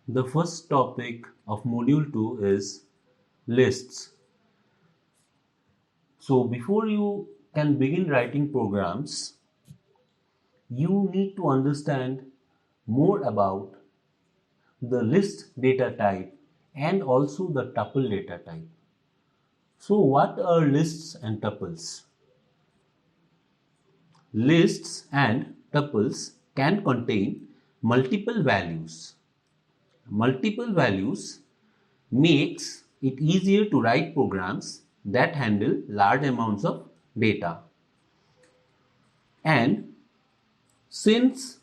The first topic of Module 2 is lists. So before you can begin writing programs, you need to understand more about the list data type and also the tuple data type. So what are lists and tuples? Lists and tuples can contain multiple values. Multiple values makes it easier to write programs that handle large amounts of data. And since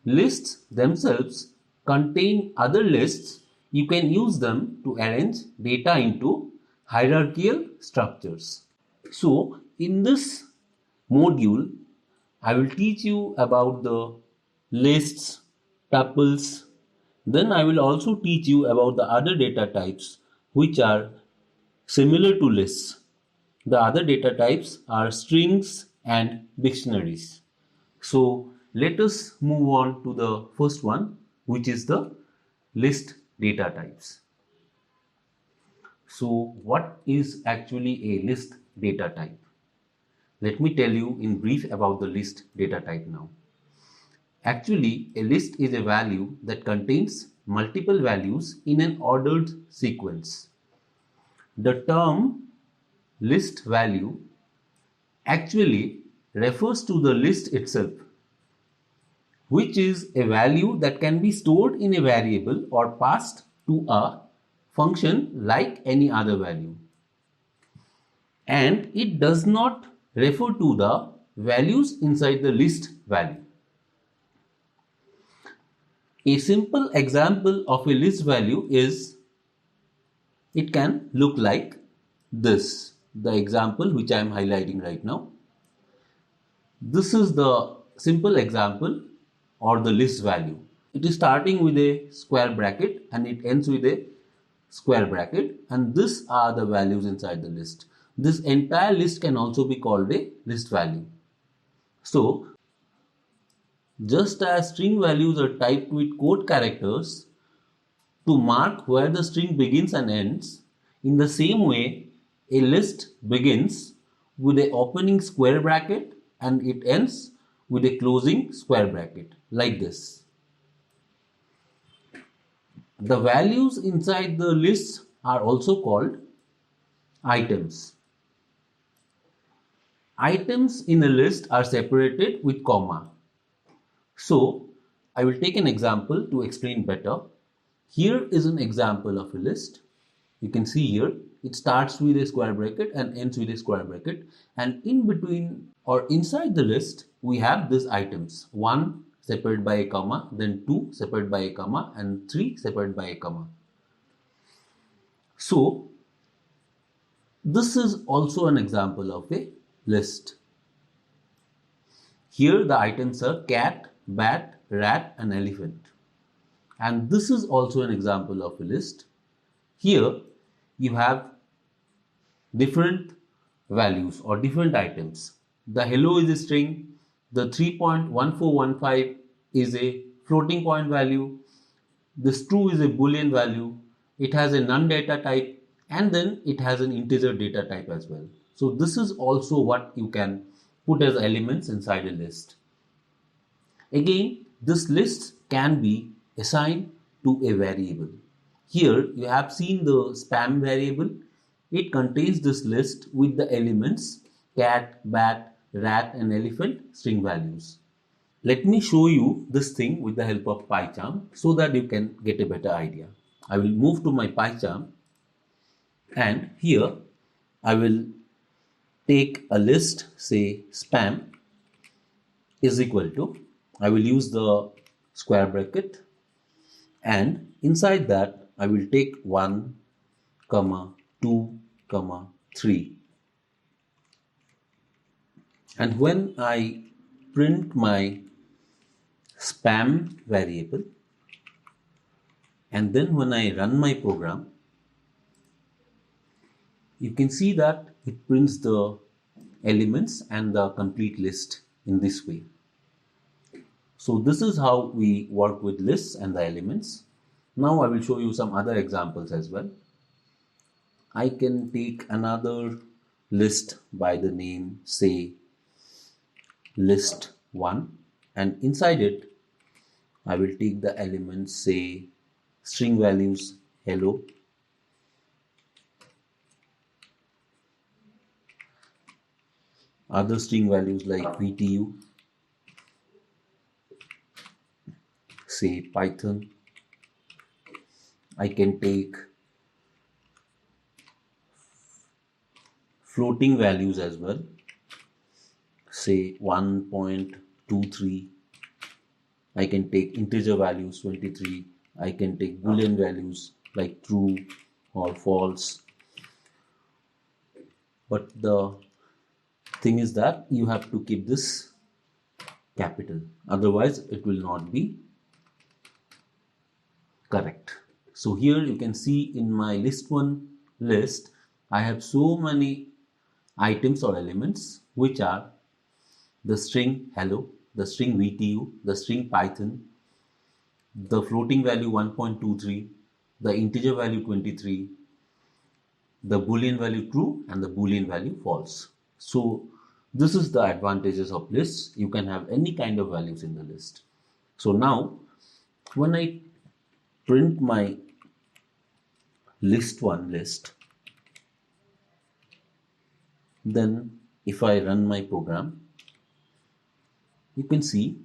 lists themselves contain other lists, you can use them to arrange data into hierarchical structures. So in this module, I will teach you about the lists, tuples. Then I will also teach you about the other data types which are similar to lists. The other data types are strings and dictionaries. So let us move on to the first one, which is the list data types. So what is actually a list data type? Let me tell you in brief about the list data type now. Actually, a list is a value that contains multiple values in an ordered sequence. The term list value actually refers to the list itself, which is a value that can be stored in a variable or passed to a function like any other value. And it does not refer to the values inside the list value. A simple example of a list value is, it can look like this, the example which I am highlighting right now. This is the simple example or the list value. It is starting with a square bracket and it ends with a square bracket, and these are the values inside the list. This entire list can also be called a list value. So just as string values are typed with code characters to mark where the string begins and ends, in the same way a list begins with an opening square bracket and it ends with a closing square bracket like this. The values inside the list are also called items. Items in a list are separated with comma. So I will take an example to explain better. Here is an example of a list. You can see here it starts with a square bracket and ends with a square bracket, and in between or inside the list we have these items: 1 separated by a comma, then 2 separated by a comma, and 3 separated by a comma. So this is also an example of a list. Here the items are cat, bat, rat and elephant. And this is also an example of a list. Here you have different values or different items. The hello is a string, the 3.1415 is a floating point value, this true is a boolean value, it has a none data type, and then it has an integer data type as well. So this is also what you can put as elements inside a list. Again, this list can be assigned to a variable. Here you have seen the spam variable. It contains this list with the elements cat, bat, rat and elephant string values. Let me show you this thing with the help of PyCharm so that you can get a better idea. I will move to my PyCharm and here I will take a list, say spam is equal to, I will use the square bracket, and inside that I will take 1, 2, 3. And when I print my spam variable and then when I run my program, you can see that it prints the elements and the complete list in this way. So this is how we work with lists and the elements. Now I will show you some other examples as well. I can take another list by the name, say, list 1, and inside it I will take the elements, say, string values hello, other string values like VTU, say Python. I can take floating values as well, say 1.23. I can take integer values 23. I can take boolean values like true or false. But the thing is that you have to keep this capital, otherwise it will not be correct. So here you can see in my list 1 list, I have so many items or elements which are the string hello, the string VTU, the string Python, the floating value 1.23, the integer value 23, the boolean value true, and the boolean value false. So this is the advantages of lists. You can have any kind of values in the list. So now when I print my list 1 list, then if I run my program, you can see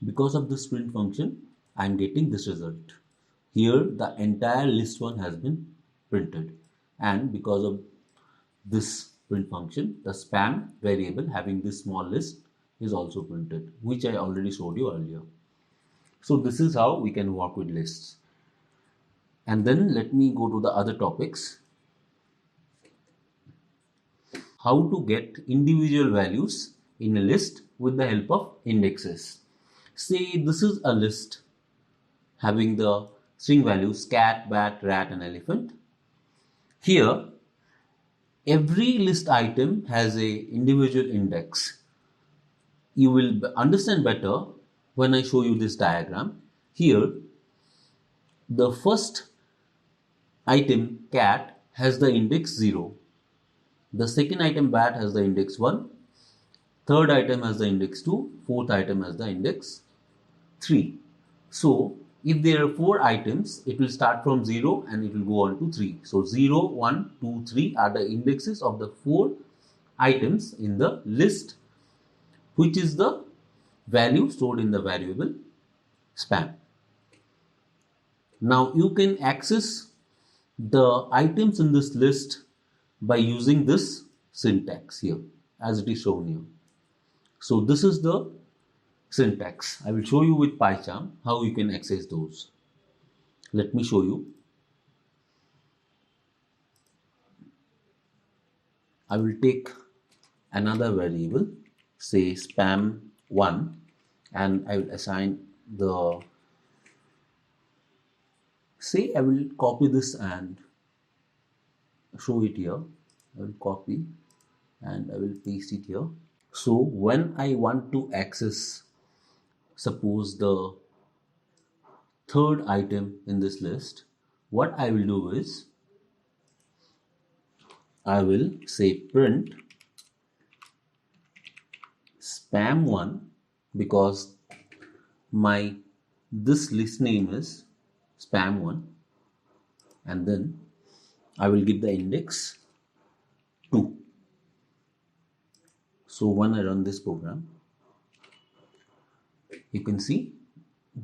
because of this print function I am getting this result. Here the entire list 1 has been printed, and because of this print function, the spam variable having this small list is also printed, which I already showed you earlier. So this is how we can work with lists. And then let me go to the other topics. How to get individual values in a list with the help of indexes. Say this is a list having the string values cat, bat, rat, and elephant. Here every list item has a individual index. You will understand better when I show you this diagram. Here the first item cat has the index 0. The second item bat has the index 1. Third item has the index 2. Fourth item has the index 3. So if there are 4 items, it will start from 0 and it will go on to 3. So 0, 1, 2, 3 are the indexes of the 4 items in the list, which is the value stored in the variable span. Now you can access the items in this list by using this syntax here as it is shown here. So this is the syntax. I will show you with PyCharm how you can access those. Let me show you. I will take another variable, say spam1, and I will assign the, say I will copy this and show it here. I will copy and I will paste it here. So when I want to access, suppose the third item in this list, what I will do is I will say print spam1, because my this list name is spam1, and then I will give the index 2. So when I run this program, you can see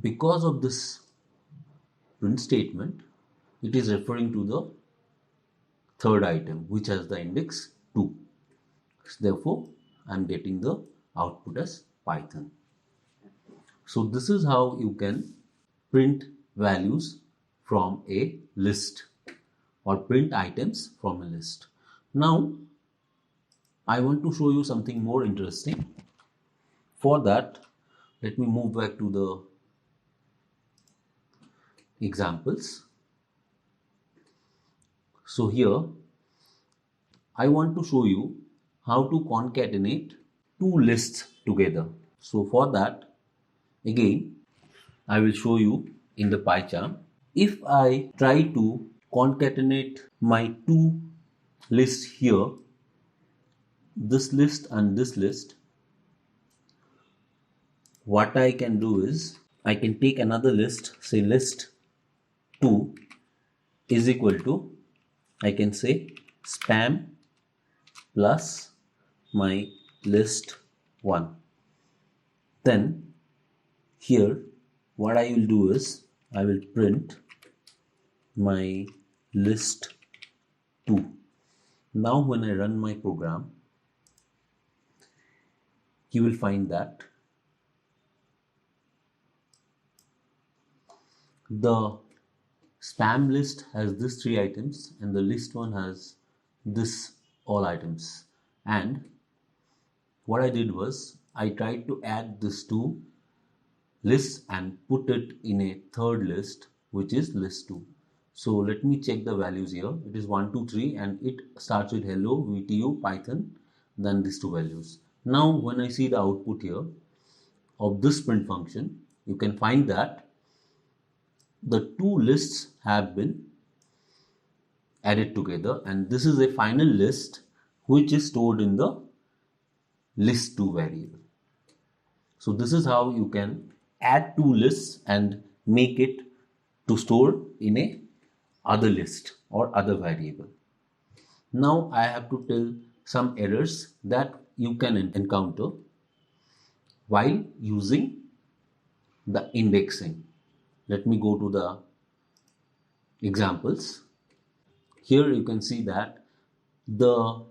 because of this print statement, it is referring to the third item which has the index 2. Therefore, I am getting the output as Python. So this is how you can print values from a list or print items from a list. Now I want to show you something more interesting. For that, let me move back to the examples. So here I want to show you how to concatenate 2 lists together. So for that, again I will show you in the PyCharm. if I try to concatenate my two lists here, this list and this list, what I can do is I can take another list, say list 2 is equal to, I can say spam plus my list 1. Then here what I will do is I will print my list 2. Now when I run my program, you will find that the spam list has this 3 items and the list 1 has this all items. And what I did was I tried to add this 2 lists and put it in a third list, which is list 2. So let me check the values here. It is 1, 2, 3 and it starts with hello, VTU, Python, then these 2 values. Now when I see the output here of this print function, you can find that the 2 lists have been added together and this is a final list which is stored in the list2 variable. So this is how you can add 2 lists and make it to store in a other list or other variable. Now I have to tell some errors that you can encounter while using the indexing. Let me go to the examples. Here you can see that the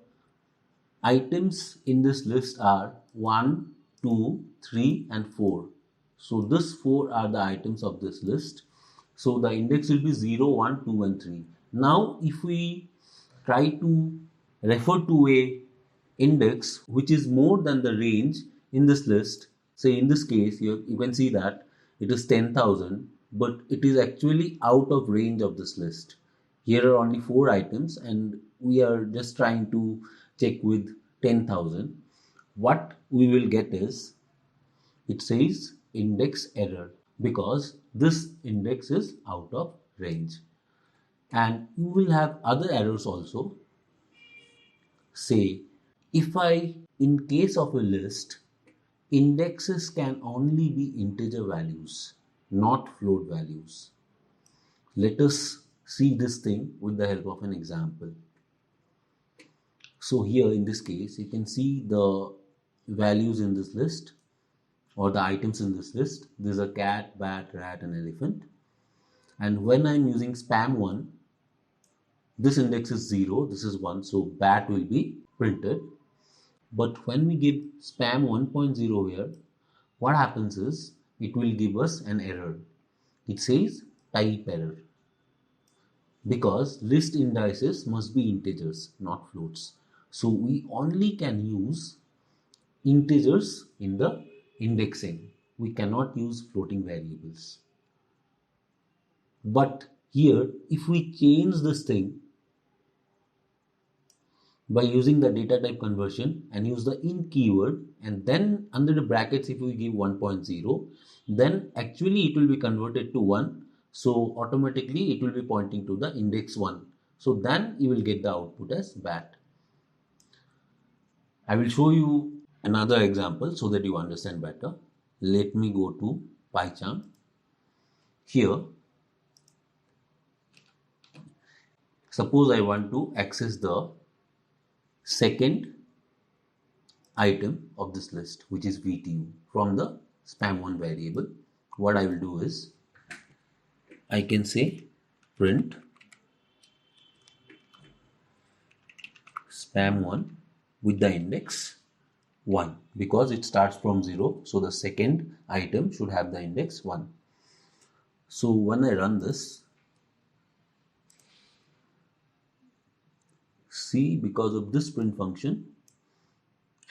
items in this list are 1, 2, 3 and 4. So this 4 are the items of this list. So the index will be 0, 1, 2 and 3. Now if we try to refer to a index which is more than the range in this list, say in this case you can see that it is 10,000, but it is actually out of range of this list. Here are only 4 items and we are just trying to check with 10,000. What we will get is, it says index error because this index is out of range. And you will have other errors also. Say, if in case of a list, indexes can only be integer values, not float values. Let us see this thing with the help of an example. So here in this case, you can see the values in this list or the items in this list. There's a cat, bat, rat and elephant. And when I'm using spam 1, this index is 0, this is 1, so bat will be printed. But when we give spam 1.0 here, what happens is it will give us an error. It says type error because list indices must be integers, not floats. So we only can use integers in the indexing. We cannot use floating variables. But here, if we change this thing by using the data type conversion and use the in keyword and then under the brackets if we give 1.0, then actually it will be converted to 1. So automatically it will be pointing to the index 1. So then you will get the output as bat. I will show you another example so that you understand better. Let me go to PyCharm. Here, suppose I want to access the second item of this list, which is VTU, from the spam1 variable. What I will do is I can say print spam1 with the index 1 because it starts from 0, so the second item should have the index 1. So when I run this, see, because of this print function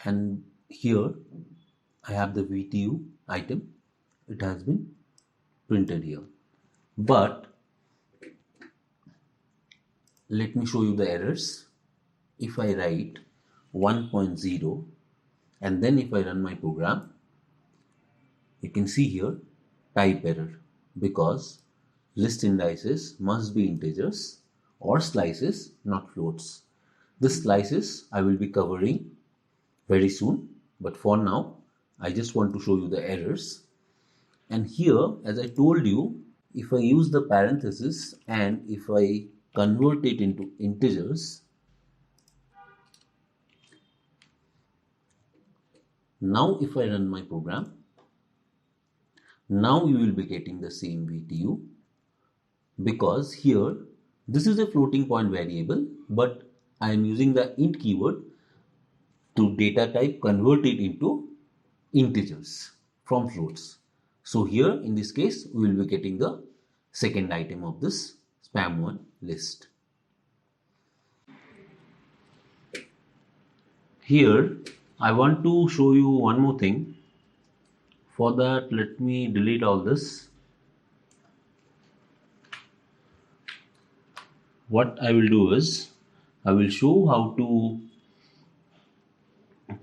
and here I have the VTU item, it has been printed here. But let me show you the errors. If I write 1.0 and then if I run my program, you can see here type error because list indices must be integers or slices, not floats. This slices I will be covering very soon, but for now I just want to show you the errors. And here, as I told you, if I use the parenthesis and if I convert it into integers, now if I run my program, now you will be getting the same VTU, because here this is a floating point variable, but I am using the int keyword to data type convert it into integers from floats. So here in this case we will be getting the second item of this spam1 list. Here I want to show you one more thing. For that, let me delete all this. What I will do is I will show how to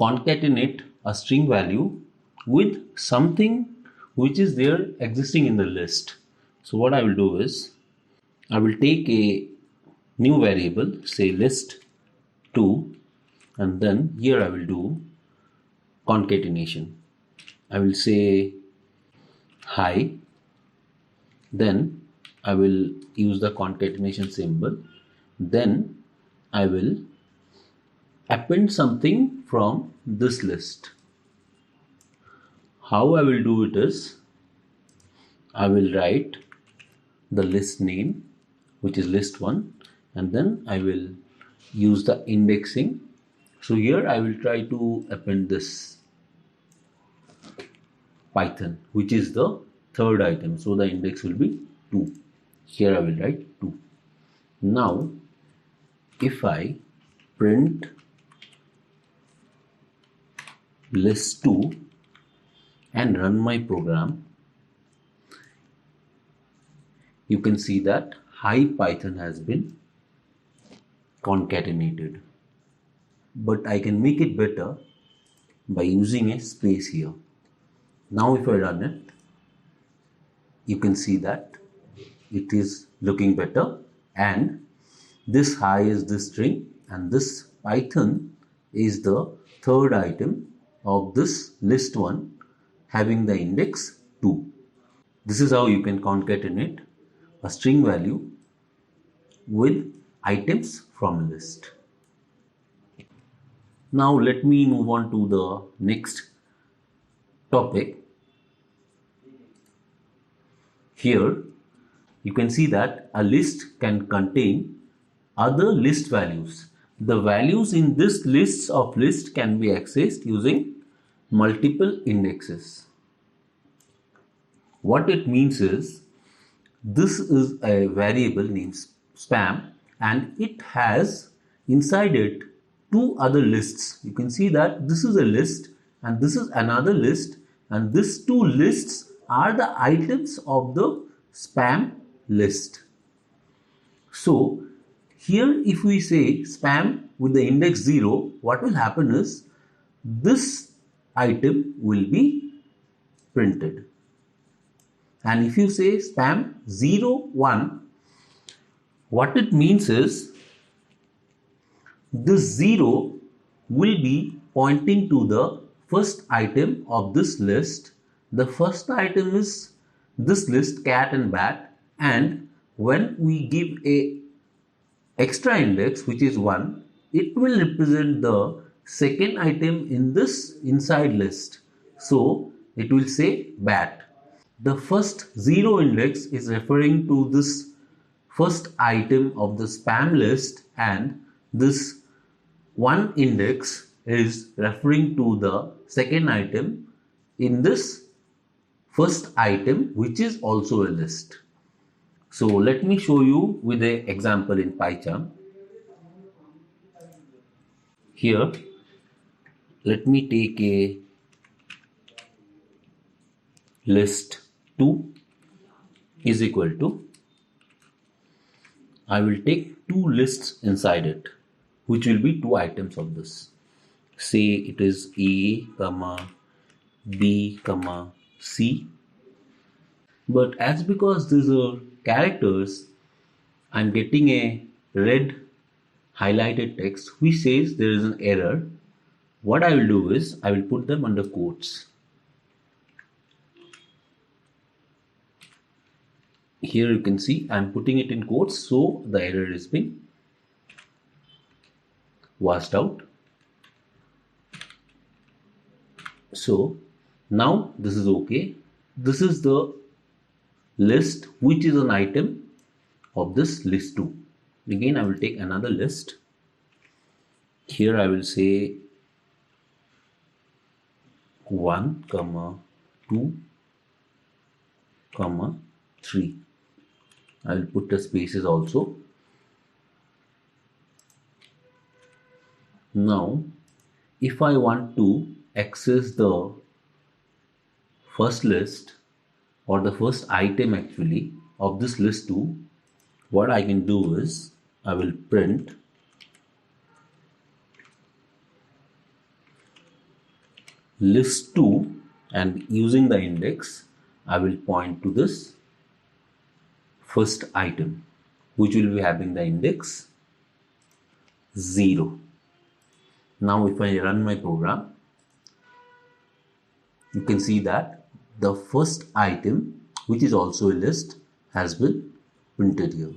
concatenate a string value with something which is there existing in the list. So what I will do is I will take a new variable, say list2, and then here I will do concatenation. I will say hi, then I will use the concatenation symbol, then I will append something from this list. How I will do it is I will write the list name, which is list1, and then I will use the indexing. So here I will try to append this Python, which is the third item. So the index will be 2. Here I will write 2. Now if I print list2 and run my program, you can see that hi Python has been concatenated. But I can make it better by using a space here. Now if I run it, you can see that it is looking better, and this hi is this string and this Python is the third item of this list1 having the index 2. This is how you can concatenate a string value with items from a list. Now let me move on to the next topic. Here you can see that a list can contain other list values. The values in this list of list can be accessed using multiple indexes. What it means is this is a variable named spam, and it has inside it two other lists. You can see that this is a list and this is another list, and these two lists are the items of the spam list. So here if we say spam with the index 0, what will happen is this item will be printed. And if you say spam 0, 1, what it means is this 0 will be pointing to the first item of this list. The first item is this list cat and bat, and when we give a extra index which is 1, it will represent the second item in this inside list. So it will say bat. The first 0 index is referring to this first item of the spam list, and this 1 index is referring to the second item in this first item, which is also a list. So let me show you with an example in PyCharm. Here let me take a list 2 is equal to, I will take two lists inside it, which will be two items of this. Say it is A, B, C. But as because these are characters, I'm getting a red highlighted text which says there is an error. What I will do is I will put them under quotes. Here you can see I'm putting it in quotes, so the error is being washed out. So now this is okay. This is the list which is an item of this list 2. Again I will take another list. Here I will say 1, 2, 3. I will put the spaces also. Now if I want to access the first list or the first item actually of this list 2, what I can do is I will print list 2 and using the index I will point to this first item which will be having the index 0. Now if I run my program, you can see that the first item which is also a list has been printed here.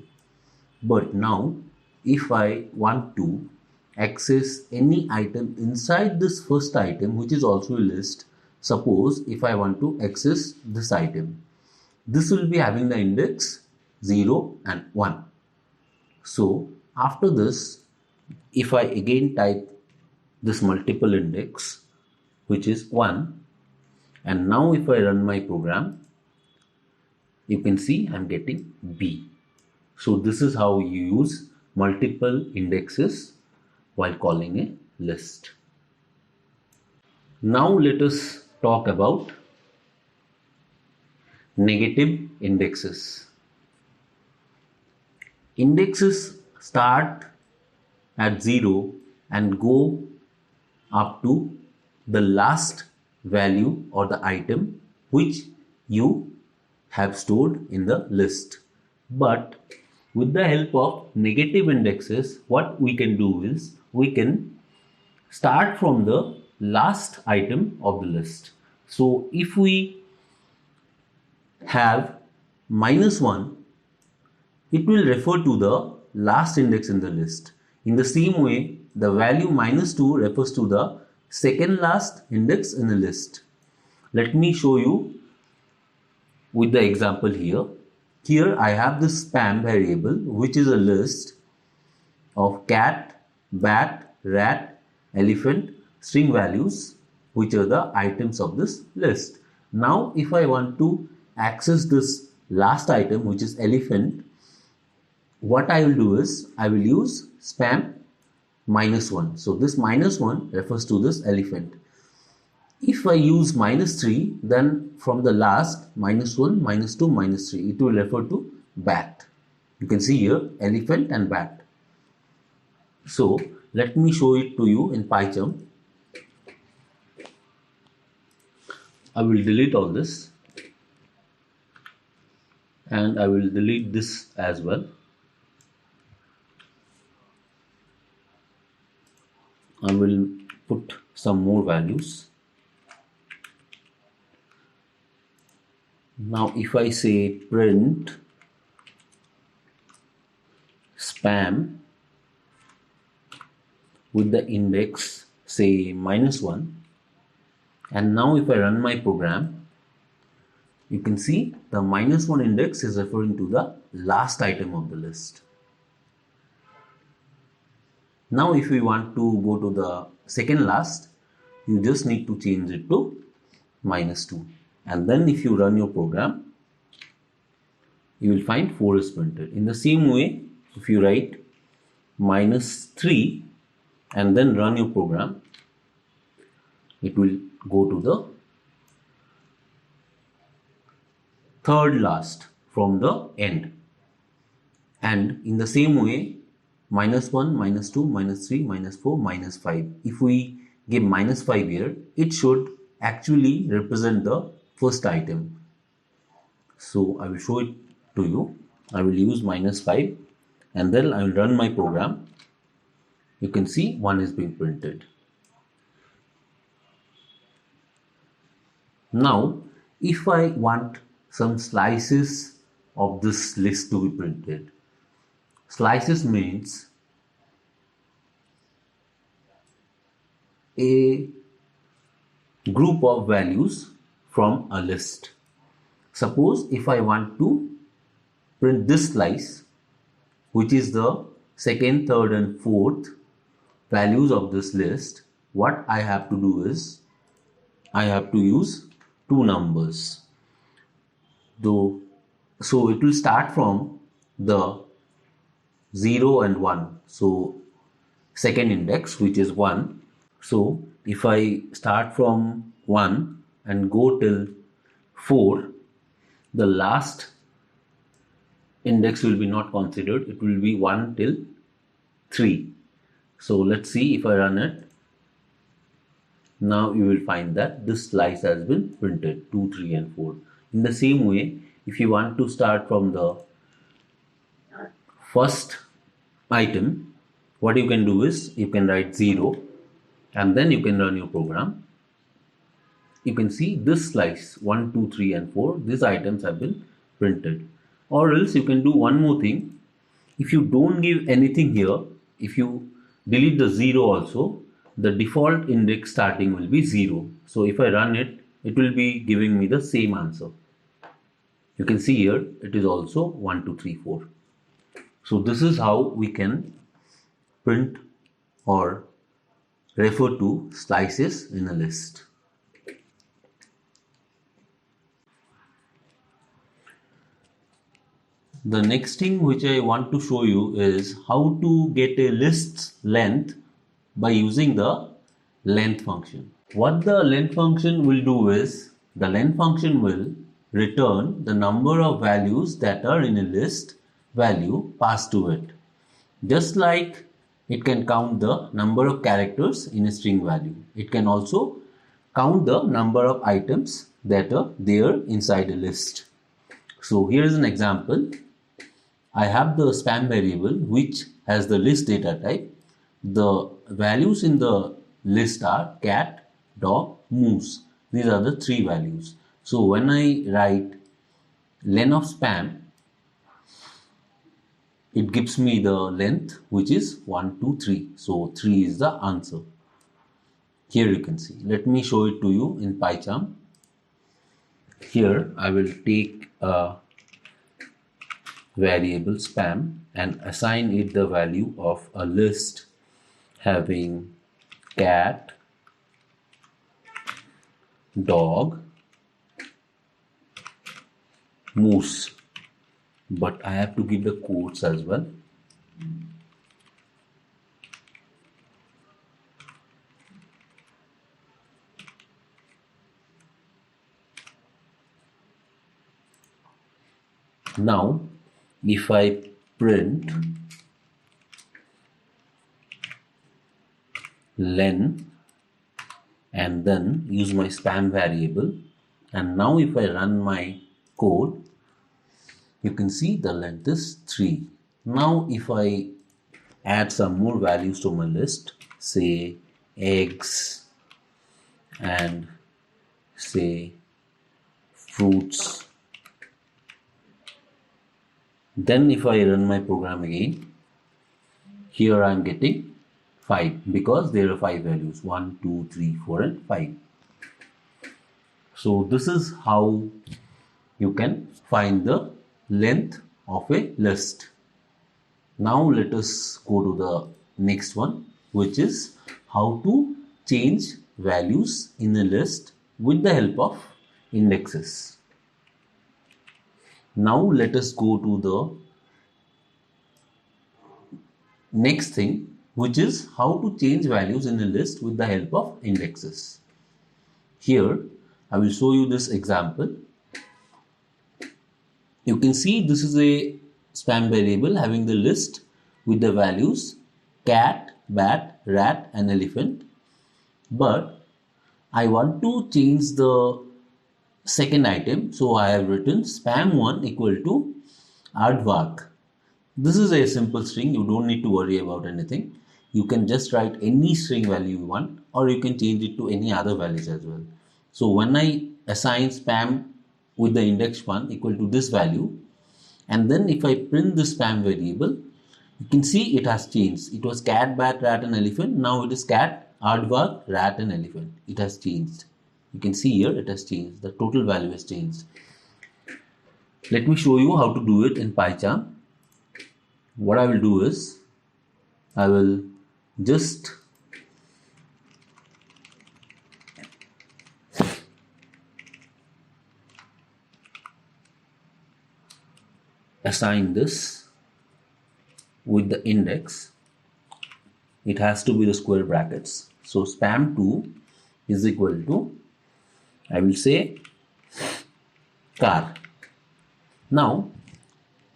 But now if I want to access any item inside this first item which is also a list, suppose if I want to access this item, this will be having the index 0 and 1. So after this, if I again type this multiple index which is 1, and now if I run my program, you can see I'm getting B. So this is how you use multiple indexes while calling a list. Now let us talk about negative indexes. Indexes start at 0 and go up to the last value or the item which you have stored in the list. But with the help of negative indexes, what we can do is we can start from the last item of the list. So if we have -1, it will refer to the last index in the list. In the same way, the value -2 refers to the second last index in the list. Let me show you with the example here. Here I have this spam variable which is a list of cat, bat, rat, elephant, string values which are the items of this list. Now if I want to access this last item which is elephant, what I will do is I will use spam -1. So this -1 refers to this elephant. If I use -3, then from the last -1, -2, -3, it will refer to bat. You can see here elephant and bat. So let me show it to you in PyCharm. I will delete all this and I will delete this as well. I will put some more values. Now if I say print spam with the index say -1, and now if I run my program, you can see the -1 index is referring to the last item of the list. Now if we want to go to the second last, you just need to change it to -2, and then if you run your program, you will find 4 is printed. In the same way, if you write -3 and then run your program, it will go to the third last from the end. And in the same way, -1, -2, -3, -4, -5. If we give -5 here, it should actually represent the first item. So I will show it to you. I will use -5 and then I will run my program. You can see 1 is being printed. Now, if I want some slices of this list to be printed, slices means a group of values from a list. Suppose if I want to print this slice, which is the second, third and fourth values of this list, what I have to do is I have to use two numbers. So it will start from the 0 and 1. So second index, which is 1. So if I start from 1 and go till 4, the last index will be not considered. It will be 1 till 3. So let's see if I run it. Now you will find that this slice has been printed 2, 3 and 4. In the same way, if you want to start from the first item, what you can do is you can write 0 and then you can run your program. You can see this slice 1, 2, 3 and 4, these items have been printed. Or else you can do one more thing. If you don't give anything here, if you delete the 0 also, the default index starting will be 0. So if I run it, it will be giving me the same answer. You can see here it is also 1, 2, 3, 4. So this is how we can print or refer to slices in a list. The next thing which I want to show you is how to get a list's length by using the length function. What the length function will do is, the length function will return the number of values that are in a list value passed to it. Just like it can count the number of characters in a string value. It can also count the number of items that are there inside a list. So here is an example. I have the span variable which has the list data type. The values in the list are cat, dog, moose. These are the three values. So when I write len of span, it gives me the length which is 1, 2, 3. So 3 is the answer. Here you can see. Let me show it to you in PyCharm. Here I will take a variable spam and assign it the value of a list having cat, dog, moose, but I have to give the quotes as well. Now if I print len and then use my span variable, and now if I run my code, you can see the length is 3. Now if I add some more values to my list, say eggs and say fruits, then if I run my program again, here I am getting 5 because there are 5 values 1, 2, 3, 4 and 5. So this is how you can find the length of a list. Now let us go to the next one, which is how to change values in a list with the help of indexes. Now let us go to the next thing, which is how to change values in a list with the help of indexes. Here I will show you this example. You can see this is a span variable having the list with the values cat, bat, rat and elephant, but I want to change the second item, so I have written spam1 equal to aardvark. This is a simple string. You don't need to worry about anything. You can just write any string value you want, or you can change it to any other values as well. So when I assign spam with the index 1 equal to this value, and then if I print the spam variable, you can see it has changed. It was cat, bat, rat and elephant. Now it is cat, aardvark, rat and elephant. It has changed. You can see here it has changed. The total value has changed. Let me show you how to do it in PyCharm. What I will do is, I will just assign this with the index. It has to be the square brackets. So spam2 is equal to, I will say, car. Now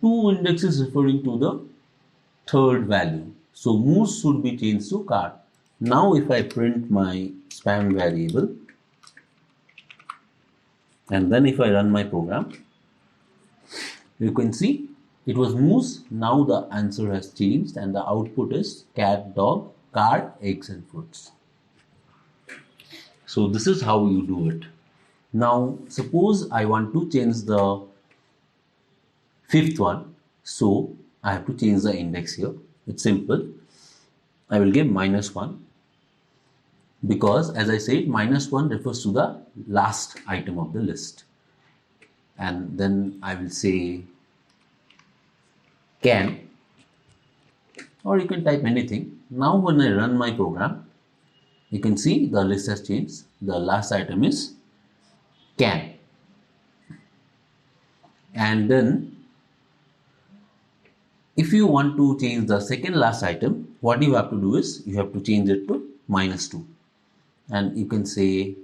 2 index is referring to the third value. So moose should be changed to car. Now if I print my spam variable and then if I run my program, you can see it was moose. Now the answer has changed and the output is cat, dog, car, eggs and fruits. So this is how you do it. Now suppose I want to change the fifth one. So I have to change the index here. It's simple. I will give -1 because, as I said, -1 refers to the last item of the list. And then I will say can, or you can type anything. Now when I run my program, you can see the list has changed. The last item is can. And then if you want to change the second last item, what you have to do is you have to change it to -2. And you can say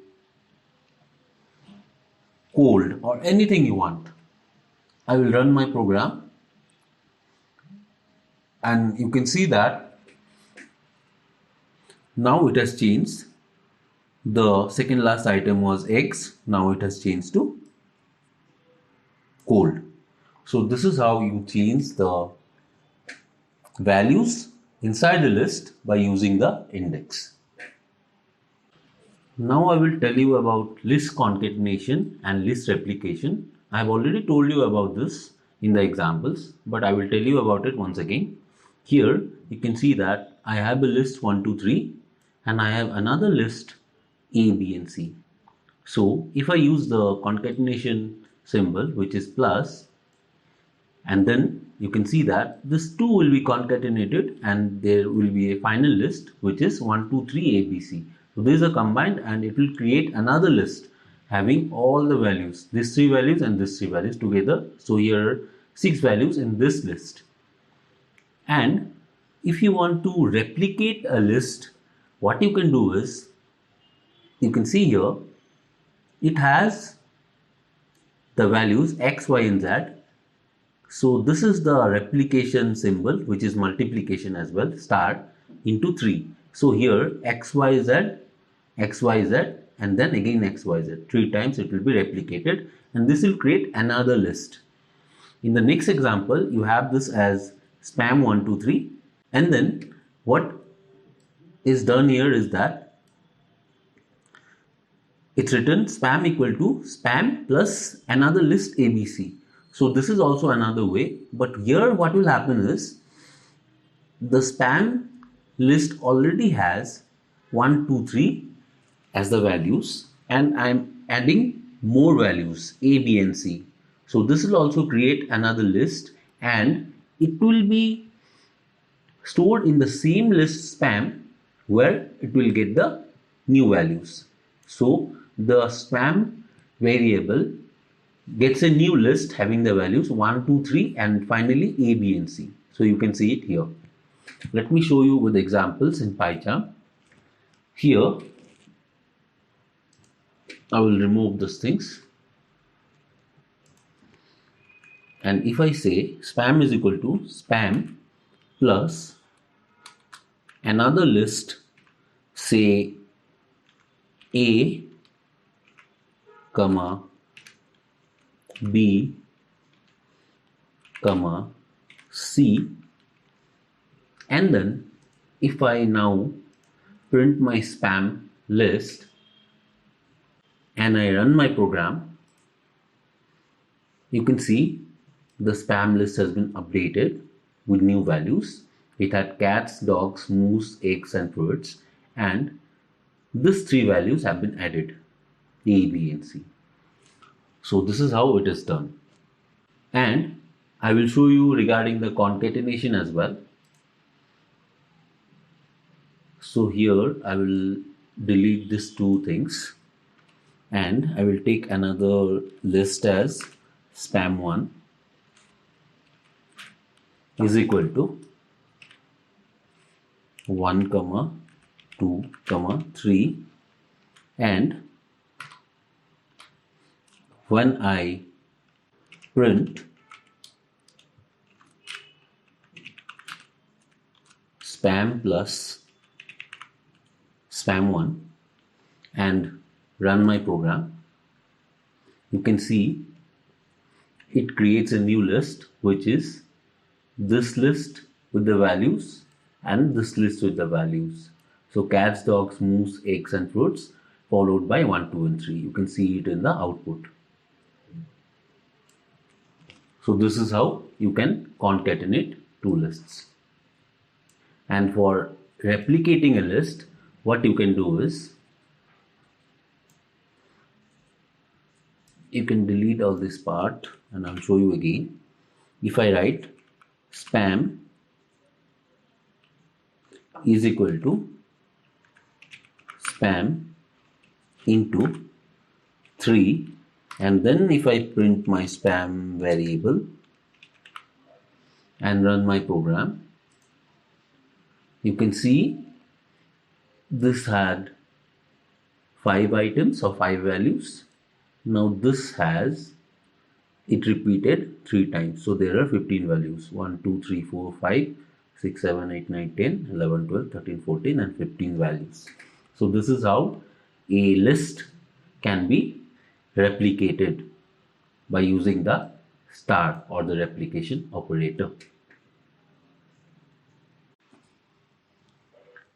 cold or anything you want. I will run my program and you can see that now it has changed. The second last item was eggs. Now it has changed to cold. So this is how you change the values inside the list by using the index. Now I will tell you about list concatenation and list replication. I have already told you about this in the examples, but I will tell you about it once again. Here you can see that I have a list 1, 2, 3 and I have another list A, B and C. So if I use the concatenation symbol, which is plus, and then you can see that this 2 will be concatenated and there will be a final list which is 1, 2, 3 ABC. So these are combined and it will create another list having all the values, these 3 values and these 3 values together. So here are 6 values in this list. And if you want to replicate a list, what you can do is, you can see here it has the values x, y and z. So this is the replication symbol, which is multiplication as well, star into 3. So here x, y, z, and then again x, y, z. 3 times it will be replicated and this will create another list. In the next example, you have this as spam 1, 2, 3 and then what is done here is that it's written spam equal to spam plus another list ABC. So this is also another way, but here what will happen is the spam list already has 1, 2, 3 as the values and I am adding more values A, B and C. So this will also create another list and it will be stored in the same list spam where it will get the new values. So the spam variable gets a new list having the values 1, 2, 3 and finally A, B and C. So you can see it here. Let me show you with examples in PyCharm. Here I will remove these things and if I say spam is equal to spam plus another list, say A, comma B, comma C, and then if I now print my spam list and I run my program, you can see the spam list has been updated with new values. It had cats, dogs, moose, eggs and fruits, and these three values have been added, A, B and C. So this is how it is done. And I will show you regarding the concatenation as well. So here I will delete these two things and I will take another list as spam1 is equal to 1, 2, 3, and when I print spam plus spam1 and run my program, you can see it creates a new list, which is this list with the values and this list with the values. So cats, dogs, moose, eggs and fruits followed by 1, 2 and 3. You can see it in the output. So this is how you can concatenate two lists. And for replicating a list, what you can do is you can delete all this part and I'll show you again. If I write spam is equal to spam into 3, and then if I print my spam variable and run my program, you can see this had 5 items or 5 values. Now this has it repeated 3 times, so there are 15 values: 1, 2, 3, 4, 5, 6, 7, 8, 9, 10, 11, 12, 13, 14 and 15 values. So this is how a list can be replicated by using the star or the replication operator.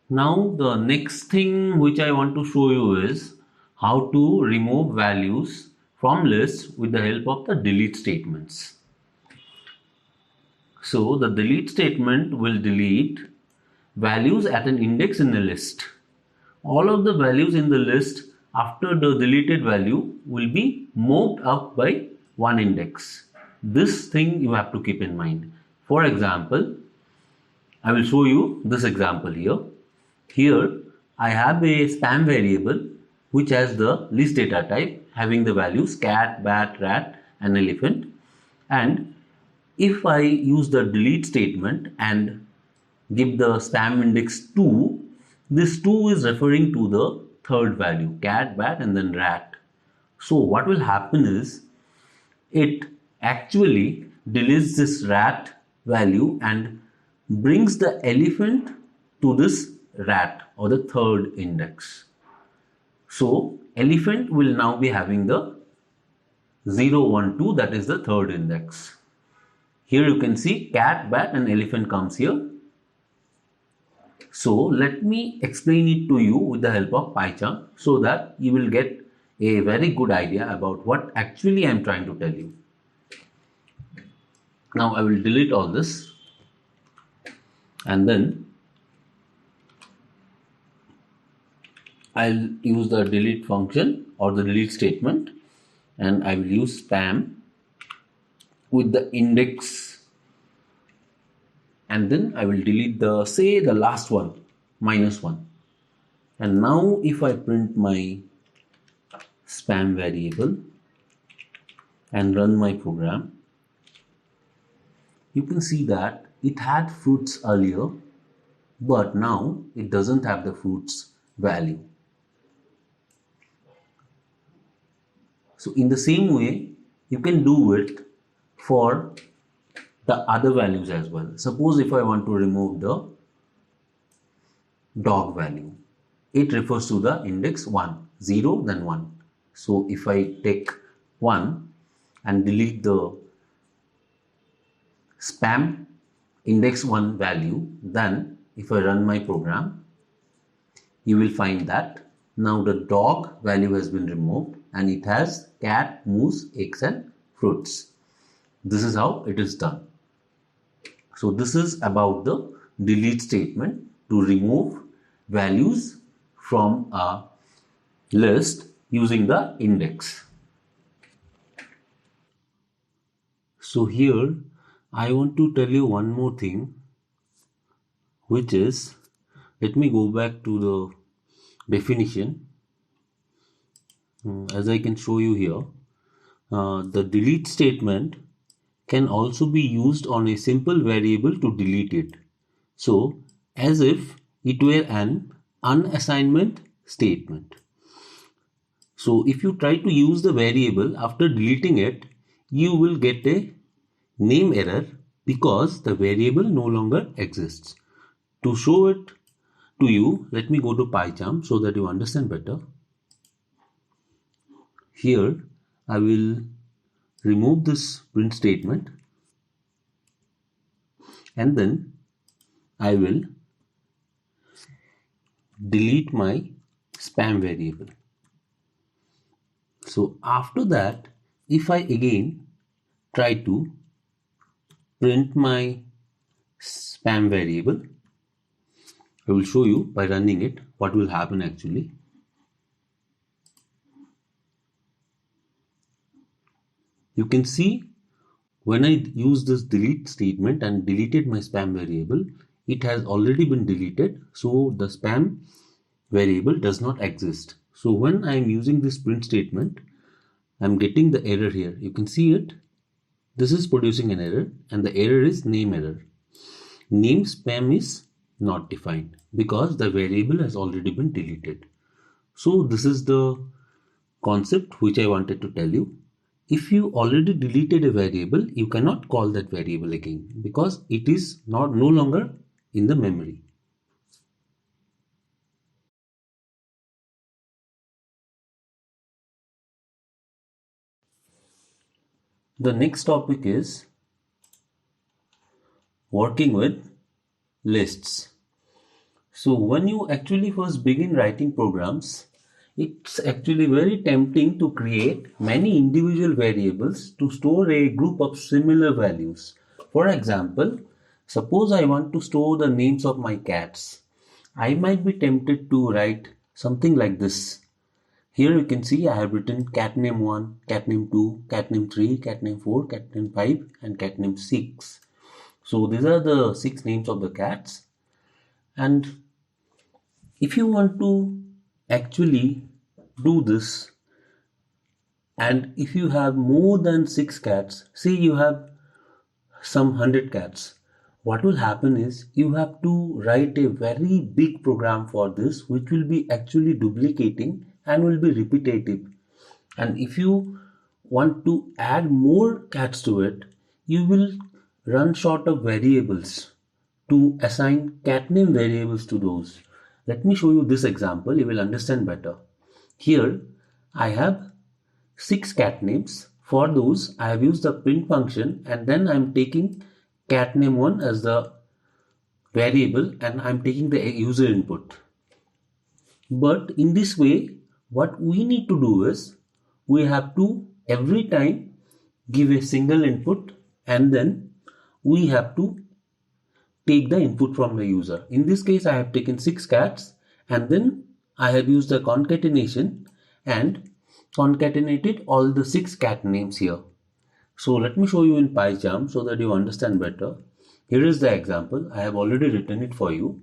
Now the next thing which I want to show you is how to remove values from lists with the help of the delete statements. So the delete statement will delete values at an index in the list. All of the values in the list after the deleted value will be moved up by one index. This thing you have to keep in mind. For example, I will show you this example here. Here I have a spam variable which has the list data type having the values cat, bat, rat and elephant, and if I use the delete statement and give the spam index 2, this 2 is referring to the third value cat, bat and then rat. So what will happen is it actually deletes this rat value and brings the elephant to this rat or the third index. So elephant will now be having the 0, 1, 2, that is the third index. Here you can see cat, bat and elephant comes here. So let me explain it to you with the help of PyCharm so that you will get a very good idea about what actually I am trying to tell you. Now I will delete all this and then I'll use the delete function or the delete statement and I will use spam with the index and then I will delete the say the last one -1, and now if I print my spam variable and run my program, you can see that it had fruits earlier but now it doesn't have the fruits value. So in the same way you can do it for the other values as well. Suppose if I want to remove the dog value, it refers to the index 1, 0 then 1. So if I take 1 and delete the spam index 1 value, then if I run my program, you will find that now the dog value has been removed and it has cat, moose, eggs and fruits. This is how it is done. So this is about the delete statement to remove values from a list using the index. So here I want to tell you one more thing, which is, let me go back to the definition. As I can show you here, the delete statement can also be used on a simple variable to delete it. So as if it were an unassignment statement. So if you try to use the variable after deleting it, you will get a name error because the variable no longer exists. To show it to you, let me go to PyCharm so that you understand better. Here I will remove this print statement and then I will delete my spam variable. So after that, if I again try to print my spam variable, I will show you by running it what will happen actually. You can see when I use this delete statement and deleted my spam variable, it has already been deleted. So the spam variable does not exist. So when I am using this print statement, I am getting the error here. You can see it. This is producing an error and the error is name error. Name spam is not defined because the variable has already been deleted. So this is the concept which I wanted to tell you. If you already deleted a variable, you cannot call that variable again because it is no longer in the memory. The next topic is working with lists. So when you actually first begin writing programs, it's actually very tempting to create many individual variables to store a group of similar values. For example, suppose I want to store the names of my cats. I might be tempted to write something like this. Here you can see I have written cat name 1, cat name 2, cat name 3, cat name 4, cat name 5 and cat name 6. So these are the 6 names of the cats. And if you want to actually do this, and if you have more than 6 cats, say you have some 100 cats, what will happen is you have to write a very big program for this, which will be actually duplicating and will be repetitive. And if you want to add more cats to it, you will run short of variables to assign cat name variables to those. Let me show you this example, you will understand better. Here I have 6 cat names. For those I have used the print function and then I am taking cat name 1 as the variable and I am taking the user input. But in this way, what we need to do is we have to every time give a single input and then we have to take the input from the user. In this case, I have taken 6 cats and then I have used the concatenation and concatenated all the 6 cat names here. So let me show you in PyCharm so that you understand better. Here is the example. I have already written it for you.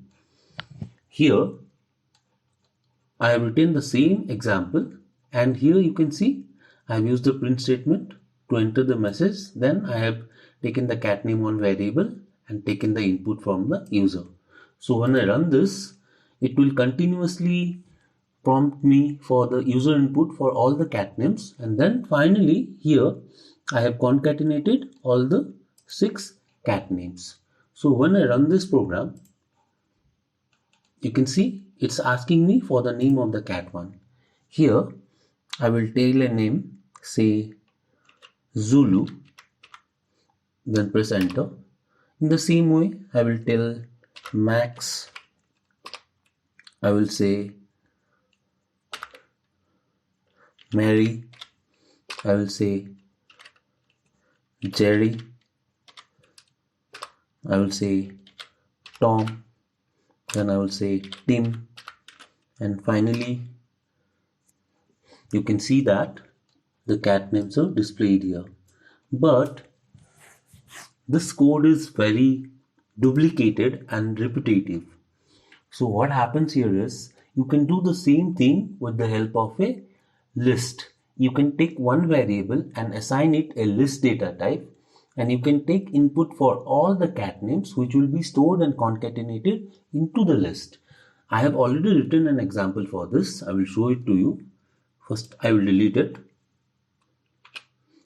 Here I have written the same example and here you can see I have used the print statement to enter the message. Then I have taken the cat name 1 variable and taken the input from the user. So when I run this, it will continuously prompt me for the user input for all the cat names and then finally here I have concatenated all the 6 cat names. So when I run this program, you can see it's asking me for the name of the cat one. Here I will take a name, say Zulu, then press enter In the same way, I will tell Max, I will say Mary, I will say Jerry, I will say Tom, then I will say Tim, and finally you can see that the cat names are displayed here. But this code is very duplicated and repetitive. So what happens here is you can do the same thing with the help of a list. You can take one variable and assign it a list data type, and you can take input for all the cat names which will be stored and concatenated into the list. I have already written an example for this. I will show it to you. First I will delete it,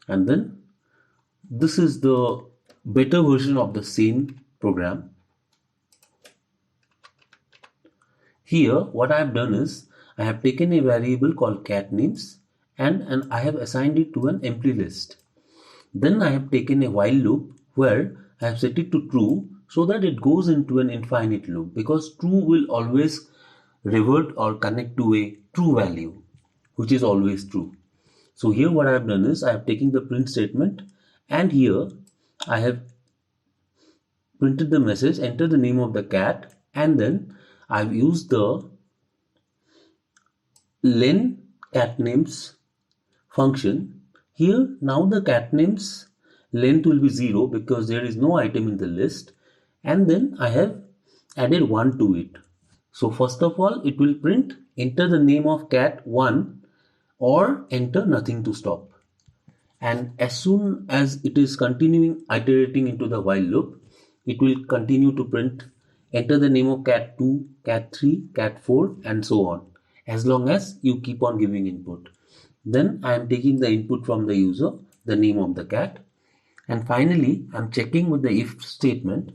and then this is the better version of the same program. Here what I have done is I have taken a variable called cat names and I have assigned it to an empty list. Then I have taken a while loop where I have set it to true so that it goes into an infinite loop, because true will always revert or connect to a true value which is always true. So here what I have done is I have taken the print statement, and here I have printed the message, enter the name of the cat, and then I've used the len cat names function. Here now the cat names length will be 0 because there is no item in the list, and then I have added 1 to it. So first of all it will print enter the name of cat 1 or enter nothing to stop. And as soon as it is continuing iterating into the while loop, it will continue to print enter the name of cat 2, cat 3, cat 4 and so on, as long as you keep on giving input. Then I am taking the input from the user, the name of the cat, and finally I am checking with the if statement.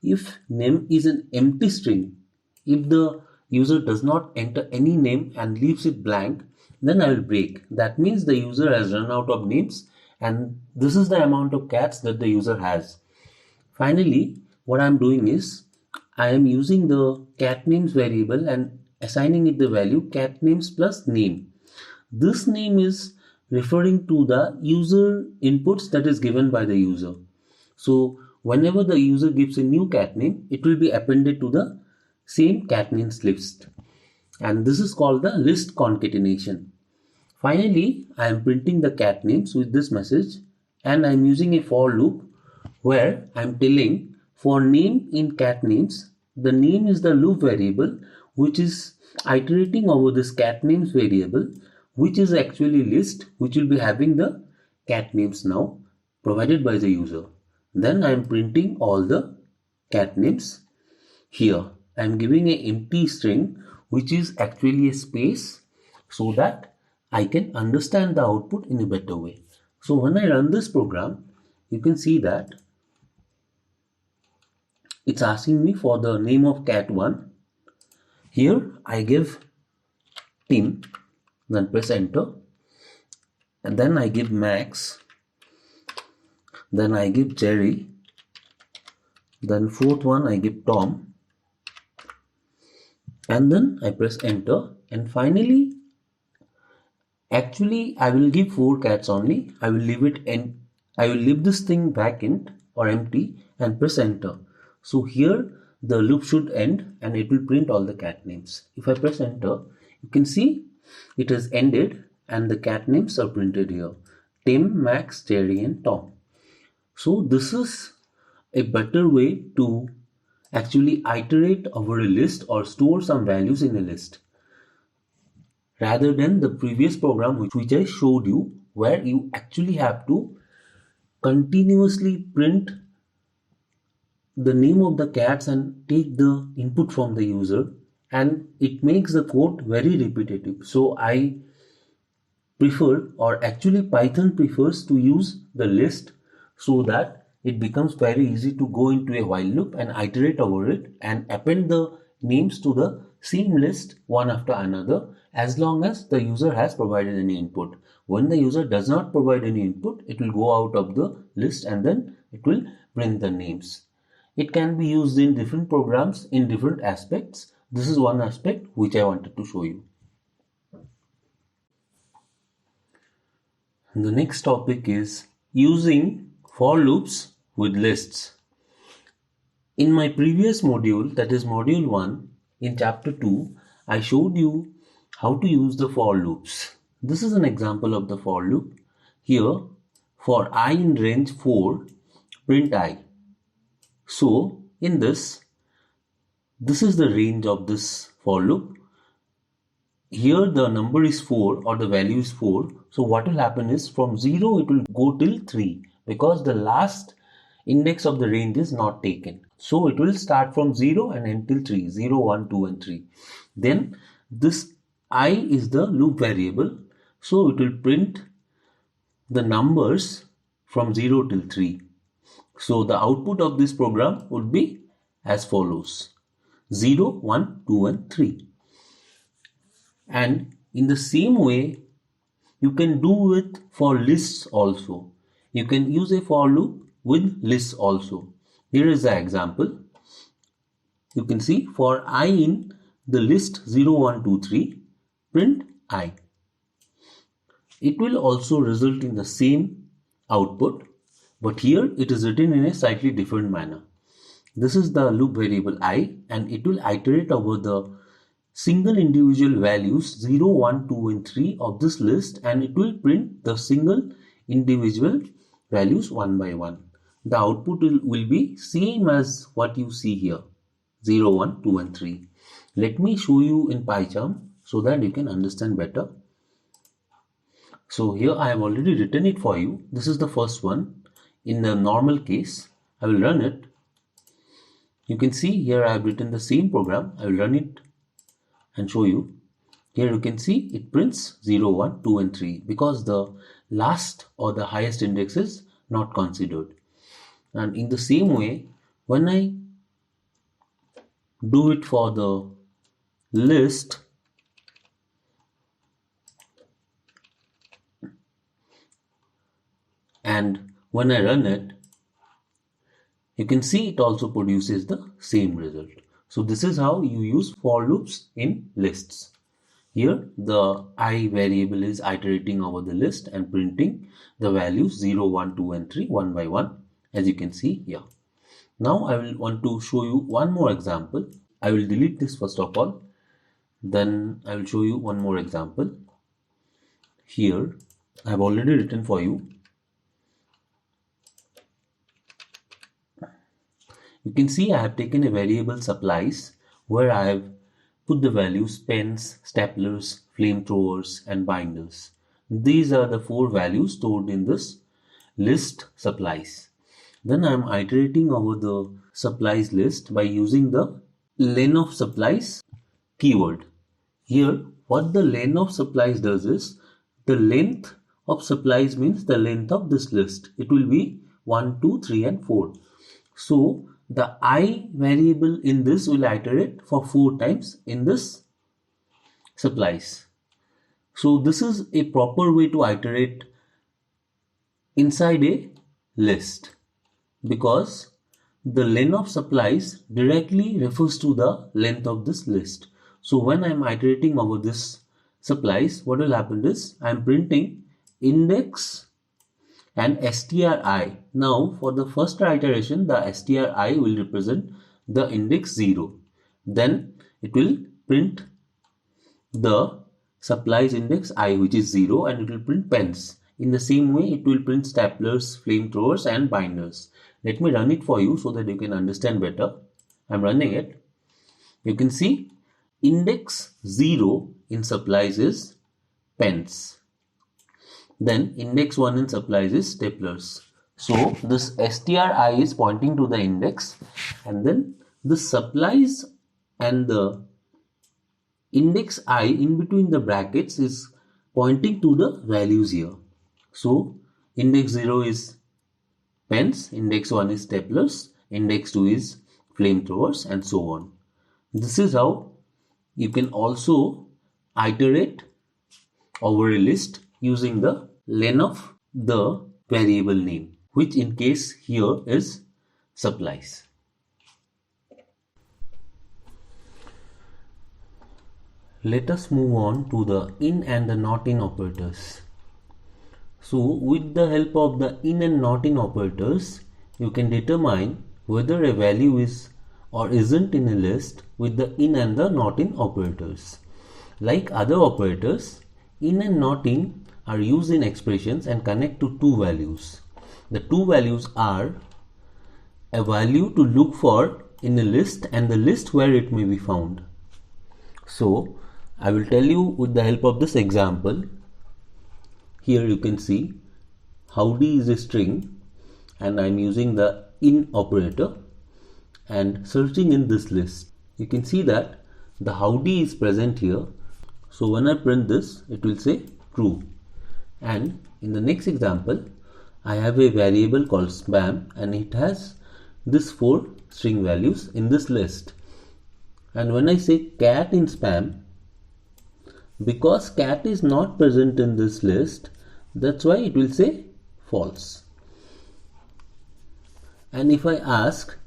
If name is an empty string, if the user does not enter any name and leaves it blank, then I will break. That means the user has run out of names, and this is the amount of cats that the user has. Finally, what I am doing is I am using the cat names variable and assigning it the value cat names plus name. This name is referring to the user inputs that is given by the user. So whenever the user gives a new cat name, it will be appended to the same cat names list, and this is called the list concatenation. Finally, I am printing the cat names with this message, and I am using a for loop where I am telling for name in cat names, the name is the loop variable which is iterating over this cat names variable, which is actually list, which will be having the cat names now provided by the user. Then I am printing all the cat names. Here I am giving an empty string which is actually a space so that I can understand the output in a better way. So when I run this program, you can see that it's asking me for the name of cat 1. Here I give Tim, then press enter, and then I give Max, then I give Jerry, then fourth one I give Tom, and then I press enter, and finally actually I will give 4 cats only. I will leave it and I will leave this thing vacant or empty and press enter. So here the loop should end and it will print all the cat names. If I press enter, you can see it has ended and the cat names are printed here: Tim, Max, Jerry and Tom. So this is a better way to actually iterate over a list or store some values in a list, rather than the previous program which I showed you, where you actually have to continuously print the name of the cats and take the input from the user, and it makes the code very repetitive. So I prefer, or actually Python prefers, to use the list so that it becomes very easy to go into a while loop and iterate over it and append the names to the same list one after another, as long as the user has provided any input. When the user does not provide any input, it will go out of the list and then it will print the names. It can be used in different programs in different aspects. This is one aspect which I wanted to show you. The next topic is using for loops with lists. In my previous module, that is module 1, in chapter 2, I showed you how to use the for loops. This is an example of the for loop. Here, for I in range 4, print I. So, in this is the range of this for loop. Here the number is 4 or the value is 4. So what will happen is from 0 it will go till 3 because the last index of the range is not taken. So it will start from 0 and end till 3. 0, 1, 2 and 3. Then this I is the loop variable. So it will print the numbers from 0 till 3. So the output of this program would be as follows: 0, 1, 2 and 3. And in the same way, you can do it for lists also. You can use a for loop with lists also. Here is the example. You can see for I in the list 0, 1, 2, 3, print I. It will also result in the same output, but here it is written in a slightly different manner. This is the loop variable I, and it will iterate over the single individual values 0, 1, 2 and 3 of this list, and it will print the single individual values one by one. The output will be same as what you see here, 0, 1, 2 and 3. Let me show you in PyCharm so that you can understand better. So here I have already written it for you. This is the first one. In the normal case, I will run it. You can see here I have written the same program. I will run it and show you. Here you can see it prints 0, 1, 2 and 3 because the last or the highest index is not considered. And in the same way, when I do it for the list, and when I run it, you can see it also produces the same result. So this is how you use for loops in lists. Here the I variable is iterating over the list and printing the values 0, 1, 2 and 3 one by one, as you can see here. Now I will want to show you one more example. I will delete this first of all. Then I will show you one more example. Here I have already written for you. You can see I have taken a variable supplies where I have put the values pens, staplers, flamethrowers and binders. These are the 4 values stored in this list supplies. Then I am iterating over the supplies list by using the len of supplies keyword. Here what the len of supplies does is, the length of supplies means the length of this list. It will be 1, 2, 3 and 4. So the I variable in this will iterate for 4 times in this supplies. So this is a proper way to iterate inside a list, because the len of supplies directly refers to the length of this list. So when I am iterating over this supplies, what will happen is I am printing index and stri. Now for the first iteration, the stri will represent the index 0. Then it will print the supplies index I, which is 0, and it will print pens. In the same way, it will print staplers, flamethrowers and binders. Let me run it for you so that you can understand better. I am running it. You can see index 0 in supplies is pens. Then index 1 in supplies is staplers. So this stri is pointing to the index, and then the supplies and the index I in between the brackets is pointing to the values here. So index 0 is pens, index 1 is staplers, index 2 is flamethrowers and so on. This is how you can also iterate over a list using the len of the variable name, which in case here is supplies. Let us move on to the in and the not in operators. So with the help of the in and not in operators, you can determine whether a value is or isn't in a list with the in and the not in operators. Like other operators, in and not in are used in expressions and connect to two values. The two values are a value to look for in a list and the list where it may be found. So I will tell you with the help of this example. Here you can see howdy is a string and I am using the in operator and searching in this list. You can see that the howdy is present here. So when I print this, it will say true. And in the next example, I have a variable called spam and it has this 4 string values in this list. And when I say cat in spam, because cat is not present in this list, that's why it will say false. And if I ask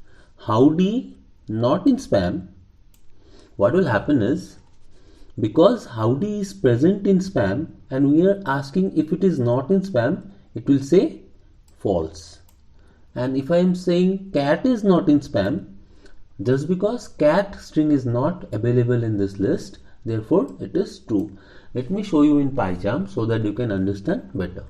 howdy not in spam, what will happen is, because howdy is present in spam and we are asking if it is not in spam, it will say false. And if I am saying cat is not in spam, just because cat string is not available in this list, therefore it is true. Let me show you in PyCharm so that you can understand better.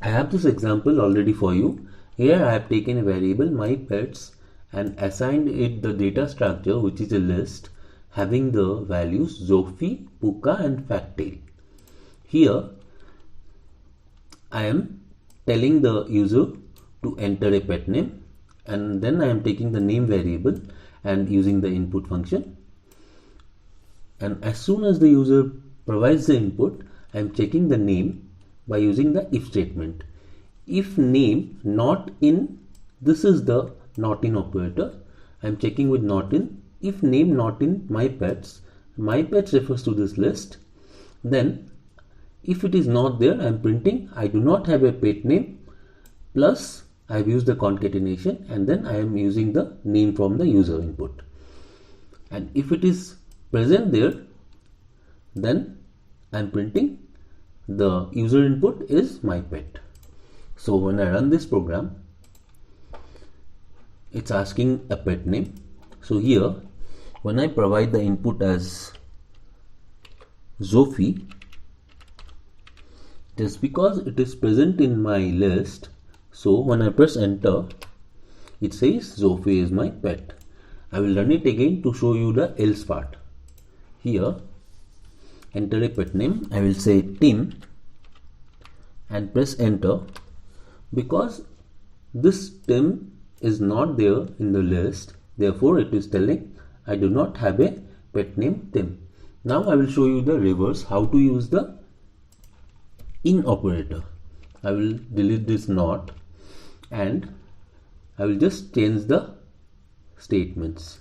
I have this example already for you. Here I have taken a variable my pets and assigned it the data structure, which is a list having the values Zophie, Puka and Factail. Here I am telling the user to enter a pet name and then I am taking the name variable and using the input function. And as soon as the user provides the input, I am checking the name by using the if statement. If name not in, this is the not in operator. I am checking with not in. If name not in my pets refers to this list. Then if it is not there, I am printing I do not have a pet name, plus I have used the concatenation and then I am using the name from the user input. And if it is present there, then I am printing the user input is my pet. So when I run this program, it's asking a pet name. So here when I provide the input as Zophie, just because it is present in my list, so when I press enter, it says Zophie is my pet. I will run it again to show you the else part. Here enter a pet name. I will say Tim and press enter. Because this Tim is not there in the list, therefore it is telling I do not have a pet name Tim. Now I will show you the reverse, how to use the in operator. I will delete this not and I will just change the statements.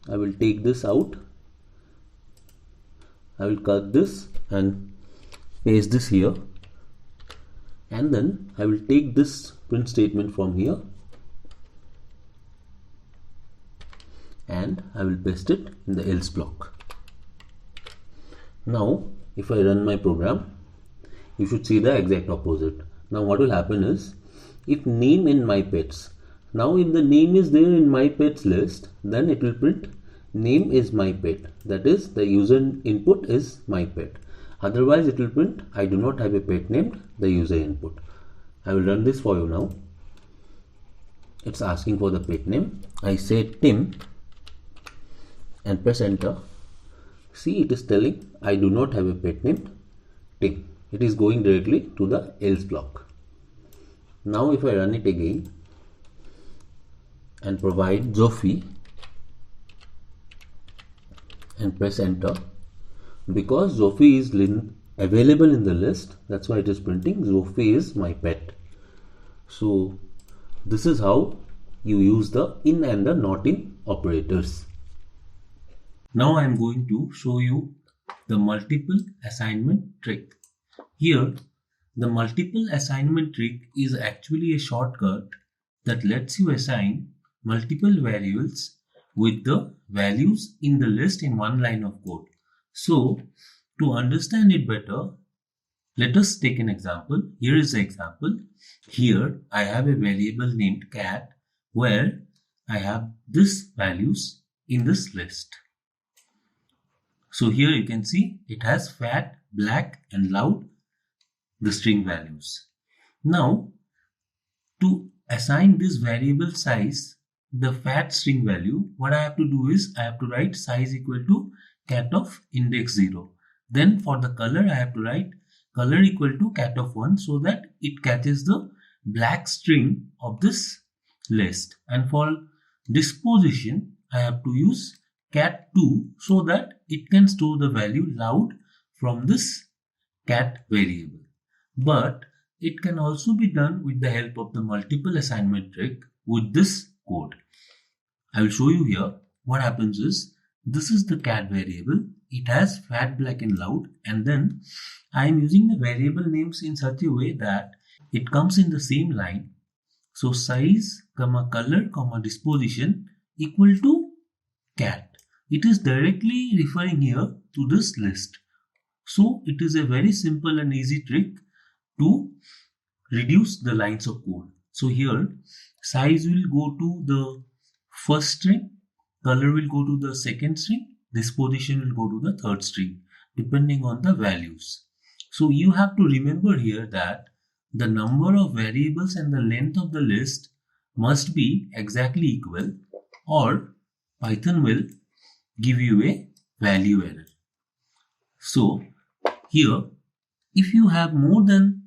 I will take this out. I will cut this and paste this here. And then I will take this print statement from here and I will paste it in the else block. Now if I run my program, you should see the exact opposite. Now what will happen is, if name in my pets, now if the name is there in my pets list, then it will print name is my pet, that is the user input is my pet. Otherwise it will print I do not have a pet named the user input. I will run this for you now. It's asking for the pet name. I say Tim and press enter. See, it is telling I do not have a pet named Tim. It is going directly to the else block. Now if I run it again and provide Zophie and press enter, because Zophie is available in the list, that's why it is printing Zophie is my pet. So this is how you use the in and the not in operators. Now I am going to show you the multiple assignment trick. Here the multiple assignment trick is actually a shortcut that lets you assign multiple variables with the values in the list in one line of code. So to understand it better, let us take an example. Here is the example. Here I have a variable named cat where I have this values in this list. So here you can see it has fat, black and loud, the string values. Now to assign this variable size, the fat string value, what I have to do is I have to write size equal to cat of index 0. Then for the color I have to write color equal to cat of 1 so that it catches the black string of this list. And for disposition I have to use cat 2 so that it can store the value loud from this cat variable. But it can also be done with the help of the multiple assignment trick with this code. I will show you here. What happens is, this is the cat variable. It has fat, black and loud, and then I am using the variable names in such a way that it comes in the same line. So size, color, disposition equal to cat. It is directly referring here to this list. So it is a very simple and easy trick to reduce the lines of code. So here size will go to the first string, color will go to the second string, disposition will go to the third string depending on the values. So you have to remember here that the number of variables and the length of the list must be exactly equal or Python will give you a value error. So here if you have more than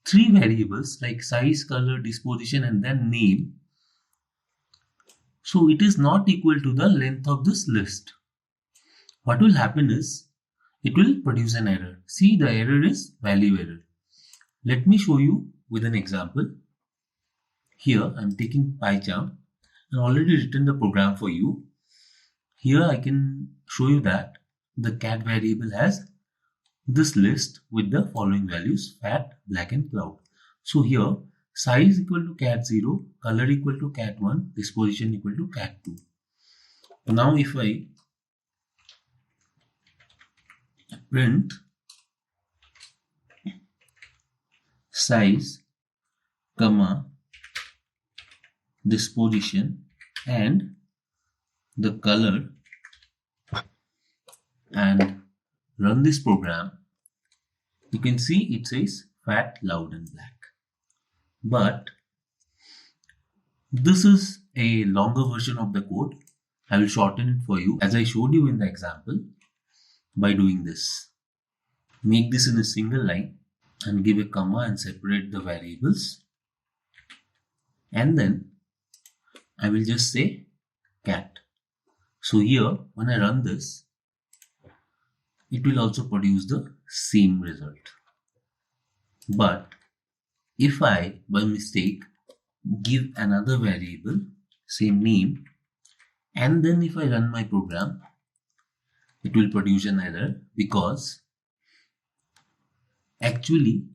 3 variables like size, color, disposition and then name, so it is not equal to the length of this list. What will happen is it will produce an error. See, the error is value error. Let me show you with an example. Here I am taking PyCharm and already written the program for you. Here I can show you that the cat variable has this list with the following values: fat, black and cloud. So here size equal to cat 0, color equal to cat 1, disposition equal to cat 2. Now if I print size, disposition and the color and run this program, you can see it says fat, loud and black. But this is a longer version of the code. I will shorten it for you as I showed you in the example by doing this. Make this in a single line and give a comma and separate the variables. And then I will just say cat. So here when I run this, it will also produce the same result. But if I by mistake give another variable, same name, and then if I run my program, it will produce an error because actually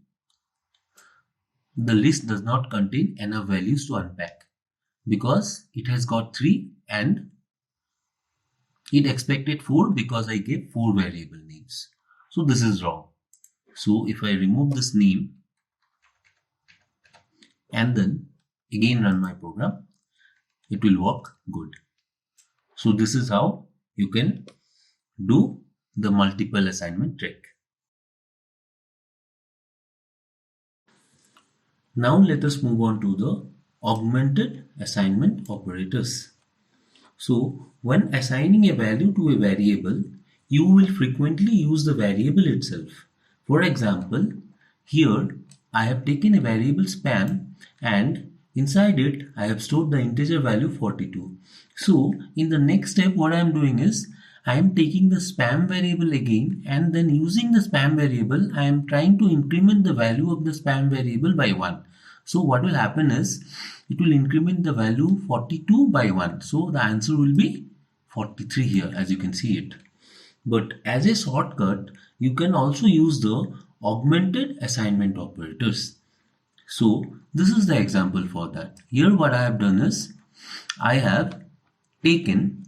the list does not contain enough values to unpack because it has got 3 and it expected 4 because I gave 4 variable names. So this is wrong. So if I remove this name and then again run my program, it will work good. So this is how you can do the multiple assignment trick. Now let us move on to the augmented assignment operators. So when assigning a value to a variable, you will frequently use the variable itself. For example, here I have taken a variable span and inside it I have stored the integer value 42. So in the next step what I am doing is I am taking the spam variable again and then using the spam variable I am trying to increment the value of the spam variable by 1. So what will happen is it will increment the value 42 by 1. So the answer will be 43 here as you can see it. But as a shortcut, you can also use the augmented assignment operators. So this is the example for that. Here what I have done is I have taken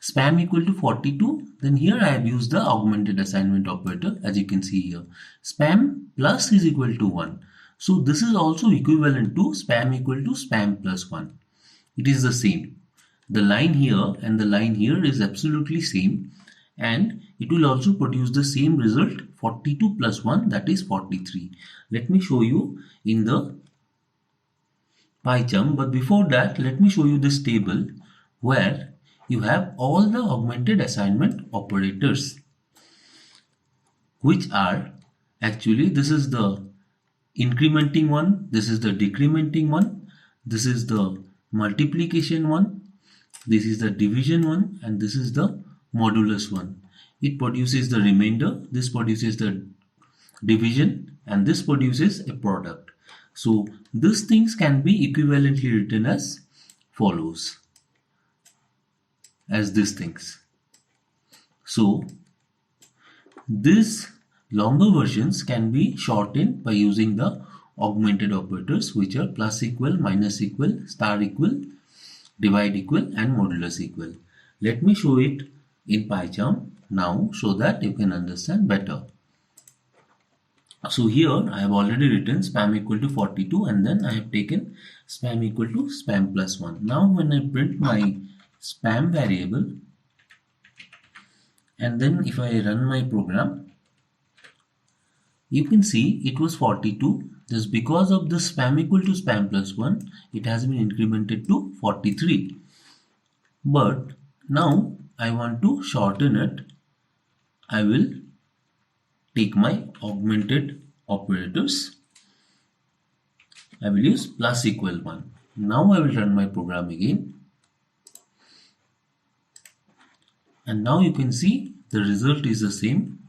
spam equal to 42, then here I have used the augmented assignment operator, as you can see here. Spam plus is equal to 1. So this is also equivalent to spam equal to spam plus 1. It is the same. The line here and the line here is absolutely same, and it will also produce the same result, 42 plus 1, that is 43. Let me show you in the pie chart, but before that let me show you this table where you have all the augmented assignment operators, which are actually, this is the incrementing one, this is the decrementing one, this is the multiplication one, this is the division one, and this is the modulus one. It produces the remainder, this produces the division, and this produces a product. So these things can be equivalently written as follows, as these things. So these longer versions can be shortened by using the augmented operators, which are plus equal, minus equal, star equal, divide equal, and modulus equal. Let me show it in pie chart now so that you can understand better. So here I have already written spam equal to 42, and then I have taken spam equal to spam plus 1. Now when I print my spam variable, and then if I run my program, you can see it was 42. Just because of the spam equal to spam plus 1, it has been incremented to 43. But now I want to shorten it. I will take my augmented operators. I will use plus equal 1. Now I will run my program again. And now you can see the result is the same.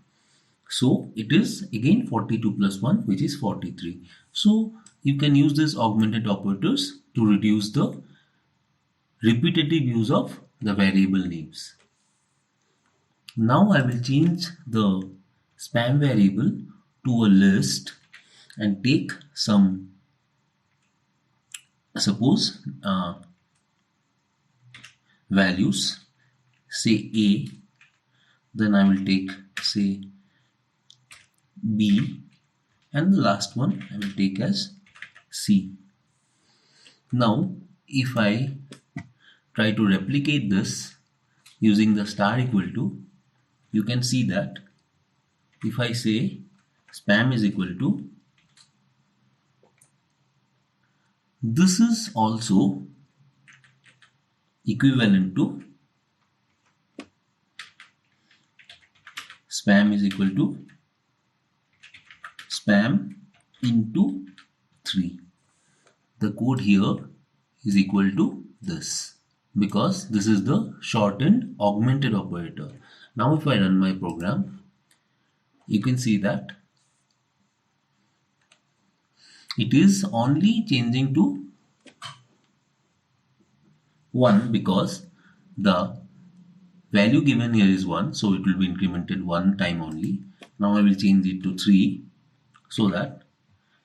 So it is again 42 plus 1, which is 43. So you can use these augmented operators to reduce the repetitive use of the variable names. Now I will change the spam variable to a list and take some, suppose values, say A, then I will take say B, and the last one I will take as C. Now if I try to replicate this using the star equal to, you can see that if I say spam is equal to, this is also equivalent to spam is equal to spam into 3. The code here is equal to this, because this is the shortened augmented operator. Now if I run my program, you can see that it is only changing to 1 because the value given here is 1, so it will be incremented one time only. Now I will change it to 3, so that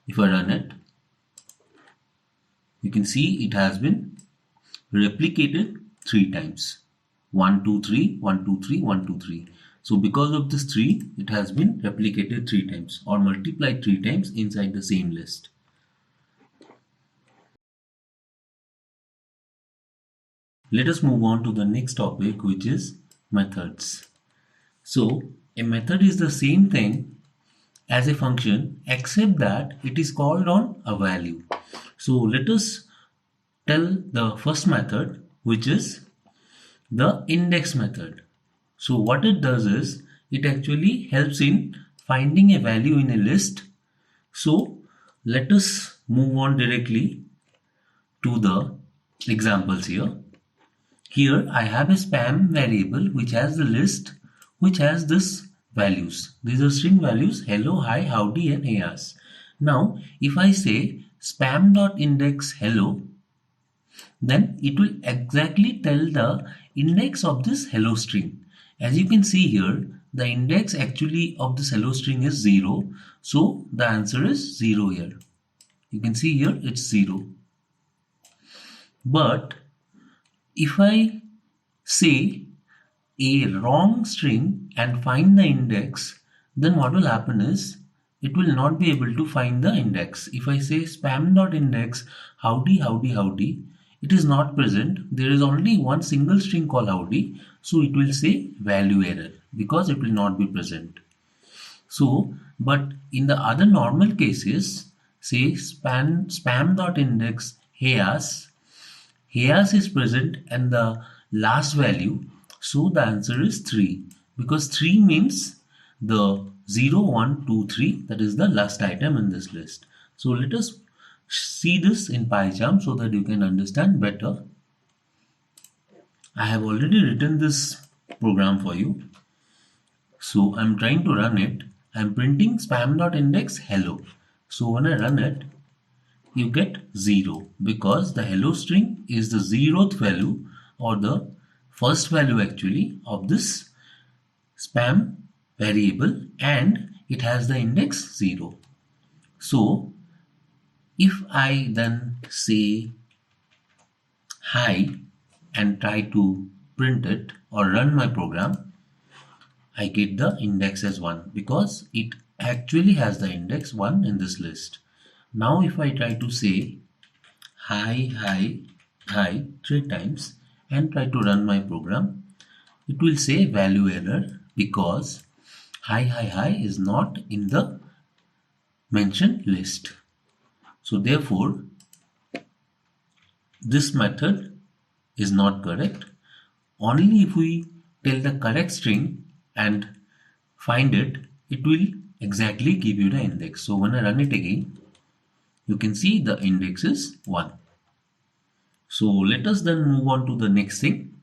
if I run it, you can see it has been replicated 3 times. 1, 2, 3, 1, 2, 3, 1, 2, 3. So because of this 3, it has been replicated 3 times or multiplied 3 times inside the same list. Let us move on to the next topic, which is methods. So a method is the same thing as a function, except that it is called on a value. So let us tell the first method, which is the index method. So what it does is it actually helps in finding a value in a list. So let us move on directly to the examples here. Here I have a spam variable which has the list, which has this values. These are string values: hello, hi, howdy, and heyas. Now if I say spam.index hello, then it will exactly tell the index of this hello string. As you can see here, the index actually of this hello string is 0. So the answer is 0 here. You can see here it's 0. But if I say a wrong string and find the index, then what will happen is it will not be able to find the index. If I say spam.index howdy howdy howdy, it is not present. There is only one single string called howdy, so it will say value error because it will not be present. So, but in the other normal cases, say spam.index Hayas is present and the last value, so the answer is 3 because 3 means the 0, 1, 2, 3, that is the last item in this list. So let us see this in PyCharm so that you can understand better. I have already written this program for you. So I'm trying to run it. I'm printing spam.index hello. So when I run it, you get 0 because the hello string is the 0th value or the first value actually of this spam variable and it has the index 0. So if I then say hi and try to print it or run my program, I get the index as 1 because it actually has the index 1 in this list. Now if I try to say hi 3 times and try to run my program, it will say value error because hi is not in the mentioned list. So therefore this method is not correct. Only if we tell the correct string and find it, it will exactly give you the index. So when I run it again, you can see the index is 1. So let us then move on to the next thing.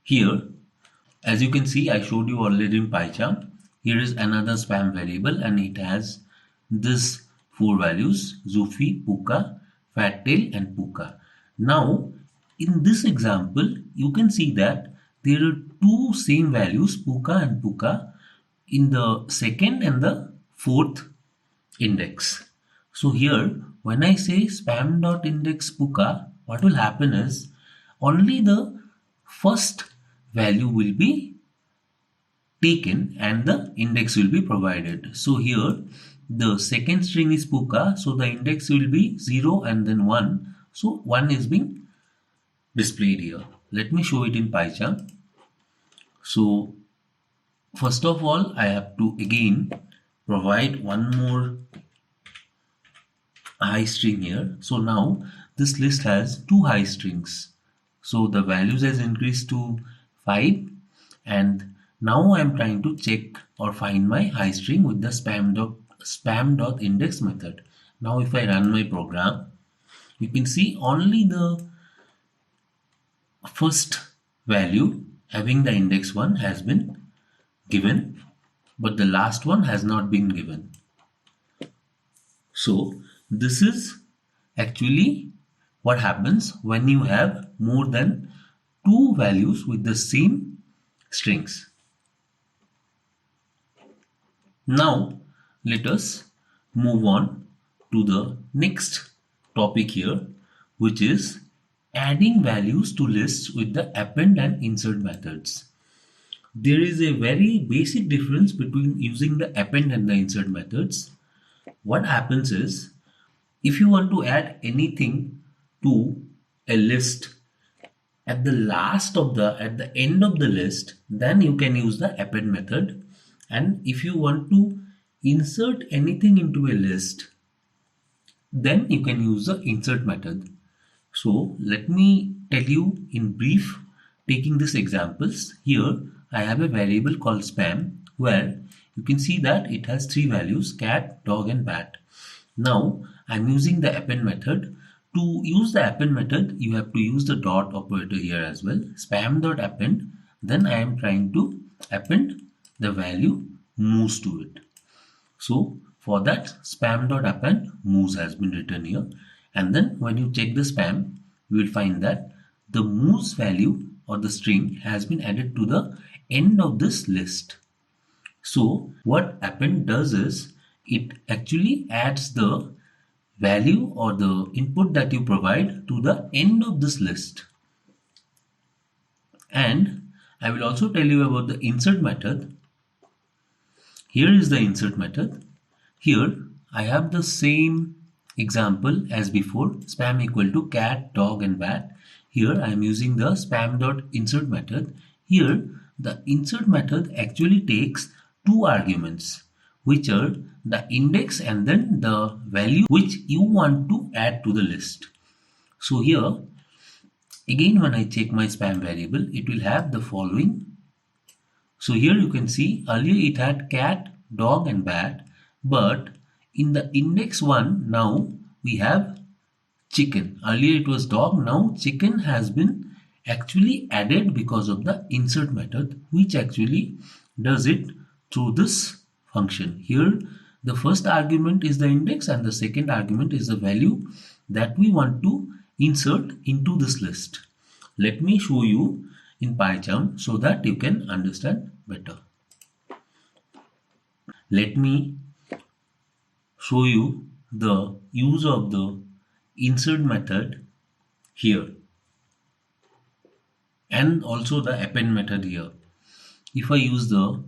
Here, as you can see, I showed you already in PyCharm. Here is another spam variable and it has this 4 values, Zufi, Puka, Fattail and Puka. Now, in this example, you can see that there are two same values, Puka and Puka, in the second and the fourth index. So here, when I say spam.index Puka, what will happen is only the first value will be taken and the index will be provided. So here the second string is Puka, so the index will be 0 and then 1. So 1 is being displayed here. Let me show it in PyCharm. So first of all, I have to again provide one more high string here. So now this list has two high strings. So the values has increased to 5 and now I am trying to check or find my high string with the spam.index method. Now if I run my program, you can see only the first value having the index 1 has been given, but the last one has not been given. So this is actually what happens when you have more than two values with the same strings. Now let us move on to the next topic here, which is adding values to lists with the append and insert methods. There is a very basic difference between using the append and the insert methods. What happens is, if you want to add anything to a list at the end of the list, then you can use the append method. And if you want to insert anything into a list, then you can use the insert method. So let me tell you in brief, taking these examples. Here I have a variable called spam where you can see that it has three values, cat, dog and bat. Now I'm using the append method. To use the append method, you have to use the dot operator here as well, spam.append. Then I am trying to append the value moves to it. So for that, spam.append moves has been written here. And then when you check the spam, you will find that the moves value or the string has been added to the end of this list. So what append does is it actually adds the value or the input that you provide to the end of this list. And I will also tell you about the insert method. Here is the insert method. Here I have the same example as before, spam equal to cat, dog and bat. Here I am using the spam.insert method. Here the insert method actually takes two arguments, which are the index and then the value which you want to add to the list. So here again, when I check my spam variable, it will have the following. So here you can see earlier it had cat, dog and bat, but in the index one now we have chicken. Earlier it was dog, now chicken has been actually added because of the insert method, which actually does it through this function. Here the first argument is the index and the second argument is the value that we want to insert into this list. Let me show you in PyCharm so that you can understand better. Let me show you the use of the insert method here and also the append method here. If I use the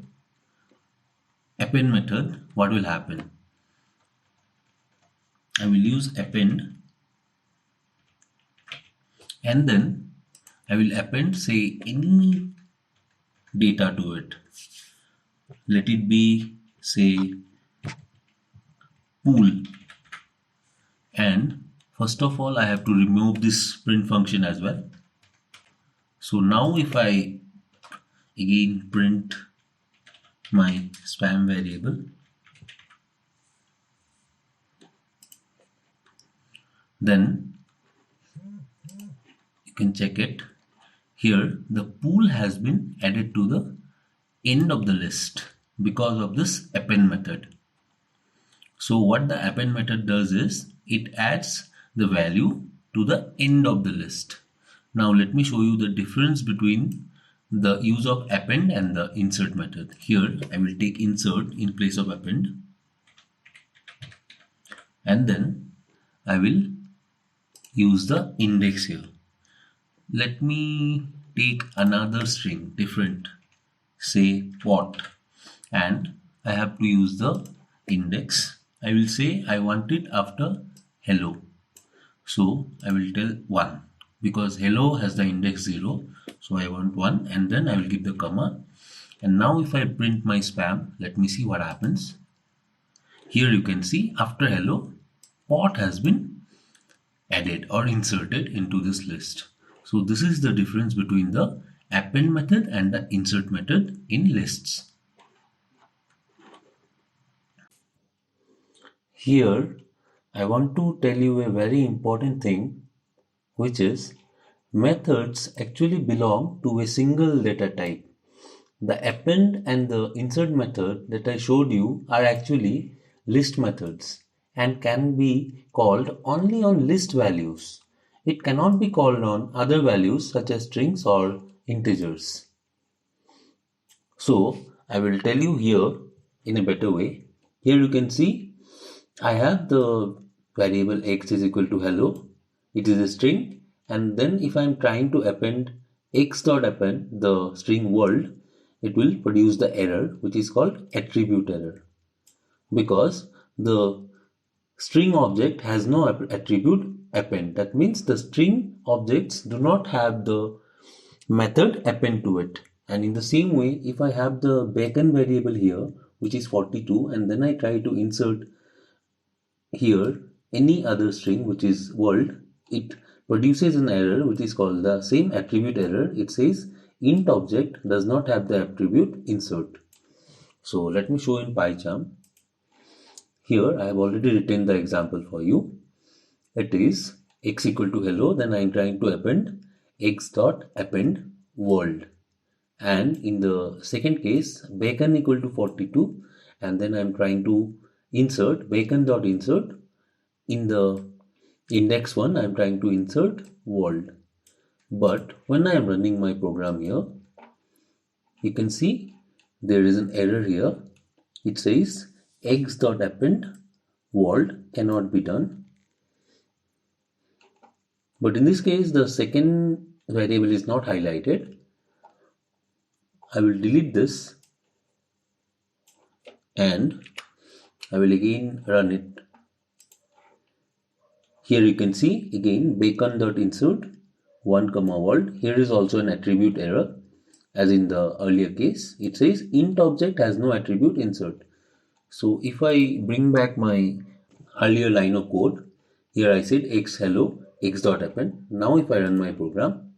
append method, what will happen? I will use append and then I will append say any data to it. Let it be say pool, and first of all I have to remove this print function as well. So now if I again print my spam variable, then you can check it. Here the pool has been added to the end of the list because of this append method. So what the append method does is it adds the value to the end of the list. Now let me show you the difference between the use of append and the insert method. Here I will take insert in place of append and then I will use the index here. Let me take another string different, say pot, and I have to use the index. I will say I want it after hello. So I will tell 1 because hello has the index 0. So I want 1 and then I will give the comma. And now if I print my spam, let me see what happens. Here you can see after hello, pot has been added or inserted into this list. So this is the difference between the append method and the insert method in lists. Here I want to tell you a very important thing, which is methods actually belong to a single data type. The append and the insert method that I showed you are actually list methods and can be called only on list values. It cannot be called on other values such as strings or integers. So I will tell you here in a better way. Here you can see I have the variable x is equal to hello. It is a string, and then if I am trying to append x dot append the string world, it will produce the error which is called attribute error, because the string object has no attribute append. That means the string objects do not have the method append to it. And in the same way, if I have the bacon variable here which is 42 and then I try to insert here any other string which is world, it produces an error which is called the same attribute error. It says int object does not have the attribute insert. So let me show in PyCharm. Here I have already written the example for you. It is x equal to hello, then I am trying to append x dot append world, and in the second case bacon equal to 42 and then I am trying to insert bacon dot insert. In the index 1 I am trying to insert world, but when I am running my program here, you can see there is an error here. It says x dot append world cannot be done, but in this case the second variable is not highlighted. I will delete this and I will again run it. Here you can see again bacon.insert 1 comma world. Here is also an attribute error as in the earlier case. It says int object has no attribute insert. So if I bring back my earlier line of code, here I said x hello x.append. Now if I run my program,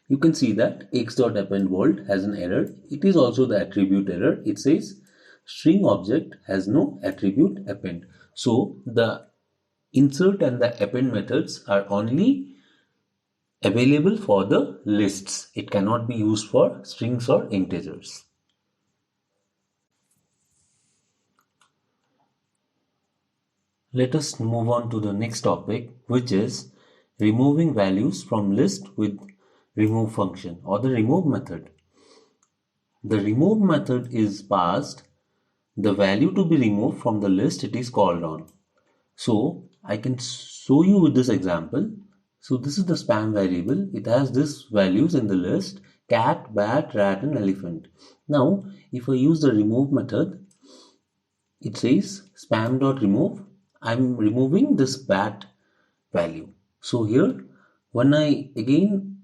you can see that x.append world has an error. It is also the attribute error. It says string object has no attribute append. So the insert and the append methods are only available for the lists. It cannot be used for strings or integers. Let us move on to the next topic, which is removing values from list with remove function or the remove method. The remove method is passed the value to be removed from the list it is called on. So I can show you with this example. So this is the spam variable. It has these values in the list: cat, bat, rat and elephant. Now if I use the remove method, it says spam.remove. I'm removing this bat value. So here when I again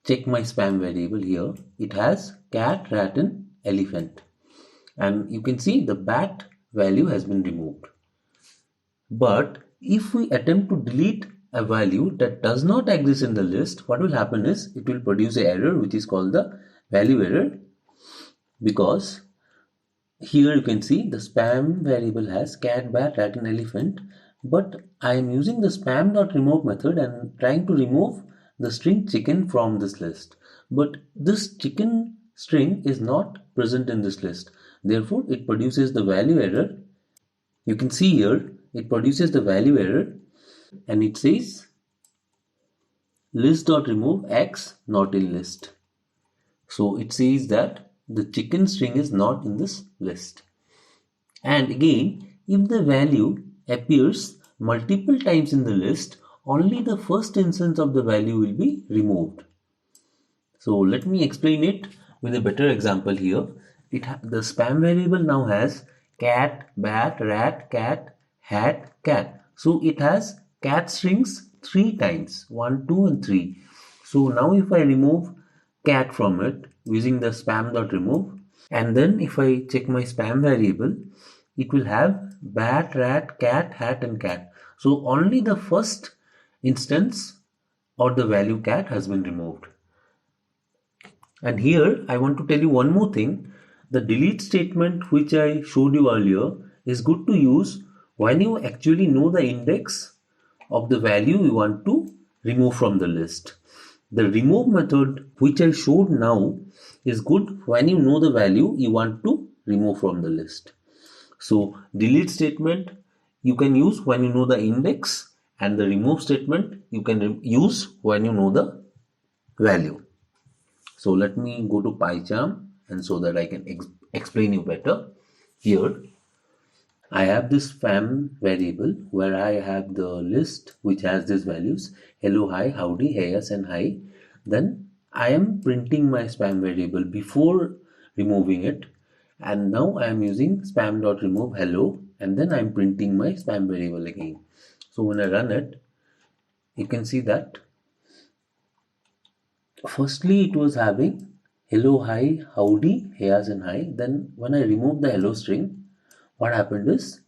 check my spam variable, here it has cat, rat and elephant, and you can see the bat value has been removed. But if we attempt to delete a value that does not exist in the list, what will happen is it will produce an error which is called the value error, because here you can see the spam variable has cat, bat, rat and elephant, but I am using the spam.remove method and trying to remove the string chicken from this list. But this chicken string is not present in this list. Therefore, it produces the value error. You can see here it produces the value error and it says list.remove x not in list. So it says that the chicken string is not in this list. And again, if the value appears multiple times in the list, only the first instance of the value will be removed. So let me explain it with a better example here. The spam variable now has cat, bat, rat, cat, hat, cat. So it has cat strings 3 times, 1, 2 and 3. So now if I remove cat from it using the spam.remove, and then if I check my spam variable, it will have bat, rat, cat, hat and cat. So only the first instance or the value cat has been removed. And here I want to tell you one more thing. The delete statement which I showed you earlier is good to use when you actually know the index of the value you want to remove from the list. The remove method which I showed now is good when you know the value you want to remove from the list. So delete statement you can use when you know the index, and the remove statement you can use when you know the value. So let me go to PyCharm and so that I can explain you better. Here I have this spam variable where I have the list which has these values: hello, hi, howdy, hey, yes and hi. Then I am printing my spam variable before removing it, and now I am using spam.remove hello, and then I am printing my spam variable again. So when I run it, you can see that firstly it was having hello, hi, howdy, heas and hi. Then when I removed the hello string, what happened is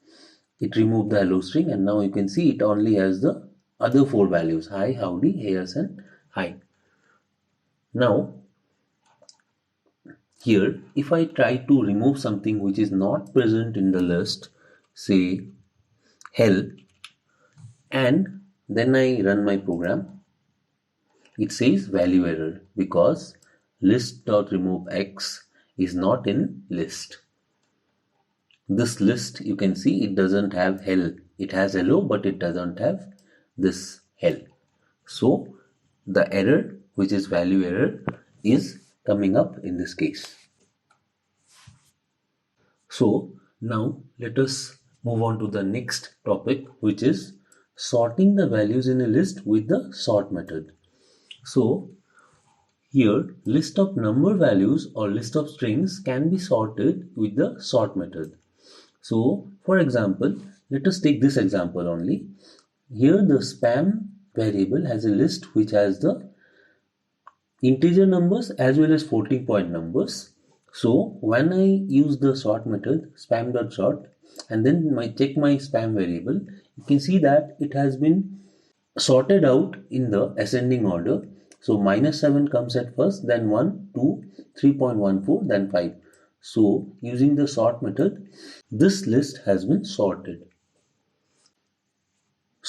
it removed the hello string, and now you can see it only has the other 4 values: hi, howdy, heas and hi. Now here if I try to remove something which is not present in the list, say hell, and then I run my program, it says value error because list.remove x is not in list. This list, you can see it doesn't have hell. It has hello, but it doesn't have this hell. So the error, which is value error, is coming up in this case. So now let us move on to the next topic, which is sorting the values in a list with the sort method. So Here, list of number values or list of strings can be sorted with the sort method. So, for example, let us take this example only. Here, the spam variable has a list which has the integer numbers as well as floating point numbers. So, when I use the sort method, spam.sort, and then check my spam variable, you can see that it has been sorted out in the ascending order. So -7 comes at first, then 1, 2, 3.14, then 5. So using the sort method, this list has been sorted.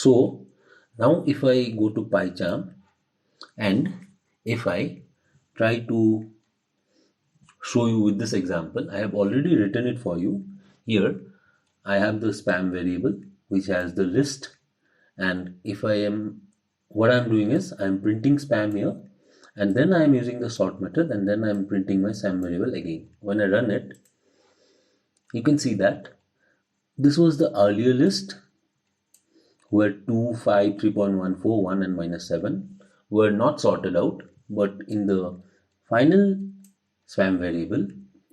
So now if I go to PyCharm and if I try to show you with this example, I have already written it for you. Here I have the spam variable which has the list, and if what I'm doing is I'm printing spam here, and then I'm using the sort method, and then I'm printing my spam variable again. When I run it, you can see that this was the earlier list where 2, 5, 3.14, 1 and -7 were not sorted out, but in the final spam variable,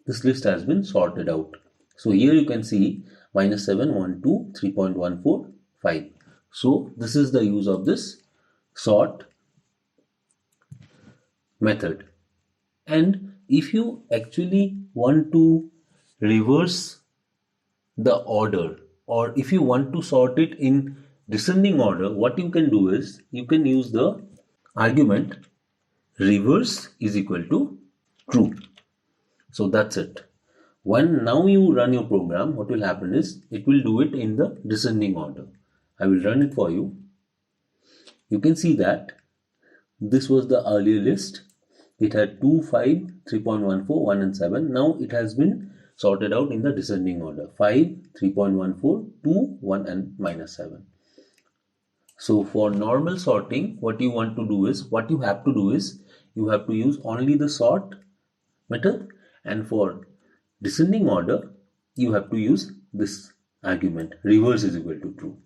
this list has been sorted out. So here you can see -7, 1, 2, 3.14, 5. So this is the use of this sort method. And if you actually want to reverse the order, or if you want to sort it in descending order, what you can do is you can use the argument reverse is equal to true. So that's it. When now you run your program, what will happen is it will do it in the descending order. I will run it for you. You can see that this was the earlier list. It had 2, 5, 3.14, 1 and 7. Now it has been sorted out in the descending order. 5, 3.14, 2, 1 and -7. So for normal sorting, what you have to do is you have to use only the sort method, and for descending order, you have to use this argument reverse is equal to true.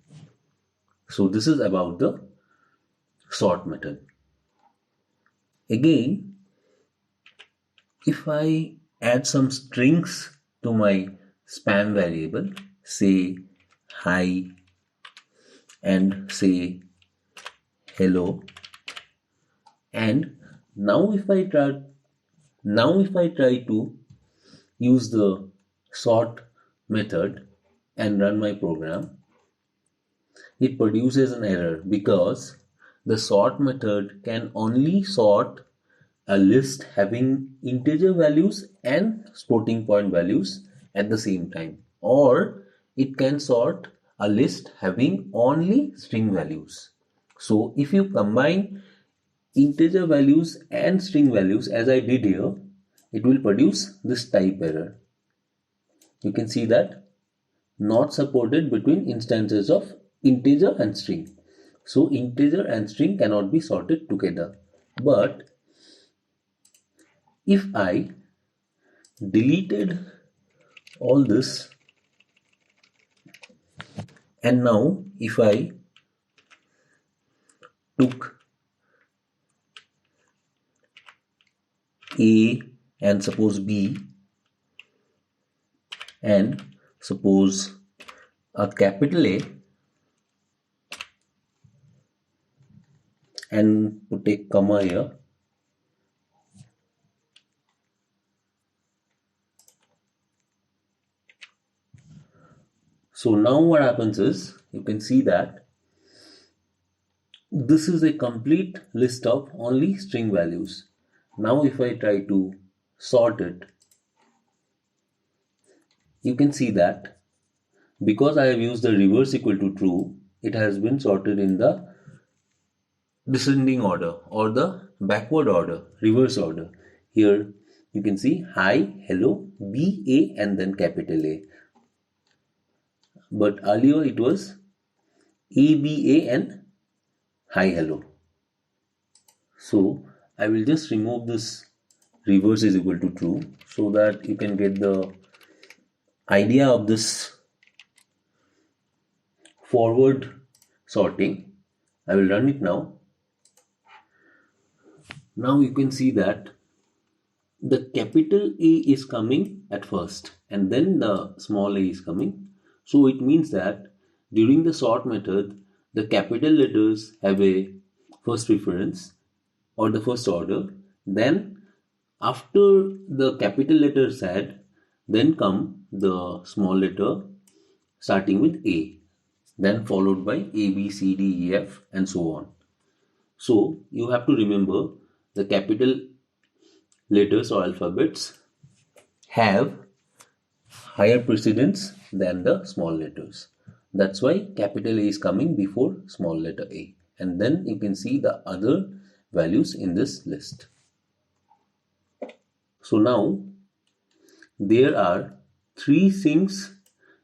So this is about the sort method. Again, if I add some strings to my spam variable, say hi and say hello, and now if I try to use the sort method and run my program, it produces an error because the sort method can only sort a list having integer values and floating point values at the same time, or it can sort a list having only string values. So if you combine integer values and string values as I did here, it will produce this type error. You can see that not supported between instances of integer and string. So integer and string cannot be sorted together. But if I deleted all this, and now if I took A and suppose B and suppose a capital A and put a comma here, so now what happens is you can see that this is a complete list of only string values. Now if I try to sort it, you can see that because I have used the reverse equal to true, it has been sorted in the descending order or the backward order, reverse order. Here you can see hi, hello, B, A and then capital A. But earlier it was A, B, A and hi, hello. So I will just remove this reverse is equal to true so that you can get the idea of this forward sorting. I will run it now. Now you can see that the capital A is coming at first and then the small a is coming. So it means that during the sort method, the capital letters have a first preference or the first order. Then after the capital letter Z, then come the small letter starting with A, then followed by A, B, C, D, E, F, and so on. So you have to remember the capital letters or alphabets have higher precedence than the small letters. That's why capital A is coming before small letter A. And then you can see the other values in this list. So now there are three things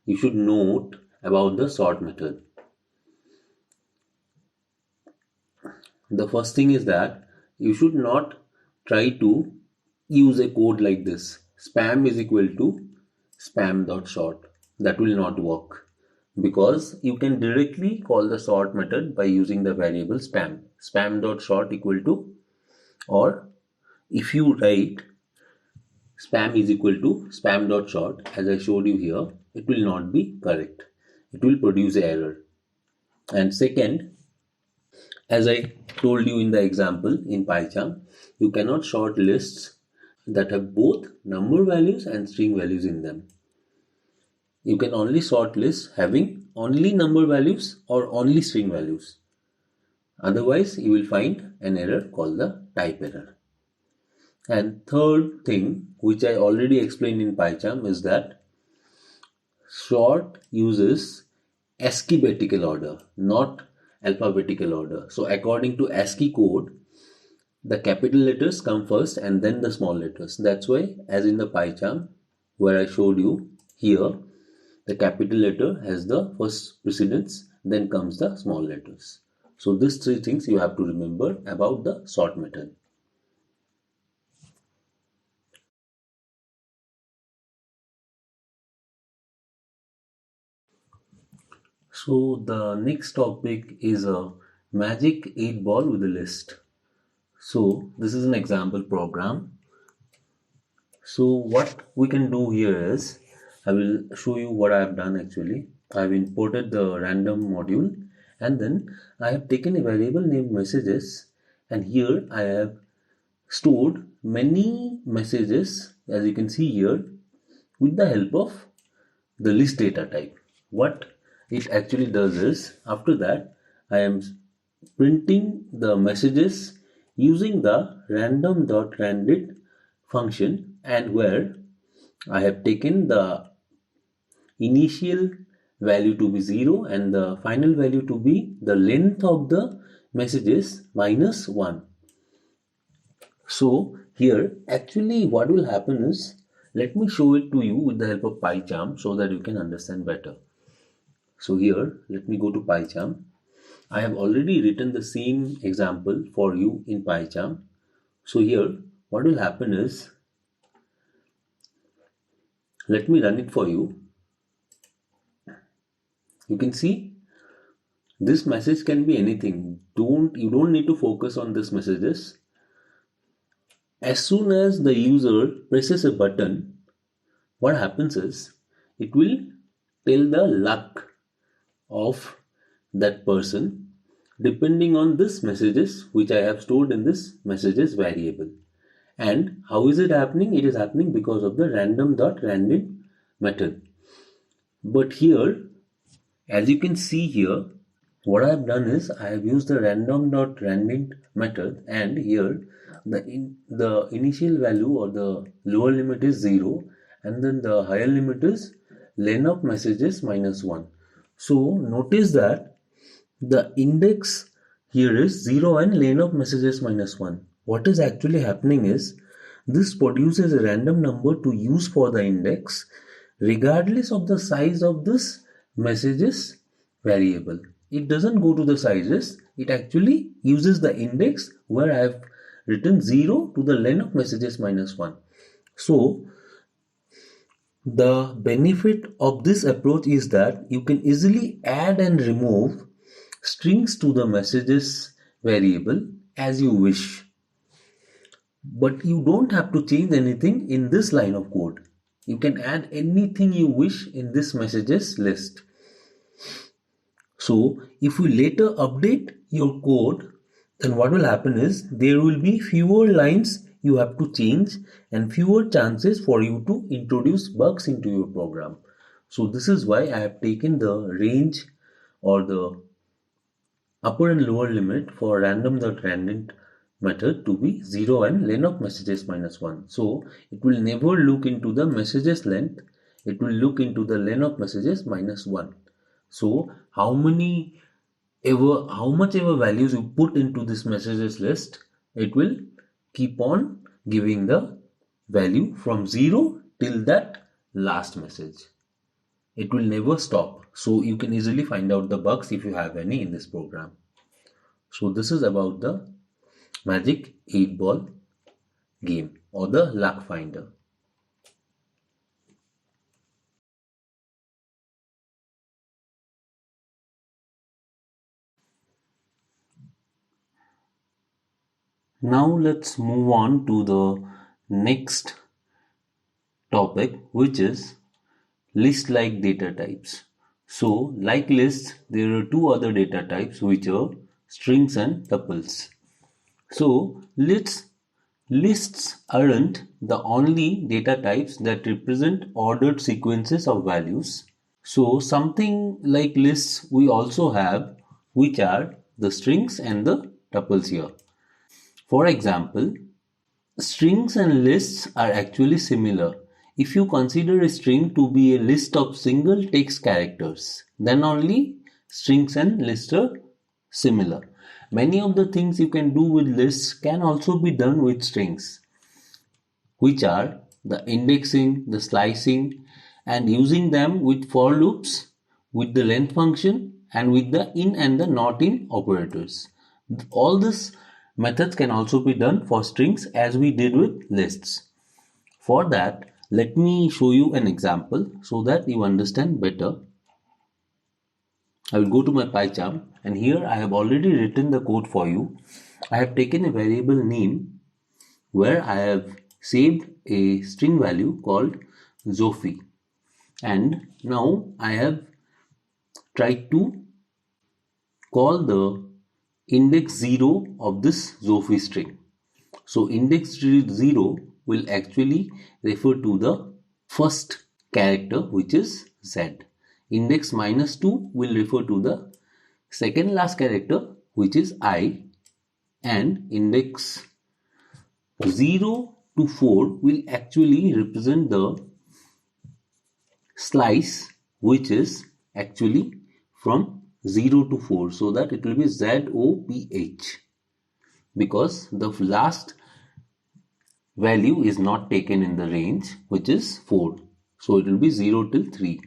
you should note about the sort method. The first thing is that you should not try to use a code like this. Spam is equal to spam.sort. That will not work because you can directly call the sort method by using the variable spam. Spam.sort equal to, or if you write spam is equal to spam.sort as I showed you here, it will not be correct. It will produce an error. And second, as I told you in the example in PyCharm, you cannot sort lists that have both number values and string values in them. You can only sort lists having only number values or only string values. Otherwise, you will find an error called the type error. And third thing, which I already explained in PyCharm, is that sort uses ASCII order, not alphabetical order. So according to ASCII code, the capital letters come first and then the small letters. That's why, as in the PyCharm where I showed you here, the capital letter has the first precedence, then comes the small letters. So these three things you have to remember about the sort method. So the next topic is a magic 8 ball with a list. So this is an example program. So what we can do here is, I will show you what I have done actually. I have imported the random module and then I have taken a variable named messages, and here I have stored many messages as you can see here with the help of the list data type. What it actually does is, after that I am printing the messages using the random.randit function, and where I have taken the initial value to be 0 and the final value to be the length of the messages minus 1. So here actually what will happen is, let me show it to you with the help of PyCharm so that you can understand better. So here let me go to PyCharm. I have already written the same example for you in PyCharm. So here what will happen is, let me run it for you. You can see this message can be anything. You don't need to focus on this messages. As soon as the user presses a button, what happens is it will tell the luck of that person depending on this messages which I have stored in this messages variable. And how is it happening? It is happening because of the random.randint method. But here, as you can see here, what I have done is I have used the random.randint method, and here the initial value or the lower limit is 0 and then the higher limit is len of messages minus 1. So notice that the index here is 0 and len of messages minus 1. What is actually happening is this produces a random number to use for the index regardless of the size of this messages variable. It doesn't go to the sizes, it actually uses the index where I have written 0 to the len of messages minus 1. So the benefit of this approach is that you can easily add and remove strings to the messages variable as you wish. But you don't have to change anything in this line of code. You can add anything you wish in this messages list. So if you later update your code, then what will happen is there will be fewer lines you have to change and fewer chances for you to introduce bugs into your program. So this is why I have taken the range or the upper and lower limit for random.randint method to be 0 and len of messages minus 1. So it will never look into the messages length, it will look into the len of messages minus 1. So how much ever values you put into this messages list, it will keep on giving the value from 0 till that last message. It will never stop. So you can easily find out the bugs if you have any in this program. So this is about the magic 8 ball game or the luck finder. Now let's move on to the next topic, which is list-like data types. So like lists, there are two other data types which are strings and tuples. So lists aren't the only data types that represent ordered sequences of values. So something like lists we also have, which are the strings and the tuples here. For example, strings and lists are actually similar. If you consider a string to be a list of single text characters, then only strings and lists are similar. Many of the things you can do with lists can also be done with strings, which are the indexing, the slicing, and using them with for loops, with the length function, and with the in and the not in operators. All these methods can also be done for strings as we did with lists. For that, let me show you an example so that you understand better. I will go to my PyCharm and here I have already written the code for you. I have taken a variable name where I have saved a string value called Zophie, and now I have tried to call the index 0 of this Zophie string. So index 0 will actually refer to the first character, which is Z. Index minus 2 will refer to the second last character, which is I, and index 0 to 4 will actually represent the slice, which is actually from 0 to 4, so that it will be ZOPH, because the last value is not taken in the range, which is 4, so it will be 0 till 3.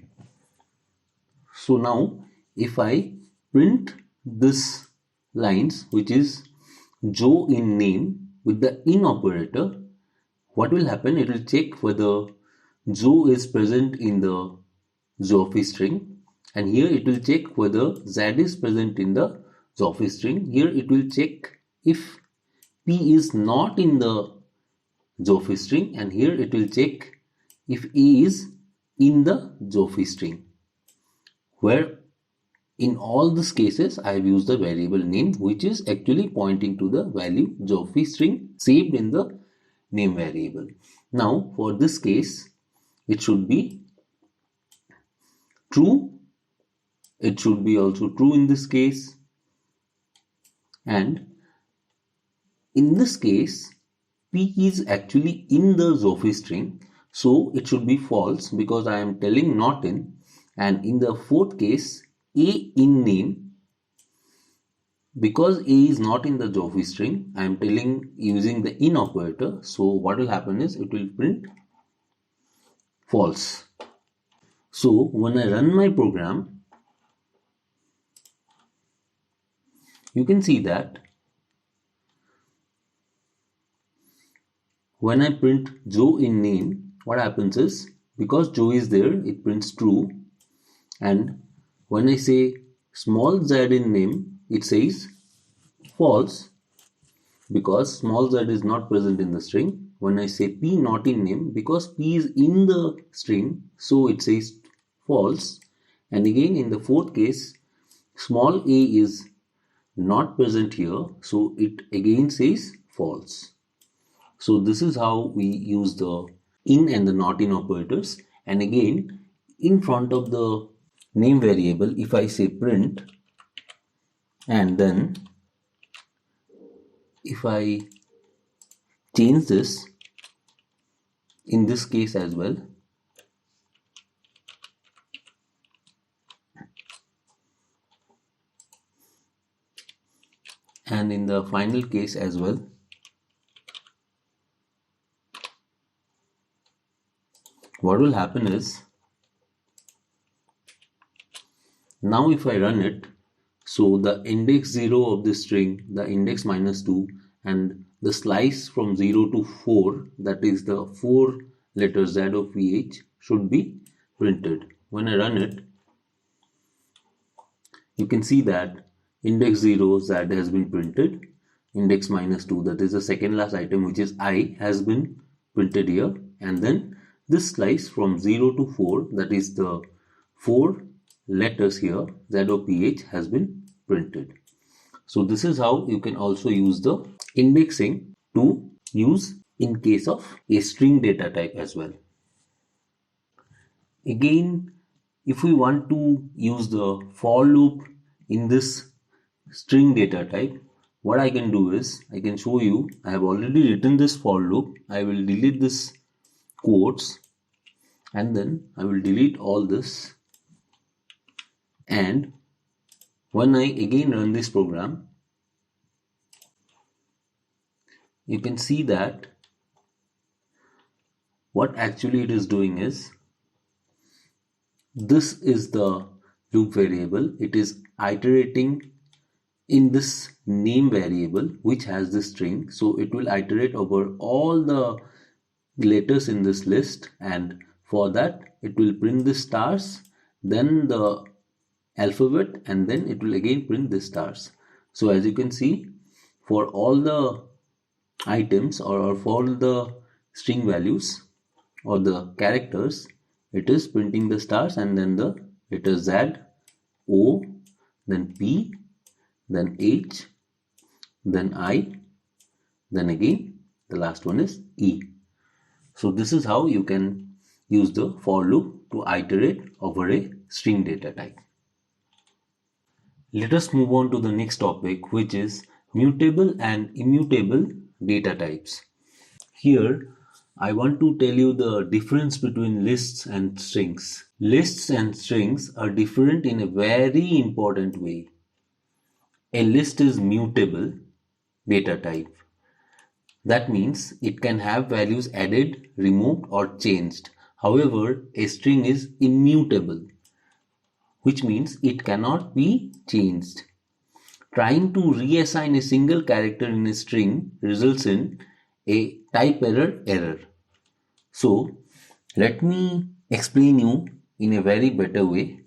So now if I print this lines, which is Joe in name, with the in operator, what will happen? It will check whether Joe is present in the Zophie string, and here it will check whether Z is present in the Zophie string. Here it will check if P is not in the Zophie string, and here it will check if A is in the Zophie string, where in all these cases I have used the variable name, which is actually pointing to the value Zophie string saved in the name variable. Now for this case, it should be true. It should be also true in this case, and in this case P is actually in the Zophie string, so it should be false because I am telling not in. And in the fourth case, A in name, because A is not in the Zophie string, I am telling using the in operator, so what will happen is it will print false. So when I run my program, you can see that when I print Joe in name, what happens is, because Joe is there, it prints true, and when I say small z in name, it says false. because small z is not present in the string. When I say p not in name, because p is in the string, so it says false. And again in the fourth case, small a is not present here, so it again says false. So this is how we use the in and the not in operators. And again, in front of the name variable, if I say print, and then if I change this in this case as well, and in the final case as well, what will happen is, now if I run it, so the index 0 of this string, the index -2, and the slice from 0 to 4, that is the 4 letters Z of VH, should be printed. When I run it, you can see that index 0 Z has been printed, index -2, that is the second last item, which is I, has been printed here, and then this slice from 0 to 4, that is the 4 letters here, Z of PH, has been printed. So this is how you can also use the indexing to use in case of a string data type as well. Again, if we want to use the for loop in this string data type, what I can do is, I can show you, I have already written this for loop. I will delete this quotes, and then I will delete all this, and when I again run this program, you can see that what actually it is doing is, this is the loop variable. It is iterating in this name variable which has this string, so it will iterate over all the letters in this list, and for that it will print the stars, then the alphabet, and then it will again print the stars. So as you can see, for all the items or for the string values or the characters, it is printing the stars, and then the letter Z, O, then P, then H, then I, then again the last one is E. So this is how you can use the for loop to iterate over a string data type. Let us move on to the next topic, which is mutable and immutable data types. Here I want to tell you the difference between lists and strings. Lists and strings are different in a very important way. A list is mutable data type. That means it can have values added, removed, or changed. However, a string is immutable, which means it cannot be changed. Trying to reassign a single character in a string results in a type error. So let me explain you in a very better way.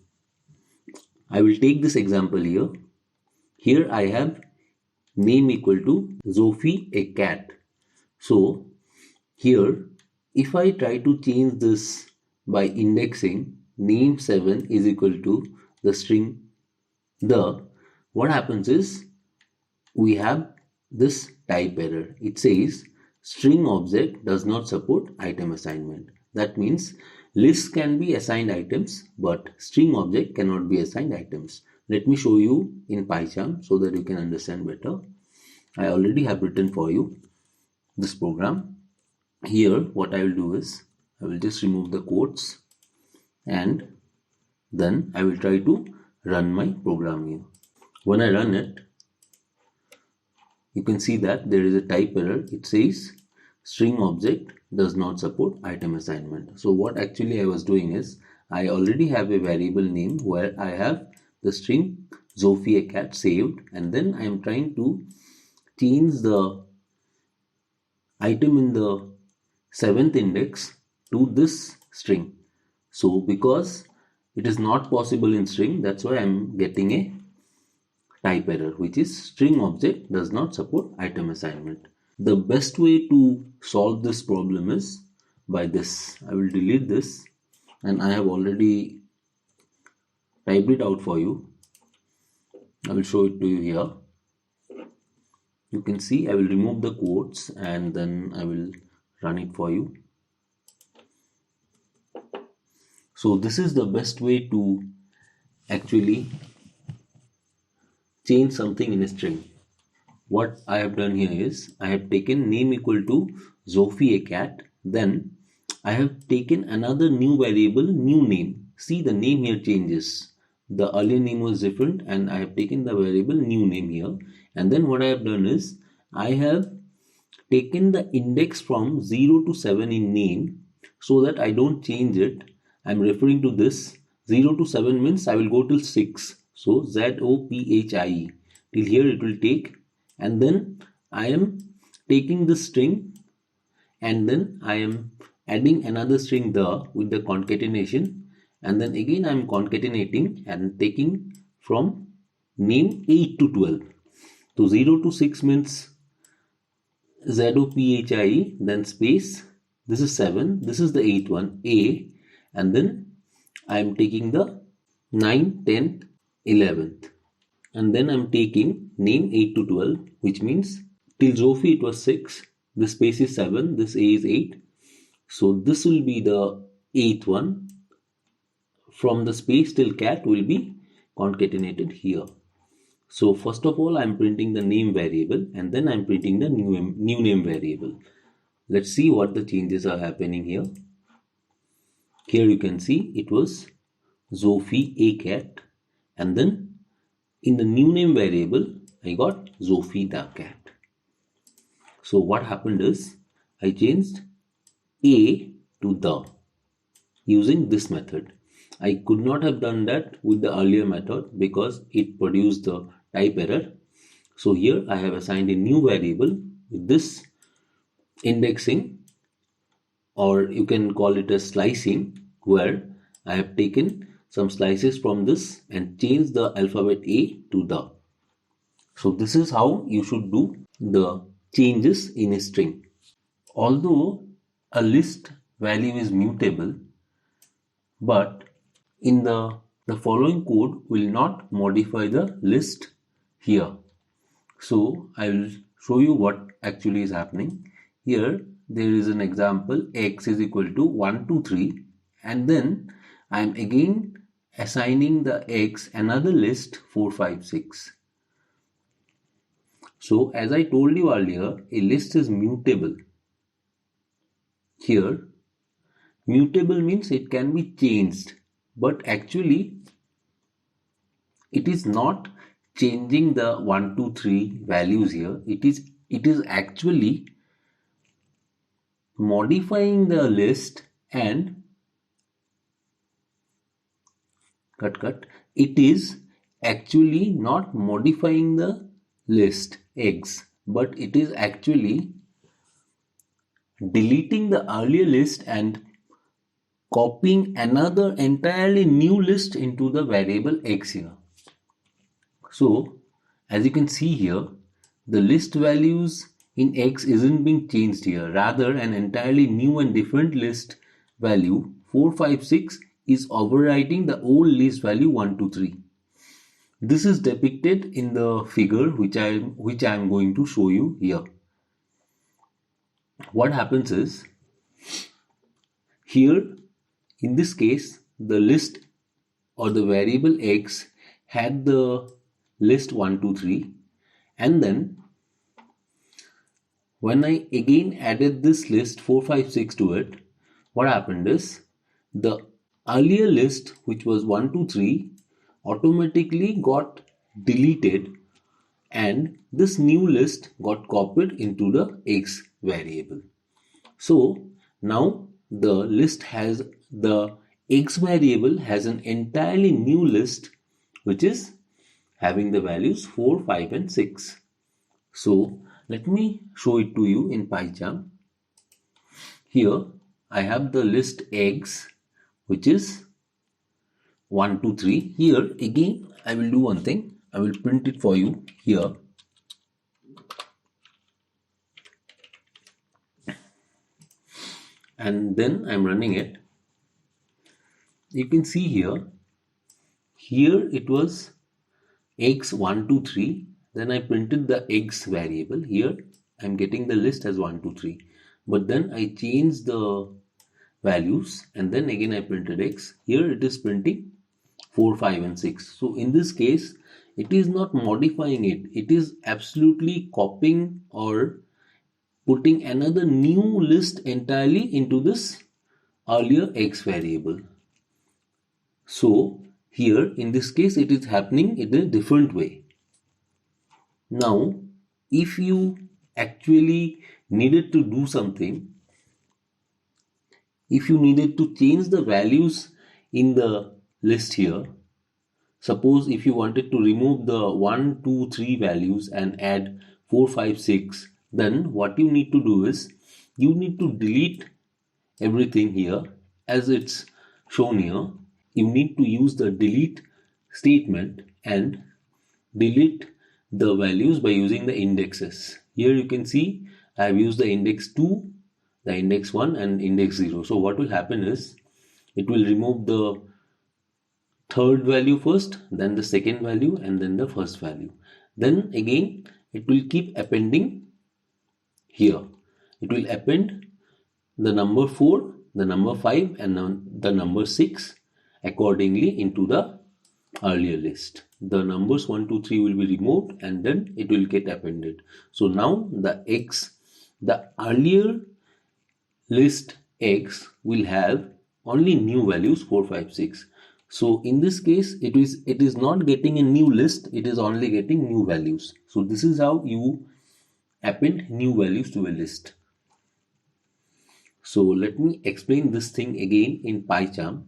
I will take this example here. Here I have name equal to Zophie, a cat. So here, if I try to change this by indexing name 7 is equal to the string the, what happens is, we have this type error. It says string object does not support item assignment. That means lists can be assigned items, but string object cannot be assigned items. Let me show you in PyCharm so that you can understand better. I already have written for you this program. Here what I will do is, I will just remove the quotes, and then I will try to run my program here. When I run it, you can see that there is a type error. It says string object does not support item assignment. So what actually I was doing is, I already have a variable name where I have the string Zophie a cat saved, and then I am trying to change the item in the 7th index to this string. So because it is not possible in string, that's why I am getting a type error, which is string object does not support item assignment. The best way to solve this problem is by this. I will delete this, and I have already typed it out for you. I will show it to you here. You can see I will remove the quotes and then I will run it for you. So this is the best way to actually change something in a string. What I have done here is I have taken name equal to Zophie a cat. Then I have taken another new variable, new name. See, the name here changes. The earlier name was different and I have taken the variable new name here. And then what I have done is I have taken the index from 0 to 7 in name so that I don't change it. I am referring to this. 0 to 7 means I will go till 6. So ZOPHIE. Till here it will take, and then I am taking the string and then I am adding another string the with the concatenation, and then again I am concatenating and taking from name 8 to 12. So 0 to 6 means ZOPHIE, then space, this is 7, this is the 8th one, A, and then I am taking the 9th, 10th, 11th, and then I am taking name 8 to 12, which means till Zophie it was 6, this space is 7, this A is 8, so this will be the 8th one. From the space till cat will be concatenated here. So first of all I am printing the name variable and then I am printing the new name variable. Let's see what the changes are happening here. Here you can see it was Zophie a cat, and then in the new name variable I got Zophie the cat. So what happened is I changed A to the using this method. I could not have done that with the earlier method because it produced the type error. So here I have assigned a new variable with this indexing, or you can call it a slicing, where I have taken some slices from this and changed the alphabet A to the. So this is how you should do the changes in a string. Although a list value is mutable, but in the following code will not modify the list here. So I will show you what actually is happening. Here there is an example, x is equal to 1, 2, 3, and then I am again assigning the x another list 4, 5, 6. So as I told you earlier, a list is mutable. Here mutable means it can be changed, but actually it is not changing the 1, 2, 3 values here. It is actually modifying the list and it is actually not modifying the list x, but it is actually deleting the earlier list and copying another entirely new list into the variable x here. So as you can see here, the list values in x isn't being changed here. Rather, an entirely new and different list value 4, 5, 6 is overwriting the old list value 1, 2, 3. This is depicted in the figure which I am going to show you here. What happens is, here in this case the list or the variable x had the list 1, 2, 3, and then when I again added this list 4, 5, 6 to it, what happened is the earlier list, which was 1, 2, 3, automatically got deleted and this new list got copied into the x variable. So now the list has, the x variable has an entirely new list which is having the values 4, 5 and 6. So let me show it to you in PyCharm. Here I have the list x which is 1, 2, 3. Here again I will do one thing. I I will print it for you here. And then I'm running it. You can see here it was eggs 1 2 3. Then I printed the eggs variable. Here I'm getting the list as 1 2 3, but then I changed the values and then again I printed eggs. Here it is printing 4 5 and 6. So in this case it is not modifying it, it is absolutely copying or putting another new list entirely into this earlier x variable. So here in this case it is happening in a different way. Now if you actually needed to do something, if you needed to change the values in the list here, suppose if you wanted to remove the 1 2 3 values and add 4 5 6, then what you need to do is you need to delete everything here as it's shown here. You need to use the delete statement and delete the values by using the indexes. Here you can see I have used the index 2, the index 1 and index 0. So what will happen is it will remove the third value first, then the second value and then the first value. Then again it will keep appending here. It will append the number 4, the number 5 and the number 6 accordingly into the earlier list. The numbers 1 2 3 will be removed and then it will get appended. So now the earlier list x will have only new values 4 5 6. So in this case it is not getting a new list, it is only getting new values. So this is how you append new values to a list. So let me explain this thing again in PyCharm.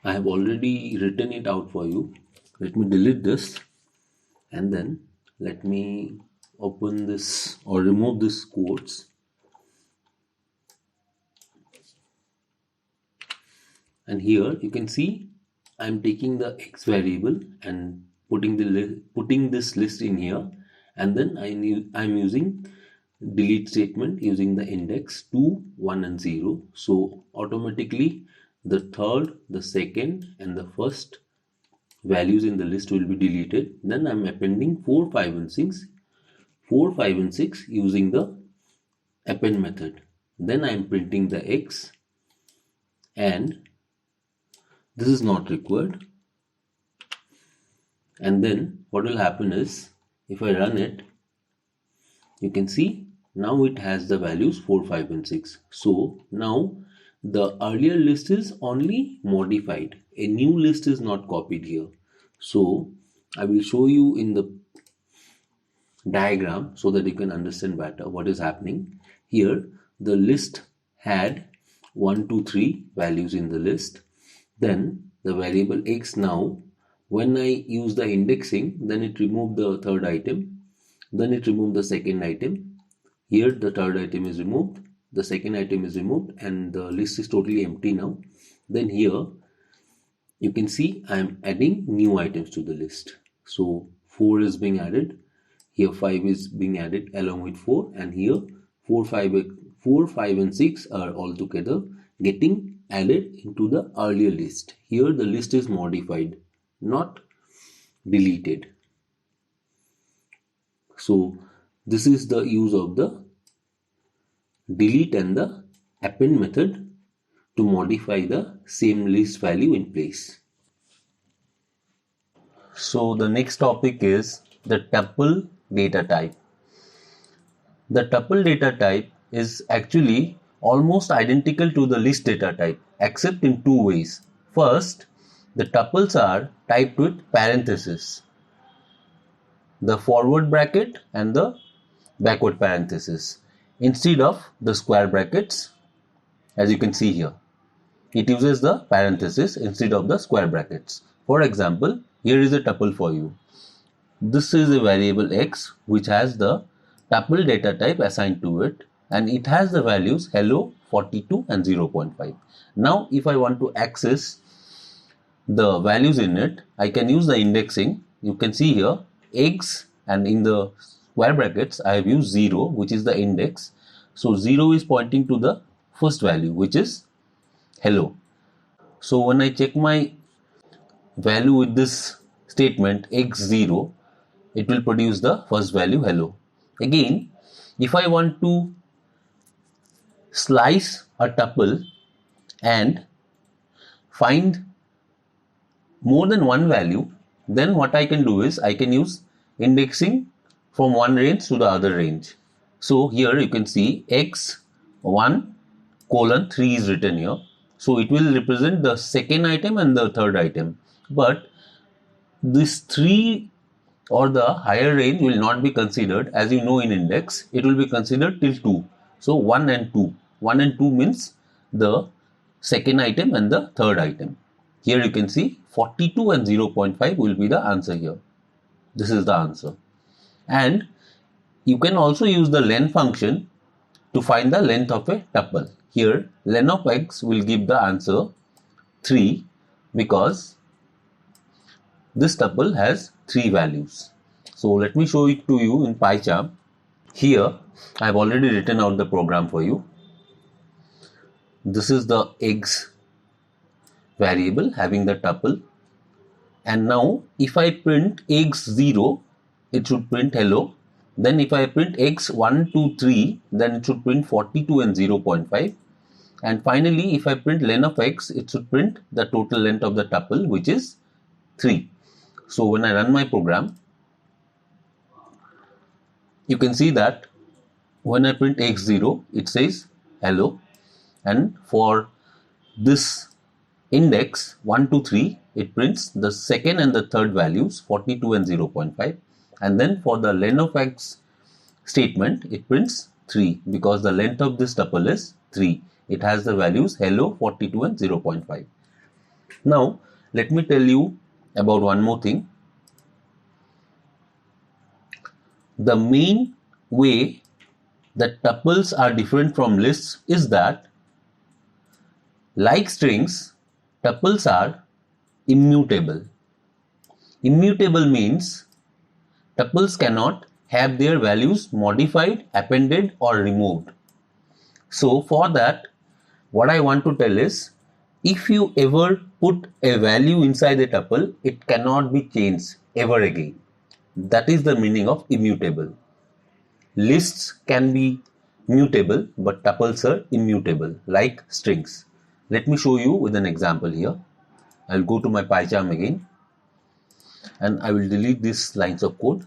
I have already written it out for you. Let me delete this and then let me open this or remove this quotes. And here you can see I'm taking the x variable and putting this list in here, and then I'm using delete statement using the index 2 1 and 0. So automatically the third, the second and the first values in the list will be deleted. Then I'm appending 4 5 and 6 using the append method. Then I'm printing the x and this is not required. And then what will happen is if I run it, you can see now it has the values 4 5 and 6. So now the earlier list is only modified, a new list is not copied here. So I will show you in the diagram so that you can understand better what is happening. Here the list had 1 2 3 values in the list. Then the variable x, now when I use the indexing, then it removed the third item, then it removed the second item. Here the third item is removed, the second item is removed and the list is totally empty now. Then here you can see I am adding new items to the list. So 4 is being added, here 5 is being added along with 4, and here 4 5 and 6 are all together getting added into the earlier list. Here the list is modified, not deleted. So this is the use of the delete and the append method to modify the same list value in place. So the next topic is the tuple data type. The tuple data type is actually almost identical to the list data type except in two ways. First, the tuples are typed with parentheses, the forward bracket and the backward parenthesis, instead of the square brackets. As you can see here, it uses the parenthesis instead of the square brackets. For example, here is a tuple for you. This is a variable x which has the tuple data type assigned to it, and it has the values hello, 42 and 0.5. Now if I want to access the values in it, I can use the indexing. You can see here eggs, and in the square brackets I have used 0, which is the index. So 0 is pointing to the first value, which is hello. So when I check my value with this statement x0, it will produce the first value hello. Again, if I want to slice a tuple and find more than one value, then what I can do is I can use indexing from one range to the other range. So here you can see x1 colon 3 is written here. So it will represent the second item and the third item. But this 3 or the higher range will not be considered. As you know, in index it will be considered till 2. So 1 and 2. 1 and 2 means the second item and the third item. Here you can see 42 and 0.5 will be the answer here. This is the answer. And you can also use the len function to find the length of a tuple. Here len of x will give the answer 3 because this tuple has 3 values. So let me show it to you in PyCharm. Here I have already written out the program for you. This is the eggs variable having the tuple, and now if I print x0, it should print hello. Then if I print x1, 2, 3, then it should print 42 and 0.5. And finally, if I print len of x, it should print the total length of the tuple, which is 3. So when I run my program, you can see that when I print x0, it says hello, and for this index 1, 2, 3, it prints the second and the third values 42 and 0.5, and then for the len of x statement it prints 3 because the length of this tuple is 3. It has the values hello, 42 and 0.5. Now let me tell you about one more thing. The main way that tuples are different from lists is that, like strings, tuples are immutable. Immutable means tuples cannot have their values modified, appended or removed. So for that, what I want to tell is, if you ever put a value inside a tuple, it cannot be changed ever again. That is the meaning of immutable. Lists can be mutable, but tuples are immutable, like strings. Let me show you with an example here. I'll go to my PyCharm again, and I will delete these lines of code.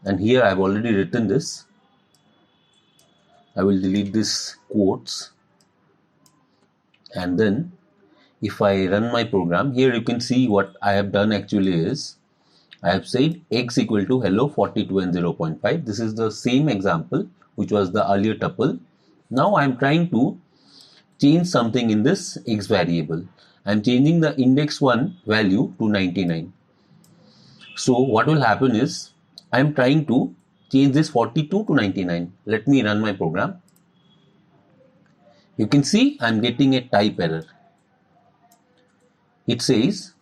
And here I've already written this. I will delete these quotes, and then if I run my program, here you can see what I have done actually is, I have said x equal to hello, 42 and 0.5. This is the same example which was the earlier tuple. Now I am trying to change something in this x variable. I am changing the index 1 value to 99. So what will happen is, I am trying to change this 42 to 99. Let me run my program. You can see I am getting a type error. It says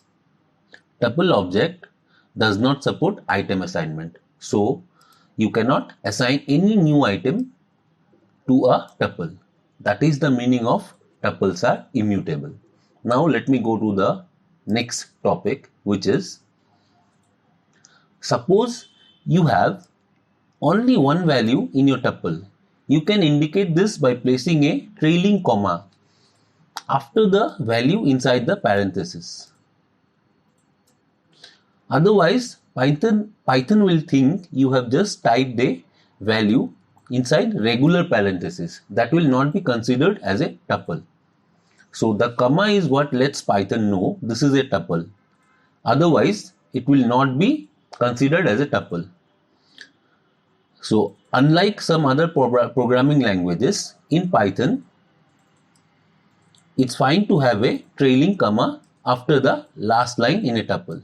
tuple object does not support item assignment. So you cannot assign any new item to a tuple. That is the meaning of tuples are immutable. Now let me go to the next topic, which is, suppose you have only one value in your tuple. You can indicate this by placing a trailing comma after the value inside the parenthesis. Otherwise, Python will think you have just typed a value inside regular parenthesis. That will not be considered as a tuple. So the comma is what lets Python know this is a tuple. Otherwise, it will not be considered as a tuple. So unlike some other programming languages, in Python, it's fine to have a trailing comma after the last line in a tuple.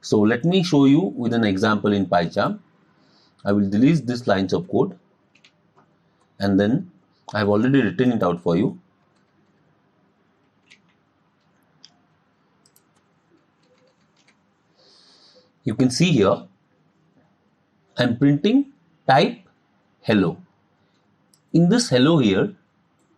So let me show you with an example in PyCharm. I will delete these lines of code, and then I have already written it out for you. you can see here I'm printing type hello. In this hello here,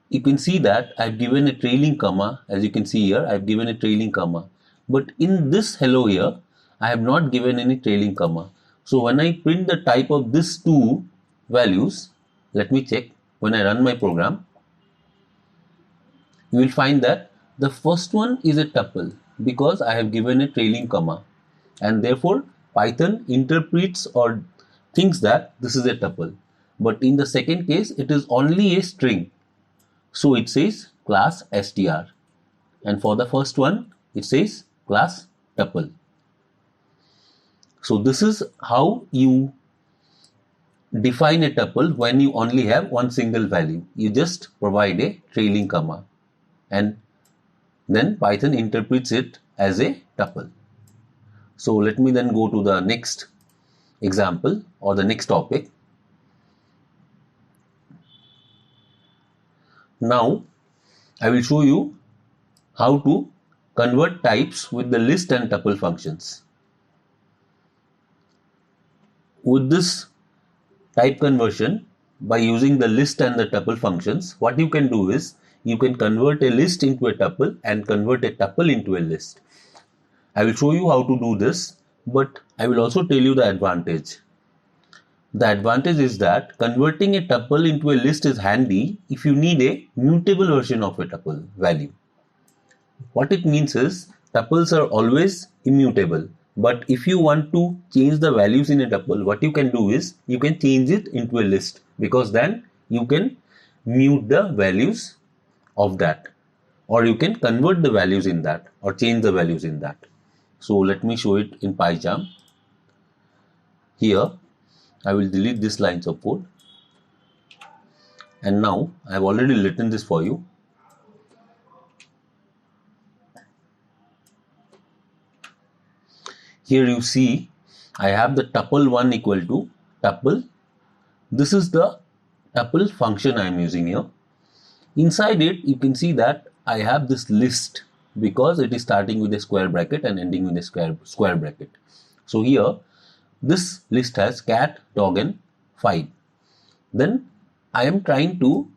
you can see that I've given a trailing comma. As you can see here, I've given a trailing comma. But in this hello here, I have not given any trailing comma. So when I print the type of these two values, let me check. When I run my program, you will find that the first one is a tuple because I have given a trailing comma, and therefore Python interprets or thinks that this is a tuple. But in the second case, it is only a string. So it says class str, and for the first one it says class tuple. So this is how you define a tuple when you only have one single value. You just provide a trailing comma and then Python interprets it as a tuple. So let me then go to the next example or the next topic. Now I will show you how to convert types with the list and tuple functions. With this type conversion, by using the list and the tuple functions, what you can do is you can convert a list into a tuple and convert a tuple into a list. I will show you how to do this, but I will also tell you the advantage. The advantage is that converting a tuple into a list is handy if you need a mutable version of a tuple value. What it means is tuples are always immutable, but if you want to change the values in a tuple, what you can do is you can change it into a list, because then you can mute the values of that, or you can convert the values in that or change the values in that. So let me show it in PyCharm. Here I will delete this lines of code, and now I have already written this for you. Here you see I have the tuple1 equal to tuple. This is the tuple function I am using here. Inside it you can see that I have this list because it is starting with a square bracket and ending with a square bracket. So here this list has cat, dog and 5. Then I am trying to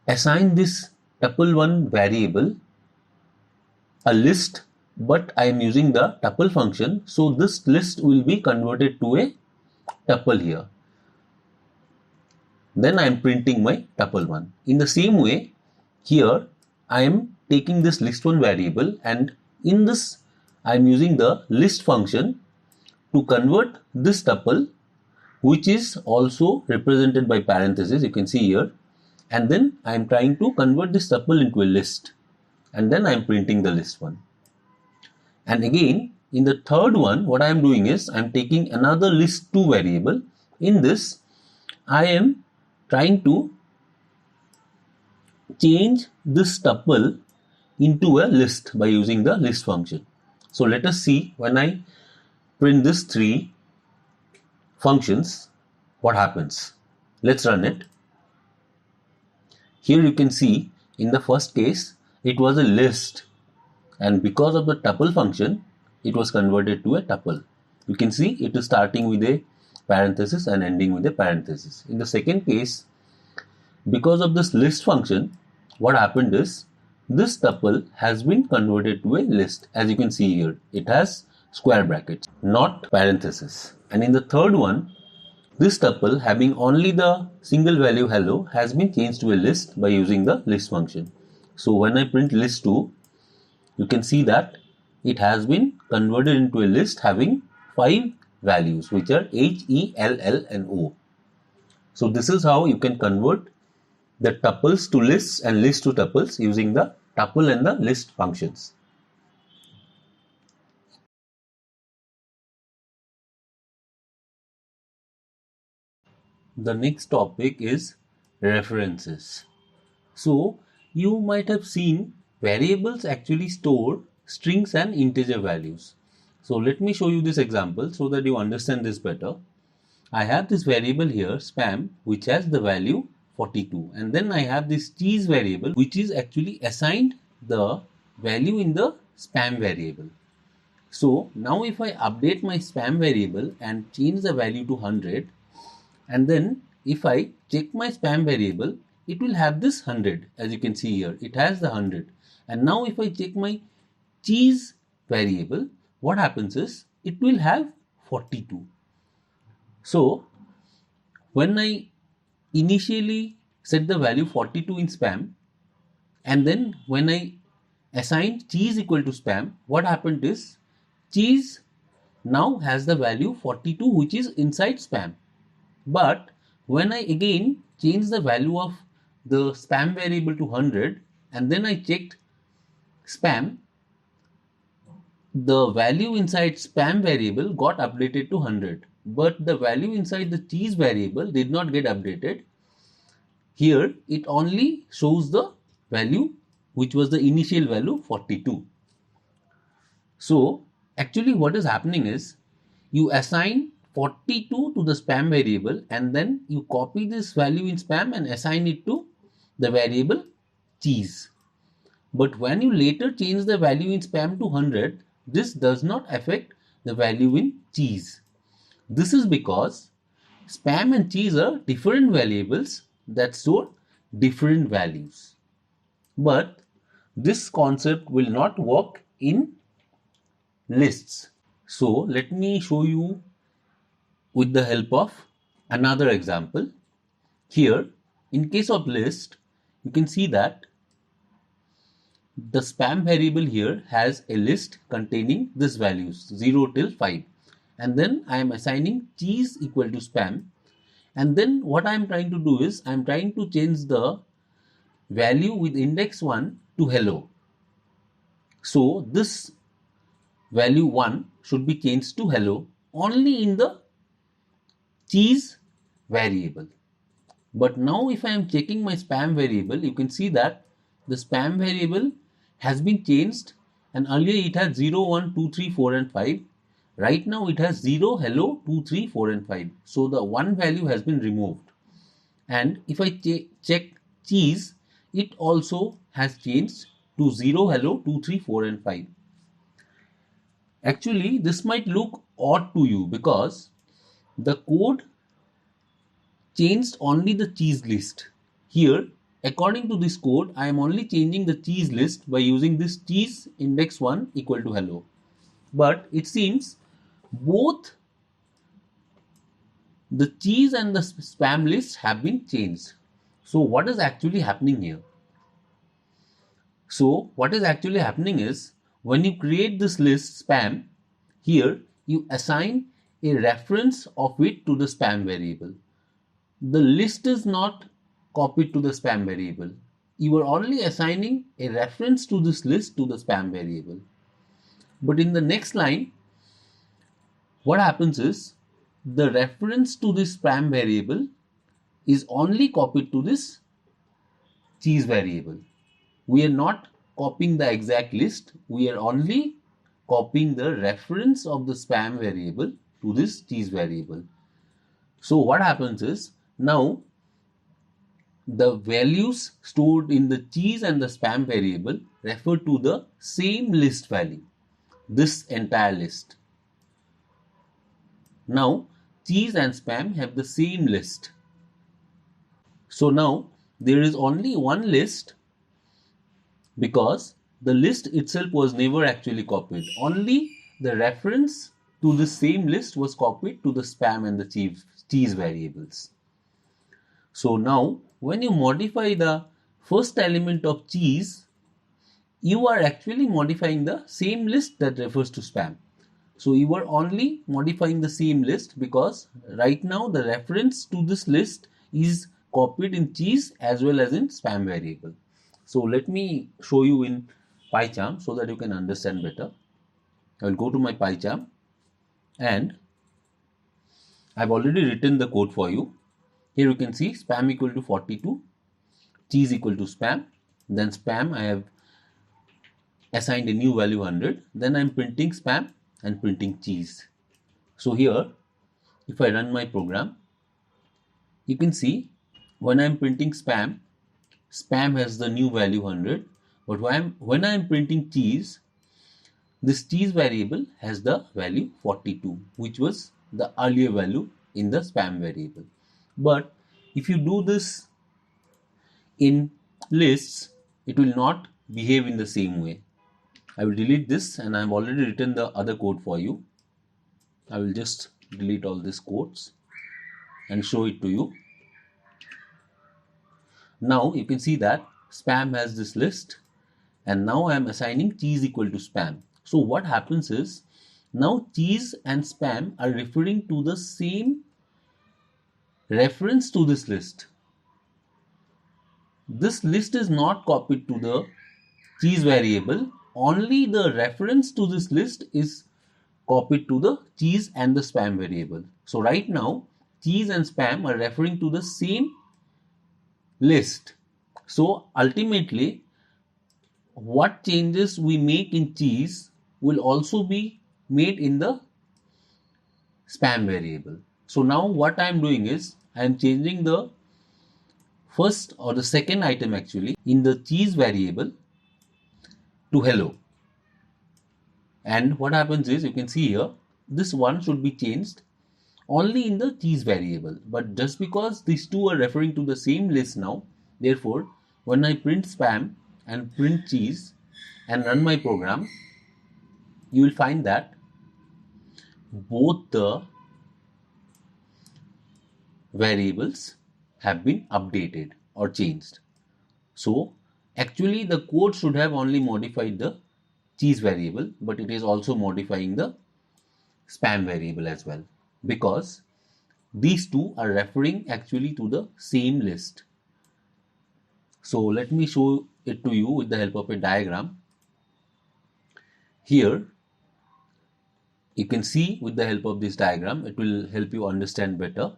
assign this tuple1 variable a list, but I am using the tuple function, so this list will be converted to a tuple here. Then I am printing my tuple1. In the same way, here I am taking this list1 variable, and in this I am using the list function to convert this tuple, which is also represented by parentheses, you can see here, and then I am trying to convert this tuple into a list, and then I am printing the list1. And again, in the third one, what I am doing is I am taking another list2 variable. In this, I am trying to change this tuple into a list by using the list function. So let us see, when I print these three functions, what happens. Let's run it. Here you can see in the first case it was a list, and because of the tuple function it was converted to a tuple. You can see it is starting with a parenthesis and ending with a parenthesis. In the second case, because of this list function, what happened is this tuple has been converted to a list. As you can see here, it has square brackets, not parenthesis. And in the third one, this tuple having only the single value hello has been changed to a list by using the list function. So when I print list2, you can see that it has been converted into a list having 5 values, which are H, E, L, L and O. So this is how you can convert the tuples to lists and lists to tuples using the tuple and the list functions. The next topic is references. So you might have seen variables actually store strings and integer values. So let me show you this example so that you understand this better. I have this variable here, spam, which has the value 42, and then I have this cheese variable which is actually assigned the value in the spam variable. So now if I update my spam variable and change the value to 100, and then if I check my spam variable, it will have this 100. As you can see here, it has the 100. And now if I check my cheese variable, what happens is it will have 42. So when I initially set the value 42 in spam, and then when I assigned cheese equal to spam, what happened is cheese now has the value 42, which is inside spam. But when I again change the value of the spam variable to 100 and then I checked spam, the value inside spam variable got updated to 100, but the value inside the cheese variable did not get updated. Here it only shows the value which was the initial value 42. So actually what is happening is you assign 42 to the spam variable and then you copy this value in spam and assign it to the variable cheese. But when you later change the value in spam to 100, this does not affect the value in cheese. This is because spam and cheese are different variables that store different values. But this concept will not work in lists. So let me show you with the help of another example. Here, in case of list, you can see that the spam variable here has a list containing this values 0 till 5, and then I am assigning cheese equal to spam, and then what I am trying to do is I am trying to change the value with index 1 to hello. So this value 1 should be changed to hello only in the cheese variable. But now if I am checking my spam variable, you can see that the spam variable has been changed, and earlier it had 0, 1, 2, 3, 4 and 5. Right now it has 0, hello, 2, 3, 4 and 5. So the 1 value has been removed. And if I check cheese, it also has changed to 0, hello, 2, 3, 4 and 5. Actually, this might look odd to you because the code changed only the cheese list. Here, according to this code, I am only changing the cheese list by using this cheese index 1 equal to hello. But it seems both the cheese and the spam lists have been changed. So what is actually happening here? So what is actually happening is when you create this list spam, here you assign a reference of it to the spam variable. The list is not copied to the spam variable. You are only assigning a reference to this list to the spam variable. But in the next line, what happens is the reference to this spam variable is only copied to this cheese variable. We are not copying the exact list. We are only copying the reference of the spam variable to this cheese variable. So what happens is now the values stored in the cheese and the spam variable refer to the same list value, this entire list. Now cheese and spam have the same list. So now there is only one list because the list itself was never actually copied. Only the reference to the same list was copied to the spam and the cheese variables. So now when you modify the first element of cheese, you are actually modifying the same list that refers to spam. So you are only modifying the same list because right now the reference to this list is copied in cheese as well as in spam variable. So let me show you in PyCharm so that you can understand better. I will go to my PyCharm and I've already written the code for you. Here you can see spam equal to 42, cheese equal to spam. Then spam I have assigned a new value 100. Then I'm printing spam and printing cheese. So here, if I run my program, you can see when I'm printing spam, spam has the new value 100. But when I'm printing cheese, this cheese variable has the value 42, which was the earlier value in the spam variable. But if you do this in lists, it will not behave in the same way. I will delete this, and I have already written the other code for you. I will just delete all these codes and show it to you. Now you can see that spam has this list, and now I am assigning cheese equal to spam. So what happens is, now cheese and spam are referring to the same reference to this list. This list is not copied to the cheese variable, only the reference to this list is copied to the cheese and the spam variable. So right now cheese and spam are referring to the same list. So ultimately what changes we make in cheese will also be made in the spam variable. So now what I am doing is I am changing the first or the second item actually in the cheese variable to hello. And what happens is, you can see here, this one should be changed only in the cheese variable. But just because these two are referring to the same list now, therefore when I print spam and print cheese and run my program, you will find that both the variables have been updated or changed. So actually the code should have only modified the cheese variable, but it is also modifying the spam variable as well, because these two are referring actually to the same list. So let me show it to you with the help of a diagram. Here you can see, with the help of this diagram, it will help you understand better.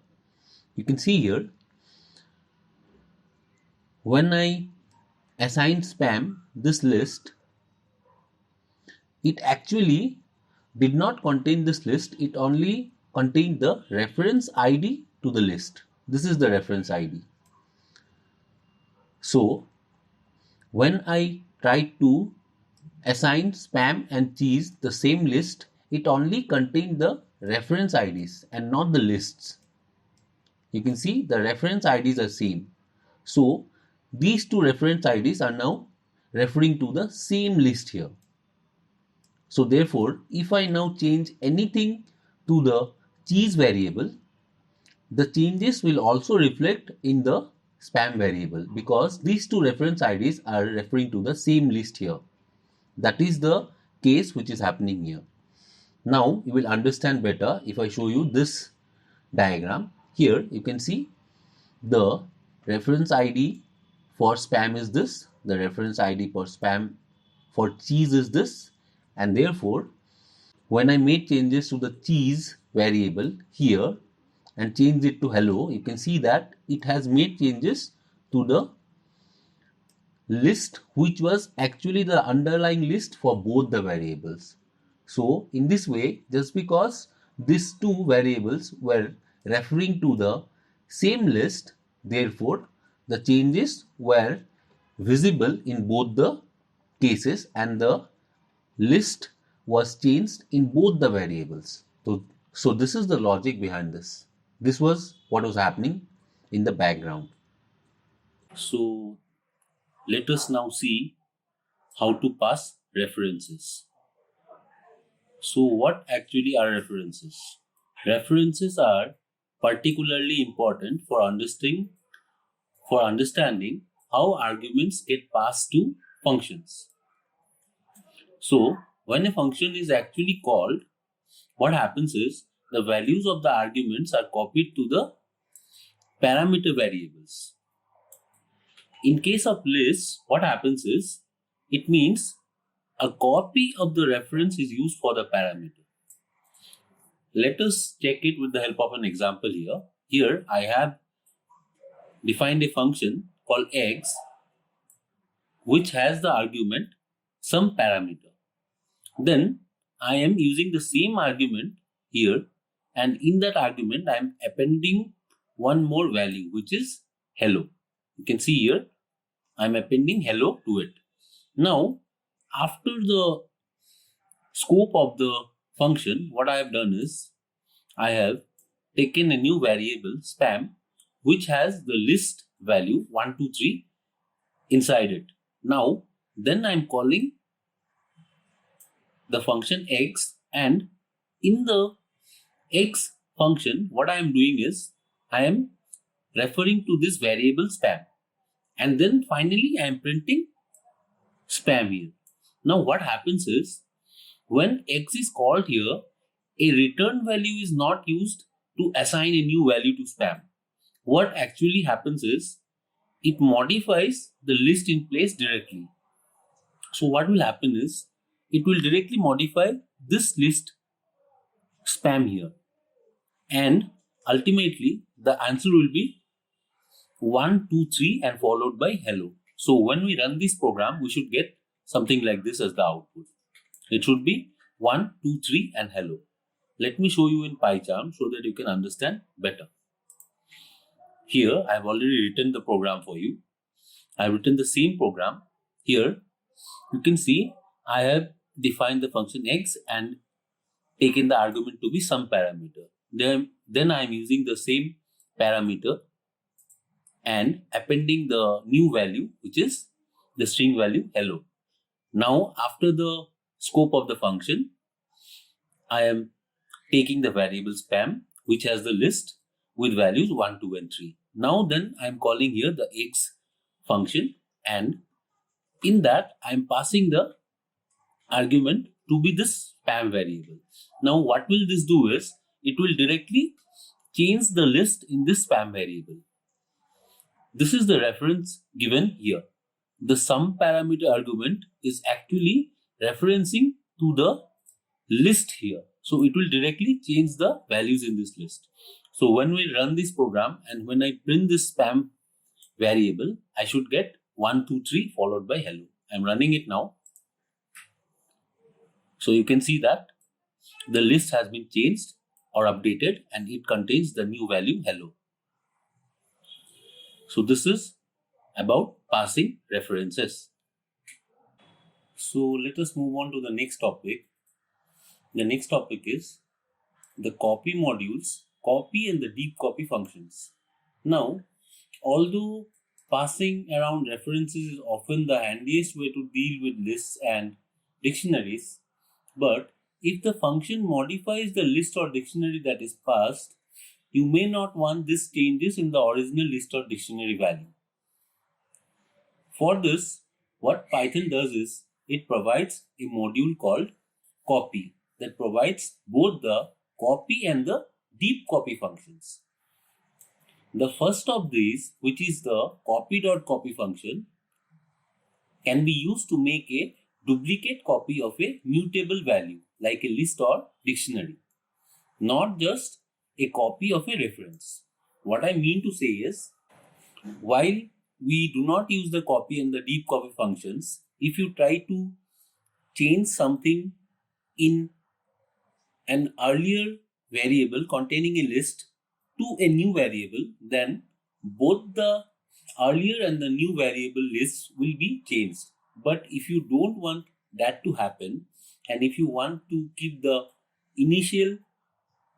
You can see here, when I assign spam this list, it actually did not contain this list, it only contained the reference ID to the list. This is the reference ID. So when I tried to assign spam and cheese the same list, it only contained the reference IDs and not the lists. You can see the reference IDs are same. So these two reference IDs are now referring to the same list here. So therefore, if I now change anything to the cheese variable, the changes will also reflect in the spam variable, because these two reference IDs are referring to the same list here. That is the case which is happening here. Now you will understand better if I show you this diagram. Here you can see the reference ID for spam is this, the reference ID for spam for cheese is this, and therefore when I made changes to the cheese variable here and changed it to hello, you can see that it has made changes to the list which was actually the underlying list for both the variables. So in this way, just because these two variables were referring to the same list, therefore the changes were visible in both the cases and the list was changed in both the variables. So this is the logic behind this. This was what was happening in the background. So let us now see how to pass references. So what actually are references? References are particularly important for understanding how arguments get passed to functions. So when a function is actually called, what happens is the values of the arguments are copied to the parameter variables. In case of lists, what happens is, it means a copy of the reference is used for the parameter. Let us check it with the help of an example here. Here I have defined a function called x, which has the argument some parameter. Then I am using the same argument here, and in that argument I am appending one more value, which is hello. You can see here I am appending hello to it. Now after the scope of the function, what I have done is I have taken a new variable spam which has the list value 1, 2, 3 inside it. Now then I am calling the function x, and in the x function what I am doing is I am referring to this variable spam, and then finally I am printing spam here. Now what happens is when x is called here, a return value is not used to assign a new value to spam. What actually happens is it modifies the list in place directly. So what will happen is it will directly modify this list spam here, and ultimately the answer will be 1, 2, 3 and followed by hello. So when we run this program, we should get something like this as the output. It should be 1, 2, 3 and hello. Let me show you in PyCharm so that you can understand better. Here I have already written the program for you. I have written the same program. Here you can see I have defined the function x and taken the argument to be some parameter. Then I am using the same parameter and appending the new value, which is the string value hello. Now after the scope of the function, I am taking the variable spam which has the list with values 1, 2 and 3. Now then I am calling here the x function, and in that I am passing the argument to be this spam variable. Now what will this do is it will directly change the list in this spam variable. This is the reference given here. The sum parameter argument is actually referencing to the list here. So it will directly change the values in this list. So when we run this program and when I print this spam variable, I should get 1, 2, 3 followed by hello. I'm running it now. So you can see that the list has been changed or updated and it contains the new value hello. So this is about passing references. So let us move on to the next topic. The next topic is the copy modules, copy and the deep copy functions. Now, although passing around references is often the handiest way to deal with lists and dictionaries, but if the function modifies the list or dictionary that is passed, you may not want these changes in the original list or dictionary value. For this, what Python does is it provides a module called copy that provides both the copy and the deep copy functions. The first of these, which is the copy.copy function, can be used to make a duplicate copy of a mutable value like a list or dictionary, not just a copy of a reference. What I mean to say is, while we do not use the copy and the deep copy functions, if you try to change something in an earlier variable containing a list to a new variable, then both the earlier and the new variable lists will be changed. But if you don't want that to happen, and if you want to keep the initial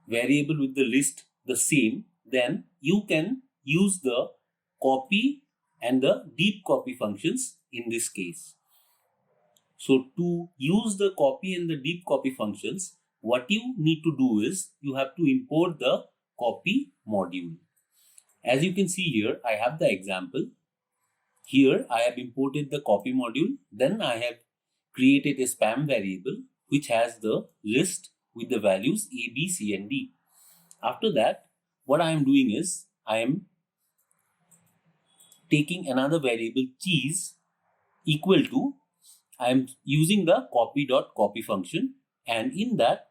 variable with the list the same, then you can use the copy and the deep copy functions in this case. So to use the copy and the deep copy functions, what you need to do is you have to import the copy module. As you can see here, I have the example. Here I have imported the copy module. Then I have created a spam variable which has the list with the values A, B, C and D. After that, what I am doing is I am taking another variable cheese equal to, I am using the copy.copy function, and in that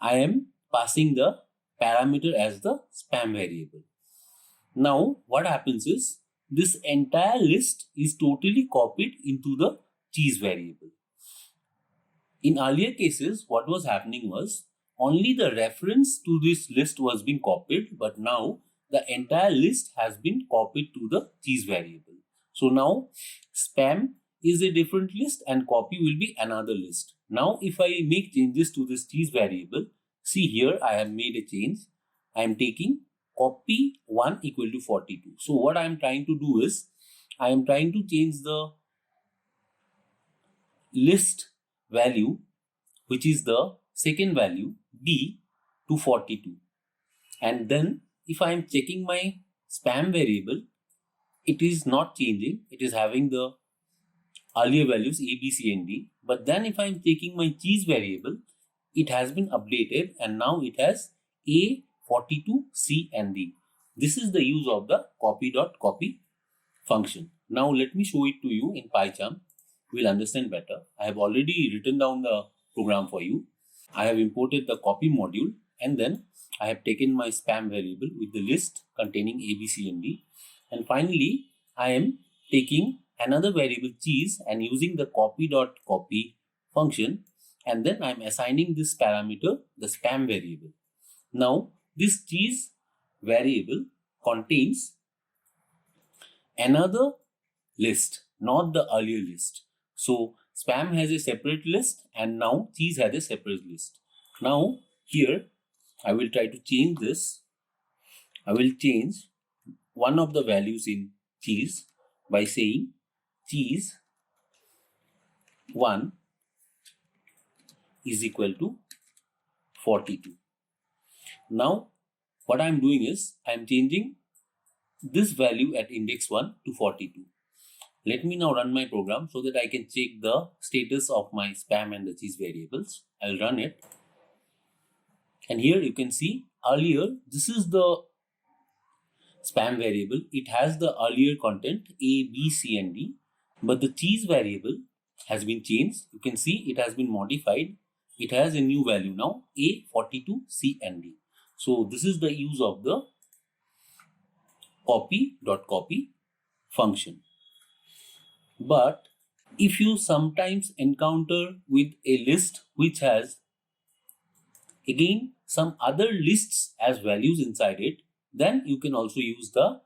I am passing the parameter as the spam variable. Now what happens is this entire list is totally copied into the cheese variable. In earlier cases, what was happening was only the reference to this list was being copied, but now the entire list has been copied to the cheese variable. So now spam is a different list and copy will be another list. Now if I make changes to this cheese variable, see here I have made a change. I am taking copy 1 equal to 42. So what I am trying to do is, I am trying to change the list value, which is the second value B, to 42. And then if I am checking my spam variable, it is not changing. It is having the earlier values A, B, C and D. But then if I am taking my cheese variable, it has been updated and now it has A, 42, C and D. This is the use of the copy.copy function. Now let me show it to you in PyCharm. You will understand better. I have already written down the program for you. I have imported the copy module and then I have taken my spam variable with the list containing A, B, C and D. And finally, I am taking another variable cheese and using the copy.copy function, and then I am assigning this parameter the spam variable. Now this cheese variable contains another list, not the earlier list. So spam has a separate list and now cheese has a separate list. Now here I will try to change this. I will change one of the values in cheese by saying cheese 1 is equal to 42. Now what I am doing is I am changing this value at index 1 to 42. Let me now run my program so that I can check the status of my spam and the cheese variables. I'll run it. And here you can see earlier, this is the spam variable. It has the earlier content A, B, C and D. But the cheese variable has been changed. You can see it has been modified. It has a new value now, A, 42, C and D. So this is the use of the copy.copy function. But if you sometimes encounter with a list which has again some other lists as values inside it, then you can also use the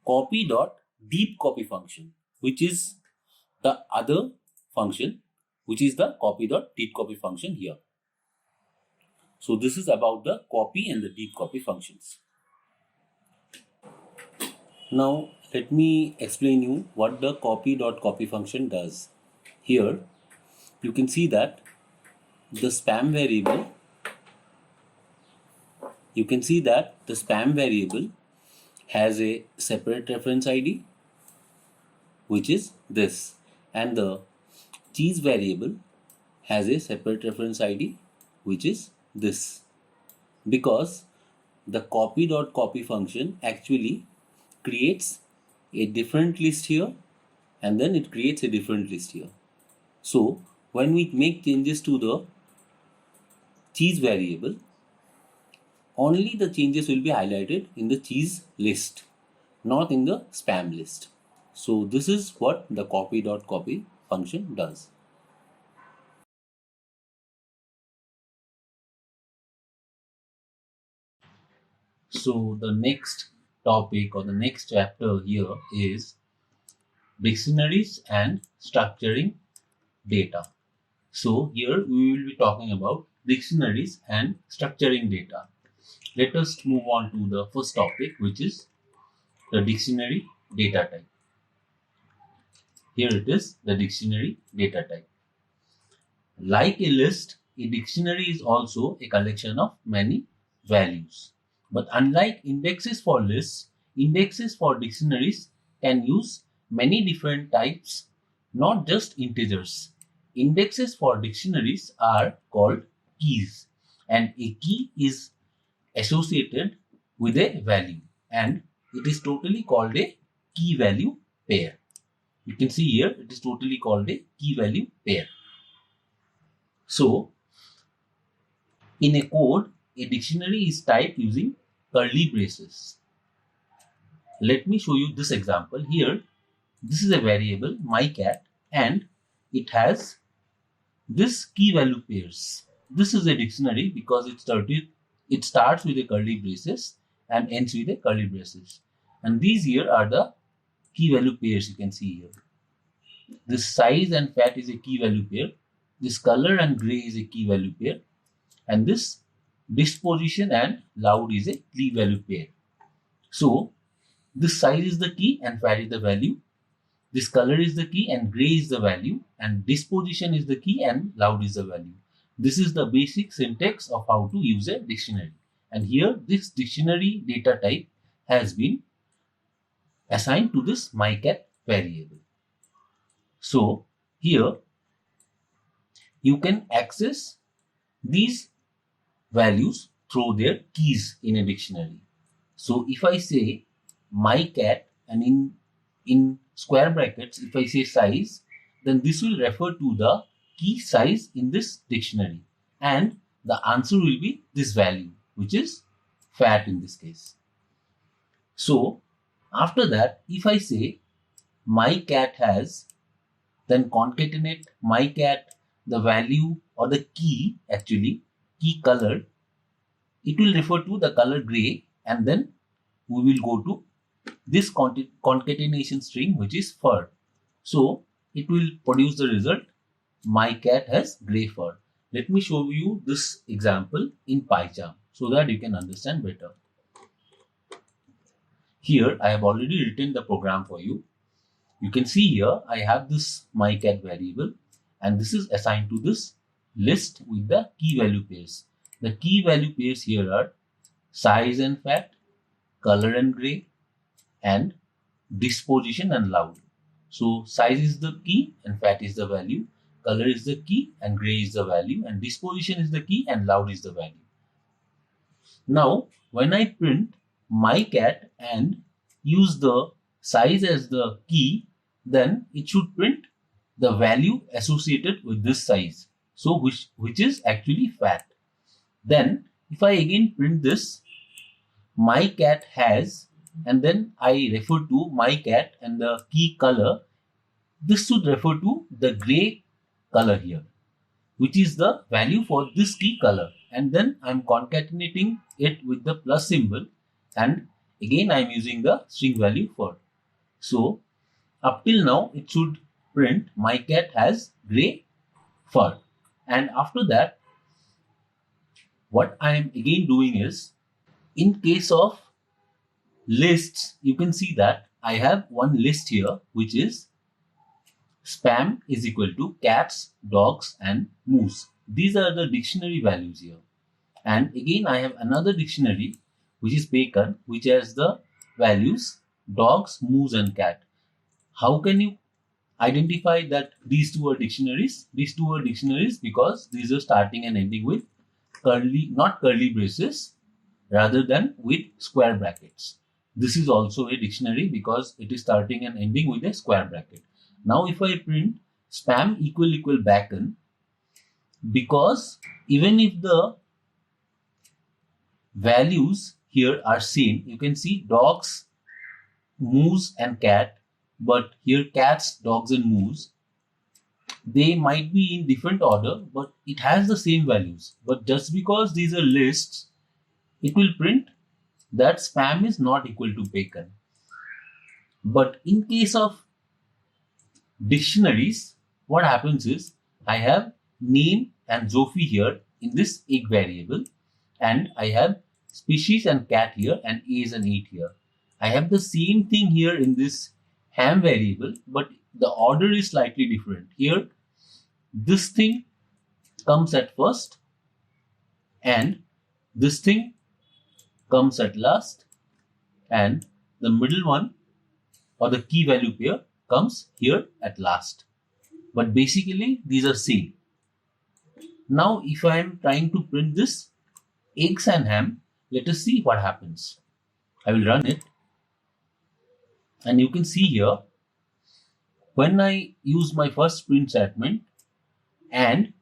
copy.deepCopy function, which is the other function, which is the copy.deepCopy function here. So this is about the copy and the deep copy functions. Now let me explain you what the copy.copy function does. Here you can see that the spam variable, has a separate reference ID, which is this, and the cheese variable has a separate reference ID, which is this, because the copy.copy function actually creates a different list here and then it creates a different list here. So when we make changes to the cheese variable, only the changes will be highlighted in the cheese list, not in the spam list. So this is what the copy.copy function does. So the next topic or the next chapter here is dictionaries and structuring data. So here we will be talking about dictionaries and structuring data. Let us move on to the first topic, which is the dictionary data type. Here it is, the dictionary data type. Like a list, a dictionary is also a collection of many values. But unlike indexes for lists, indexes for dictionaries can use many different types, not just integers. Indexes for dictionaries are called keys, and a key is associated with a value, and it is totally called a key value pair. You can see here it is totally called a key value pair. So in a code, a dictionary is typed using curly braces. Let me show you this example. Here, this is a variable, my cat, and it has this key value pairs. This is a dictionary because it starts with a curly braces and ends with a curly braces. And these here are the key value pairs you can see here. This size and fat is a key value pair. this color and gray is a key value pair, and this disposition and loud is a key value pair. So this size is the key and fat is the value. This color is the key and gray is the value, and disposition is the key and loud is the value. This is the basic syntax of how to use a dictionary. And here this dictionary data type has been assigned to this mycat variable. So here you can access these values through their keys in a dictionary. So if I say mycat and in square brackets, if I say size, then this will refer to the key size in this dictionary, and the answer will be this value, which is fat in this case. So after that, if I say my cat has, then concatenate my cat, the value or the key, actually key color, it will refer to the color gray, and then we will go to this concatenation string, which is fur. So it will produce the result, my cat has gray fur. Let me show you this example in PyCharm so that you can understand better. Here I have already written the program for you. You can see here I have this mycat variable, and this is assigned to this list with the key value pairs. The key value pairs here are size and fat, color and gray, and disposition and loud. So size is the key and fat is the value, color is the key and gray is the value, and disposition is the key and loud is the value. Now when I print my cat and use the size as the key, then it should print the value associated with this size, so which is actually fat. Then if I again print this my cat has, and then I refer to my cat and the key color, this should refer to the gray color here, which is the value for this key color, and then I'm concatenating it with the plus symbol, and again I'm using the string value for. So up till now it should print my cat has gray fur, and after that what I am again doing is, in case of lists, you can see that I have one list here, which is spam is equal to cats, dogs, and moose. These are the dictionary values here. And again I have another dictionary, which is bacon, which has the values dogs, moose, and cat. How can you identify that these two are dictionaries? These two are dictionaries because these are starting and ending with curly, not curly braces, rather than with square brackets. This is also a dictionary because it is starting and ending with a square bracket. Now if I print spam equal bacon, because even if the values here are same, you can see dogs, moose, and cat, but here cats, dogs, and moose, they might be in different order, but it has the same values. But just because these are lists, it will print that spam is not equal to bacon. But in case of dictionaries, what happens is I have name and Zophie here in this egg variable, and I have species and cat here, and A's and 8 here. I have the same thing here in this ham variable, but the order is slightly different. Here this thing comes at first and this thing comes at last, and the middle one or the key value pair comes here at last. But basically these are same. Now if I am trying to print this eggs and ham, let us see what happens. I will run it, and you can see here when I use my first print statement and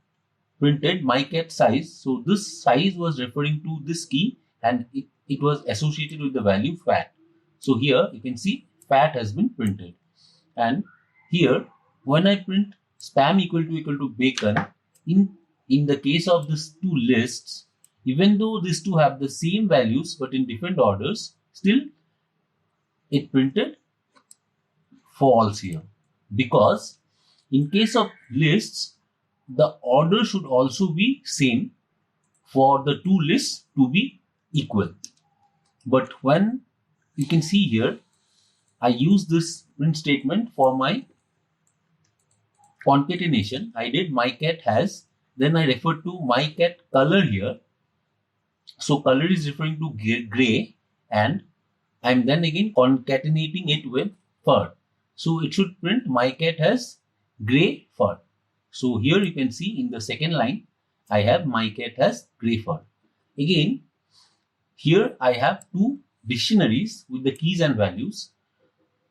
printed my cat size, so this size was referring to this key and it was associated with the value fat. So here you can see fat has been printed, and here when I print spam equal to bacon, in the case of these two lists, even though these two have the same values but in different orders, still it printed false here, because in case of lists the order should also be same for the two lists to be equal. But when you can see here, I use this print statement for my concatenation. I did my cat has, then I refer to my cat color here. So color is referring to gray, and I'm then again concatenating it with fur. So it should print my cat has gray fur. So here you can see in the second line, I have my cat has gray fur. Again, here I have two dictionaries with the keys and values.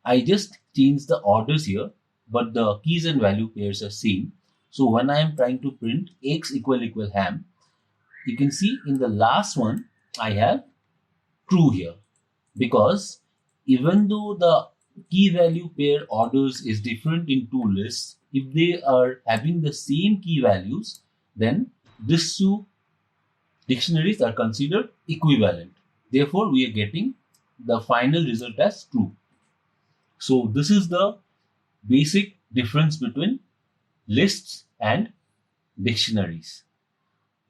I just changed the orders here, but the keys and value pairs are same. So when I am trying to print eggs equal ham, you can see in the last one, I have true here, because even though the key value pair orders is different in two lists, if they are having the same key values, then these two dictionaries are considered equivalent. Therefore, we are getting the final result as true. So this is the basic difference between lists and dictionaries.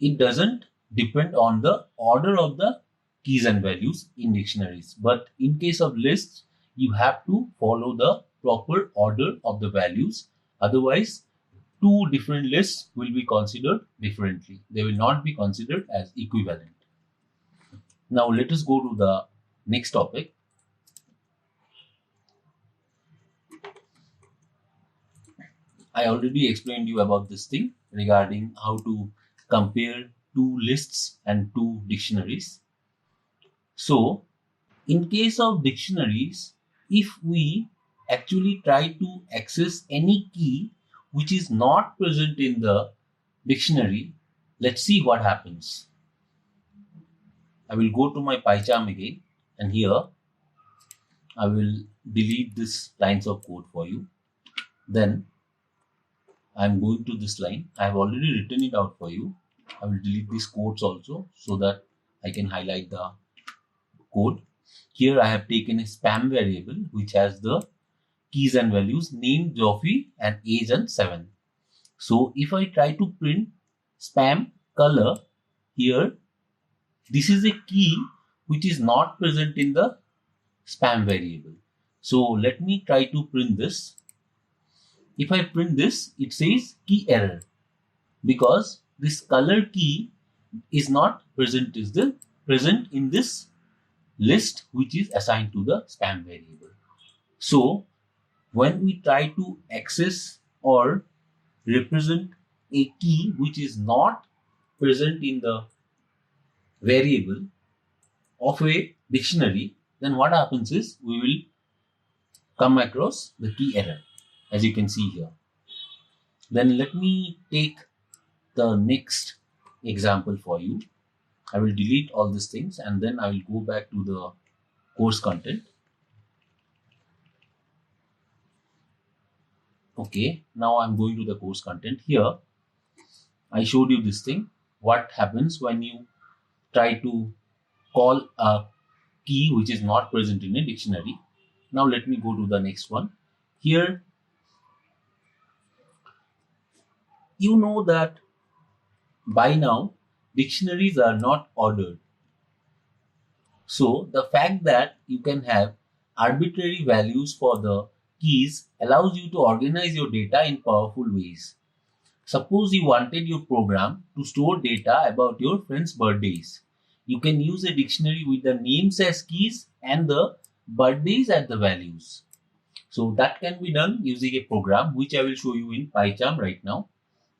It doesn't depend on the order of the keys and values in dictionaries, but in case of lists, you have to follow the proper order of the values. Otherwise, two different lists will be considered differently. They will not be considered as equivalent. Now let us go to the next topic. I already explained you about this thing regarding how to compare two lists and two dictionaries. So, in case of dictionaries, if we actually try to access any key which is not present in the dictionary, let's see what happens. I will go to my PyCharm again, and here I will delete this lines of code for you. Then I'm going to this line. I have already written it out for you. I will delete these codes also so that I can highlight the code. Here I have taken a spam variable which has the keys and values name, Joffrey, and age and 7. So if I try to print spam color here, this is a key which is not present in the spam variable. So let me try to print this. If I print this, it says key error because this color key is not present in this list which is assigned to the spam variable. So when we try to access or represent a key which is not present in the variable of a dictionary, then what happens is we will come across the key error, as you can see here. Then let me take the next example for you. I will delete all these things and then I will go back to the course content. Okay, now I'm going to the course content. Here I showed you this thing. What happens when you try to call a key which is not present in a dictionary. Now let me go to the next one. Here you know that by now dictionaries are not ordered. So the fact that you can have arbitrary values for the keys allows you to organize your data in powerful ways. Suppose you wanted your program to store data about your friends' birthdays. You can use a dictionary with the names as keys and the birthdays as the values. So that can be done using a program which I will show you in PyCharm right now.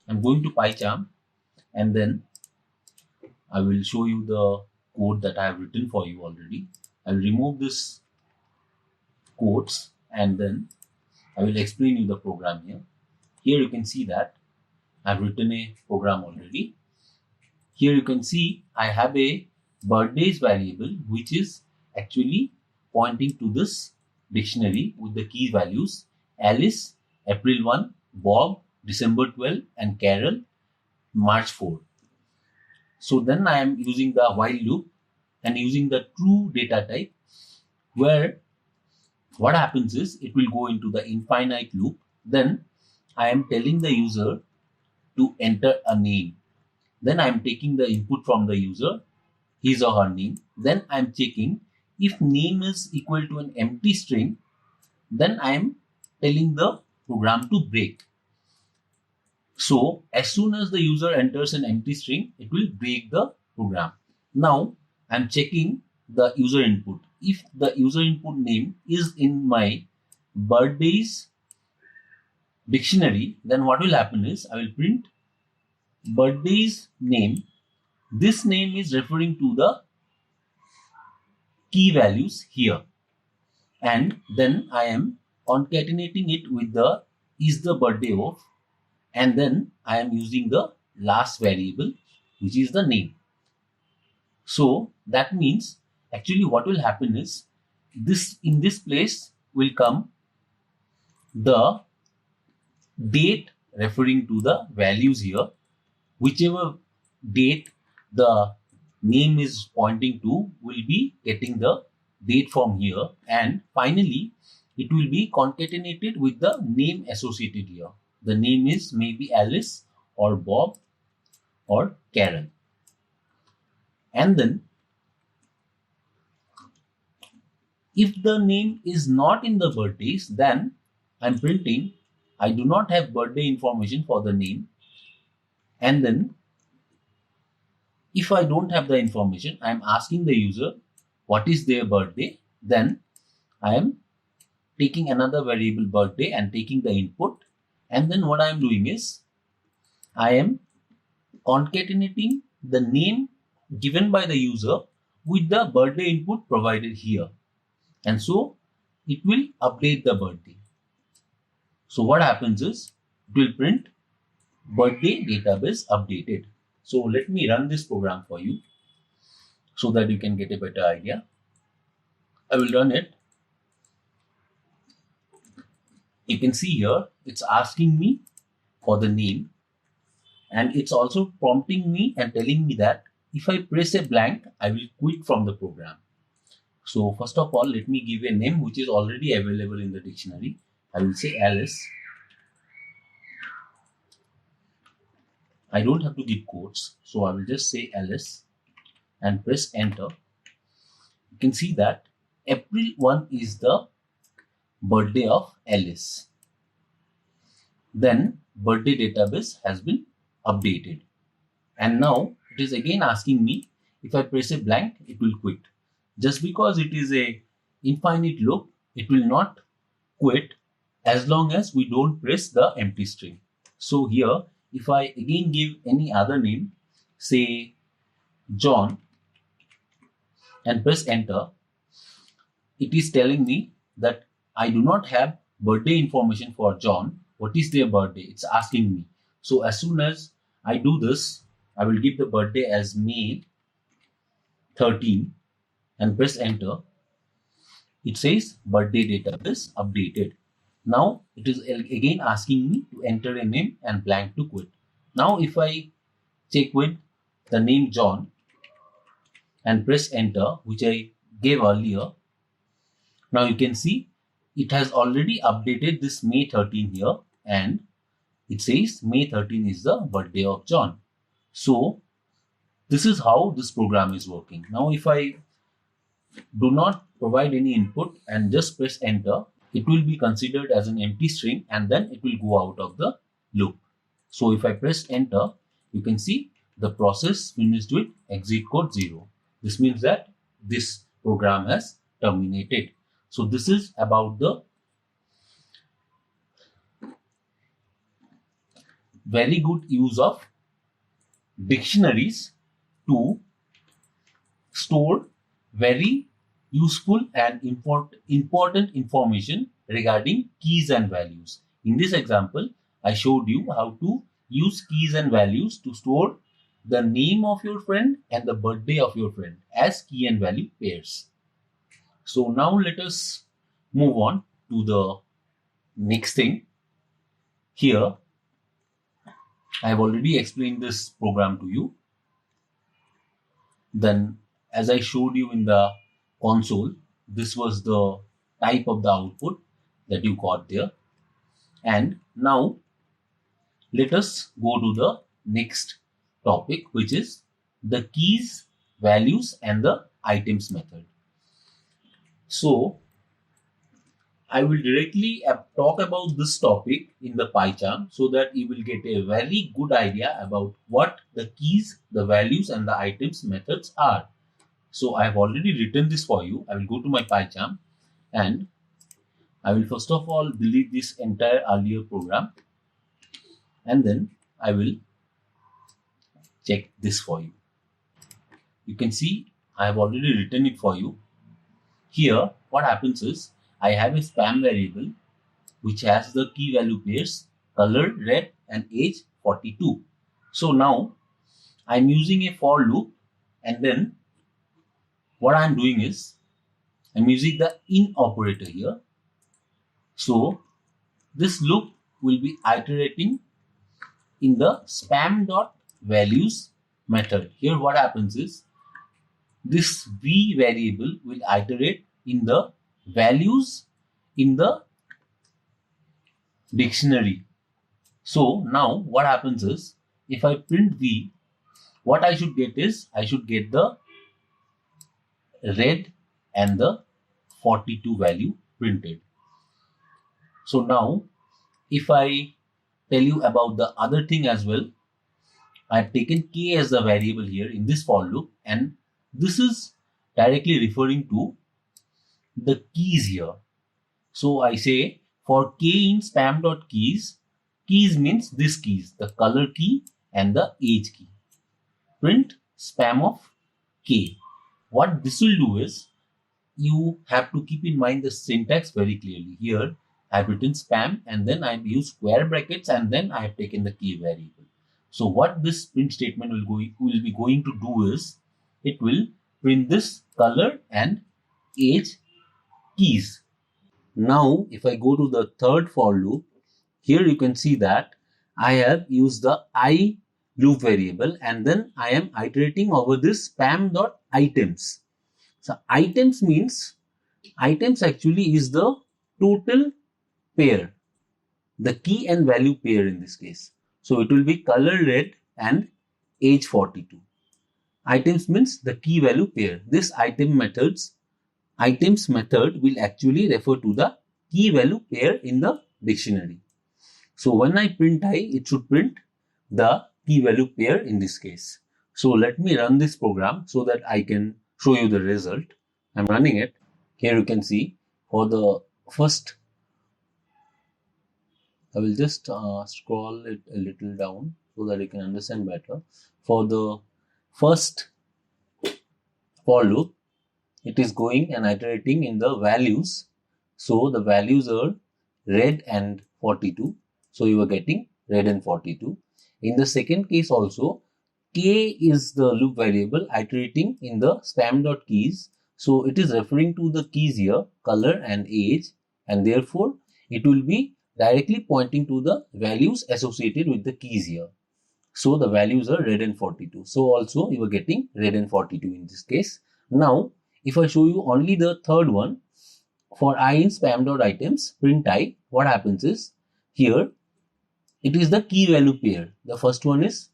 I'm going to PyCharm and then I will show you the code that I have written for you already. I will remove this codes and then I will explain you the program here. Here you can see that I've written a program already. Here you can see I have a birthdays variable which is actually pointing to this dictionary with the key values Alice, April 1, Bob, December 12, and Carol, March 4. So then I am using the while loop and using the true data type, where what happens is it will go into the infinite loop. Then I am telling the user to enter a name. Then I'm taking the input from the user, his or her name. Then I'm checking if name is equal to an empty string, then I'm telling the program to break. So as soon as the user enters an empty string, it will break the program. Now I'm checking the user input. If the user input name is in my birthdays dictionary, then what will happen is I will print birthdays name. This name is referring to the key values here, and then I am concatenating it with the is the birthday of, and then I am using the last variable, which is the name. So that means actually what will happen is this in this place will come the date referring to the values here. Whichever date the name is pointing to will be getting the date from here, and finally it will be concatenated with the name associated here. The name is maybe Alice or Bob or Karen. And then if the name is not in the birthdays, then I'm printing I do not have birthday information for the name. And then if I don't have the information, I'm asking the user what is their birthday. Then I am taking another variable birthday and taking the input. And then what I am doing is I am concatenating the name given by the user with the birthday input provided here. And so it will update the birthday. So what happens is it will print birthday database updated. So let me run this program for you so that you can get a better idea. I will run it. You can see here it's asking me for the name, and it's also prompting me and telling me that if I press a blank, I will quit from the program. So first of all, let me give a name which is already available in the dictionary. I will say Alice. I don't have to give quotes, so I will just say Alice and press enter. You can see that April 1 is the birthday of Alice. Then birthday database has been updated. And now it is again asking me if I press a blank, it will quit. Just because it is a infinite loop, it will not quit as long as we don't press the empty string. So here, if I again give any other name, say John, and press enter, it is telling me that I do not have birthday information for John. What is their birthday? It's asking me. So as soon as I do this, I will give the birthday as May 13 and press enter. It says birthday database updated. Now it is again asking me to enter a name and blank to quit. Now if I check with the name John and press enter, which I gave earlier, now you can see it has already updated this May 13 here, and it says May 13 is the birthday of John. So this is how this program is working. Now if I do not provide any input and just press enter, it will be considered as an empty string and then it will go out of the loop. So if I press enter, you can see the process finished with exit code 0. This means that this program has terminated. So this is about the very good use of dictionaries to store very useful and important information regarding keys and values. In this example, I showed you how to use keys and values to store the name of your friend and the birthday of your friend as key and value pairs. So now let us move on to the next thing. Here, I have already explained this program to you. Then, as I showed you in the console, this was the type of the output that you got there. And now Let us go to the next topic, which is the keys, values, and the items method. So I will directly talk about this topic in the pie chart so that you will get a very good idea about what the keys, the values, and the items methods are. So I have already written this for you. I will go to my pie chart and I will first of all delete this entire earlier program, and then I will check this for you. You can see I have already written it for you. Here what happens is I have a spam variable which has the key value pairs color, red, and age 42. So now I'm using a for loop, and then what I'm doing is I'm using the in operator here. So this loop will be iterating in the spam dot values method. Here what happens is this v variable will iterate in the values in the dictionary. So now what happens is if I print v, what I should get is I should get the red and the 42 value printed. So now if I tell you about the other thing as well, I have taken k as the variable here in this for loop, and this is directly referring to the keys here. So I say for k in spam.keys, keys means this keys, the color key and the age key. Print spam of k. What this will do is you have to keep in mind the syntax very clearly. Here I have written spam and then I have used square brackets and then I have taken the key variable. So what this print statement will be going to do is it will print this color and age keys. Now if I go to the third for loop, here you can see that I have used the I loop variable and then I am iterating over this spam.items. So items means items actually is the total pair, the key and value pair in this case. So it will be color red and age 42. Items means the key value pair. This items method will actually refer to the key value pair in the dictionary. So when I print I, it should print the key value pair in this case. So let me run this program so that I can show you the result. I'm running it. Here you can see for the first, I will just scroll it a little down so that you can understand better. For the first for loop, it is going and iterating in the values. So the values are red and 42. So you are getting red and 42. In the second case also, k is the loop variable iterating in the spam.keys. So it is referring to the keys here, color and age, and therefore it will be directly pointing to the values associated with the keys here. So the values are red and 42. So also you are getting red and 42 in this case. Now if I show you only the third one, for I in spam.items, print I, what happens is here it is the key value pair. The first one is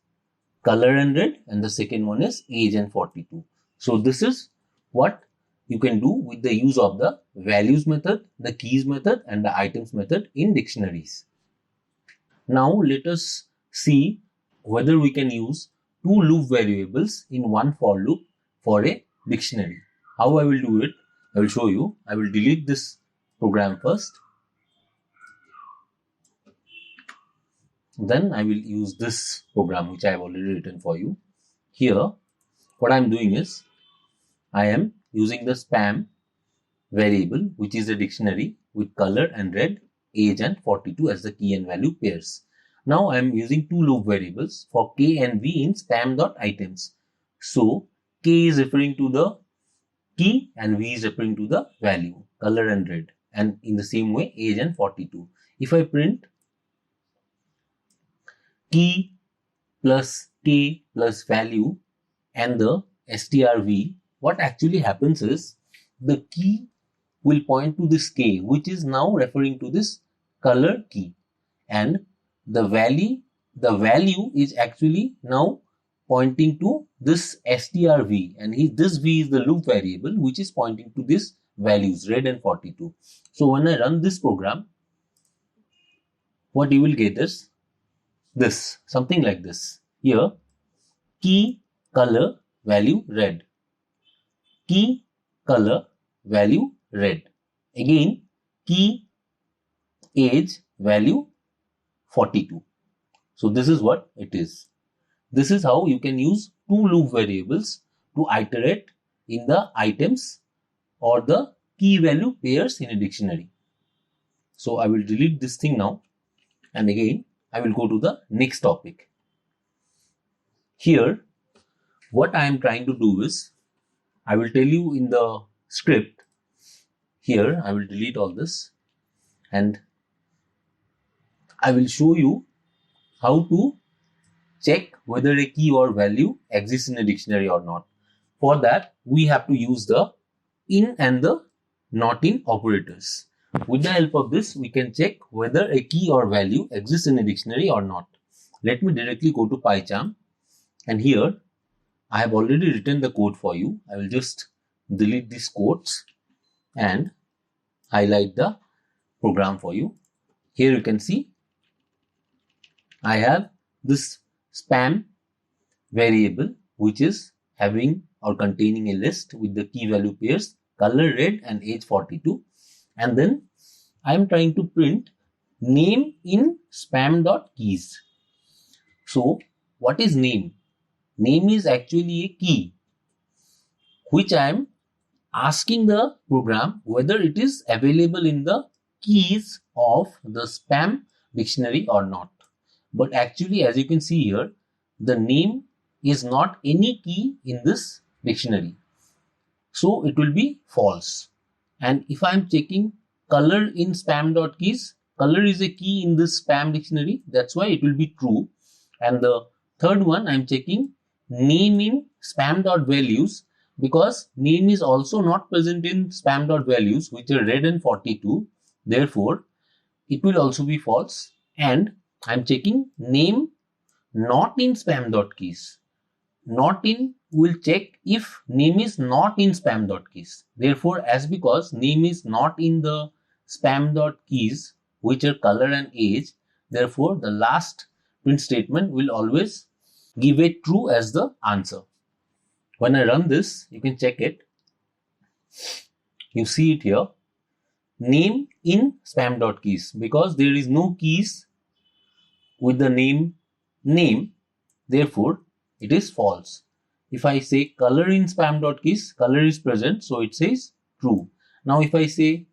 color and red and the second one is age and 42. So this is what you can do with the use of the values method, the keys method and the items method in dictionaries. Now let us see whether we can use two loop variables in one for loop for a dictionary. How I will do it, I will show you. I will delete this program first. Then I will use this program which I have already written for you. Here what I am doing is I am using the spam variable which is a dictionary with color and red, age and 42 as the key and value pairs. Now I am using two loop variables for k and v in spam.items. So k is referring to the key and v is referring to the value, color and red, and in the same way age and 42. If I print key plus k plus value and the strv, what actually happens is the key will point to this k which is now referring to this color key, and the value the value is actually now pointing to this strv, and this v is the loop variable which is pointing to this values red and 42. So when I run this program, what you will get is this, something like this. Here, key color value red, key color value red, again key age value 42. So this is what it is. This is how you can use two loop variables to iterate in the items or the key value pairs in a dictionary. So I will delete this thing now, and again I will go to the next topic. Here, what I am trying to do is, I will tell you in the script. Here I will delete all this and I will show you how to check whether a key or value exists in a dictionary or not. For that, we have to use the in and the not in operators. With the help of this, we can check whether a key or value exists in a dictionary or not. Let me directly go to PyCharm, and here I have already written the code for you. I will just delete these quotes and highlight the program for you. Here you can see I have this spam variable which is having or containing a list with the key value pairs color red and age 42, and then I am trying to print name in spam.keys. So what is name? Name is actually a key which I am asking the program whether it is available in the keys of the spam dictionary or not. But actually, as you can see here, the name is not any key in this dictionary. So it will be false. And if I am checking color in spam.keys, color is a key in this spam dictionary. That's why it will be true. And the third one, I am checking name in spam.values, because name is also not present in spam.values, which are red and 42. Therefore, it will also be false. And I'm checking name not in spam.keys. Not in will check if name is not in spam.keys. Therefore, as because name is not in the spam.keys, which are color and age, therefore the last print statement will always give a true as the answer. When I run this, you can check it. You see it here. Name in spam.keys, because there is no keys with the name, therefore it is false. If I say color in spam.keys, color is present, so it says true. Now if I say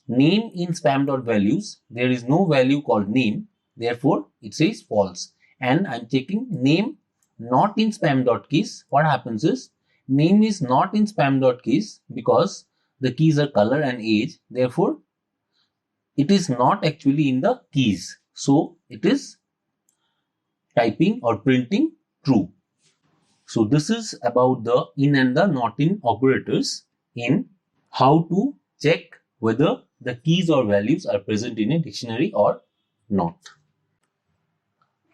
name in spam.values, there is no value called name, therefore it says false. And I'm checking name not in spam.keys. What happens is name is not in spam.keys because the keys are color and age, therefore it is not actually in the keys, so it is typing or printing true. So this is about the in and the not in operators in how to check whether the keys or values are present in a dictionary or not.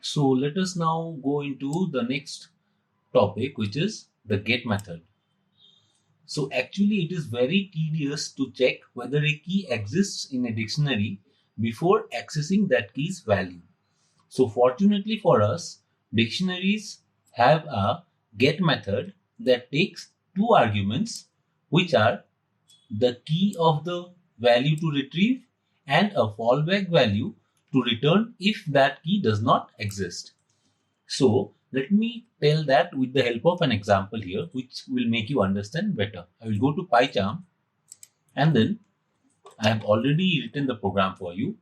So let us now go into the next topic, which is the get method. So actually it is very tedious to check whether a key exists in a dictionary before accessing that key's value. So fortunately for us, dictionaries have a get method that takes two arguments, which are the key of the value to retrieve and a fallback value to return if that key does not exist. So let me tell that with the help of an example here, which will make you understand better. I will go to PyCharm, and then I have already written the program for you.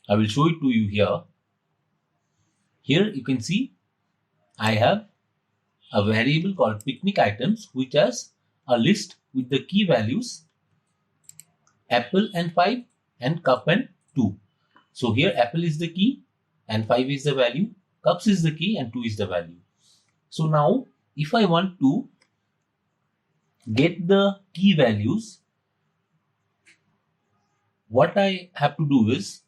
I will show it to you here. Here you can see I have a variable called picnic items, which has a list with the key values apple and 5 and cup and 2. So here apple is the key and 5 is the value, cups is the key and 2 is the value. So now if I want to get the key values, what I have to do is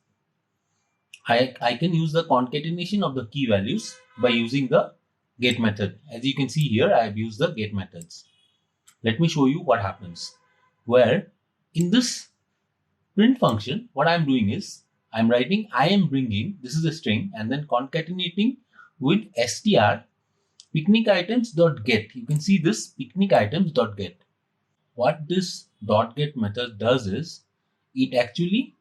I can use the concatenation of the key values by using the get method. As you can see here, I have used the get methods. Let me show you what happens. Where in this print function, what I'm doing is I'm writing I am bringing, this is a string, and then concatenating with str picnic items dot get. You can see this picnic items dot get. What this dot get method does is it actually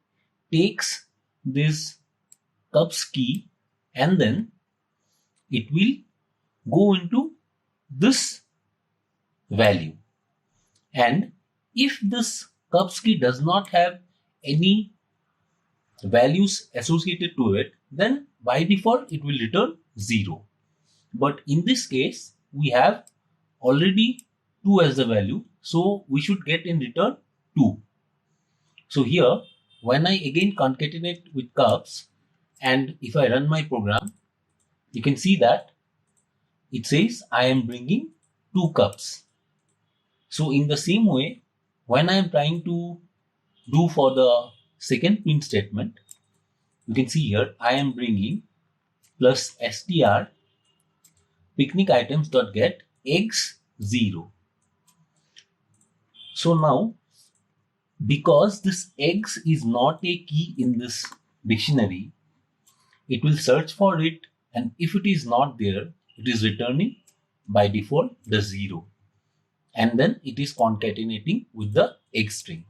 takes this cups key and then it will go into this value. And if this cups key does not have any values associated to it, then by default it will return 0. But in this case, we have already 2 as the value, so we should get in return 2. So here, when I again concatenate with cups, and if I run my program, you can see that it says I am bringing 2 cups. So in the same way, when I am trying to do for the second print statement, you can see here I am bringing plus str picnic items dot get eggs 0. So now, because this eggs is not a key in this dictionary, it will search for it, and if it is not there, it is returning by default the 0, and then it is concatenating with the egg string.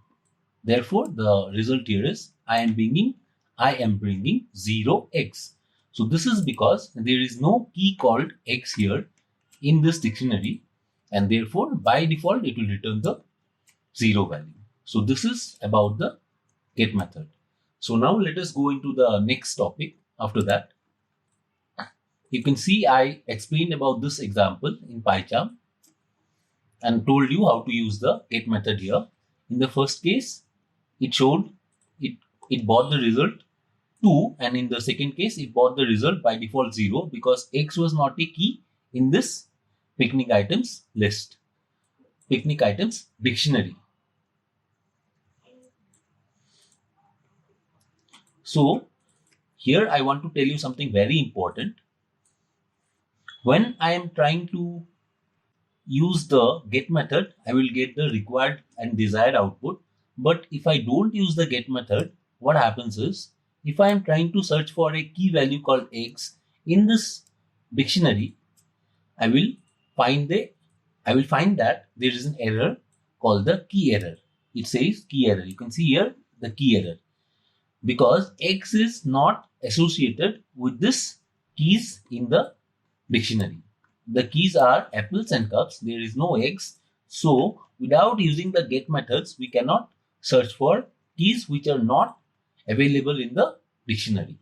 Therefore, the result here is I am bringing 0 eggs. So this is because there is no key called eggs here in this dictionary, and therefore by default it will return the 0 value. So this is about the get method. So now let us go into the next topic. After that, you can see I explained about this example in PyCharm and told you how to use the get method here. In the first case, it showed it bought the result 2, and in the second case it bought the result by default 0 because X was not a key in this picnic items list, picnic items dictionary. So here I want to tell you something very important. When I am trying to use the get method, I will get the required and desired output. But if I don't use the get method, what happens is, if I am trying to search for a key value called X in this dictionary, I will find that there is an error called the key error. It says key error. You can see here the key error because X is not associated with this keys in the dictionary. The keys are apples and cups. There is no eggs. So without using the get methods, we cannot search for keys which are not available in the dictionary.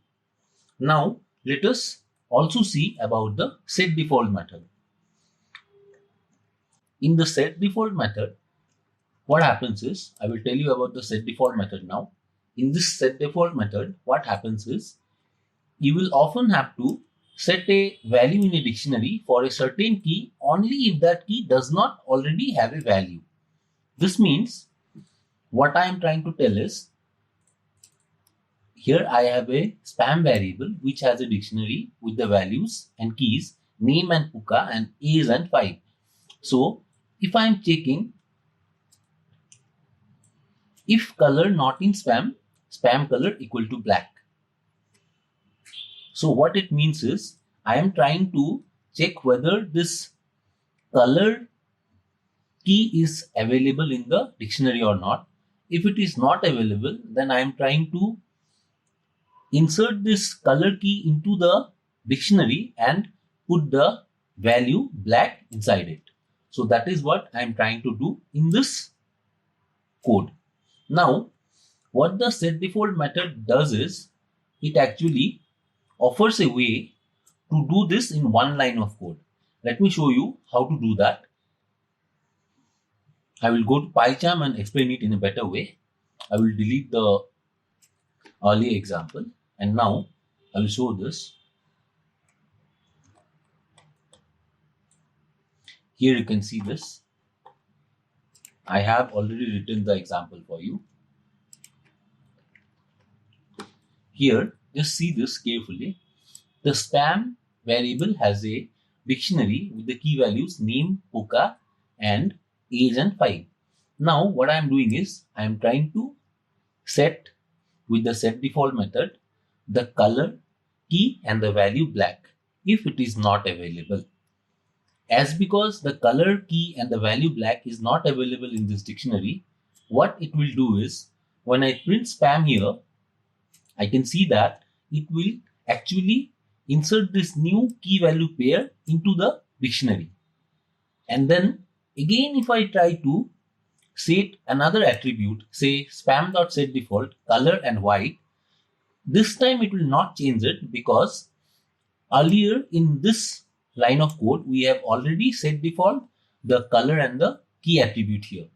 Now let us also see about the set default method. In the set default method, what happens is, I will tell you about the set default method now. In this set default method, what happens is, you will often have to set a value in a dictionary for a certain key only if that key does not already have a value. This means what I am trying to tell is, here I have a spam variable which has a dictionary with the values and keys name and puka and age and 5. So if I am checking if color not in spam, spam color equal to black. So what it means is, I am trying to check whether this color key is available in the dictionary or not. If it is not available, then I am trying to insert this color key into the dictionary and put the value black inside it. So that is what I am trying to do in this code. Now, what the set default method does is, it actually offers a way to do this in one line of code. Let me show you how to do that. I will go to PyCharm and explain it in a better way. I will delete the earlier example and now I will show this. Here you can see this. I have already written the example for you. Here just see this carefully. The spam variable has a dictionary with the key values name, puka, and age and 5. Now what I am doing is I am trying to set with the set default method the color, key, and the value black if it is not available. As because the color, key, and the value black is not available in this dictionary, what it will do is when I print spam here, I can see that it will actually insert this new key value pair into the dictionary. And then again, if I try to set another attribute, say spam.setDefault color and white, this time it will not change it because earlier in this line of code, we have already set default the color and the key attribute here.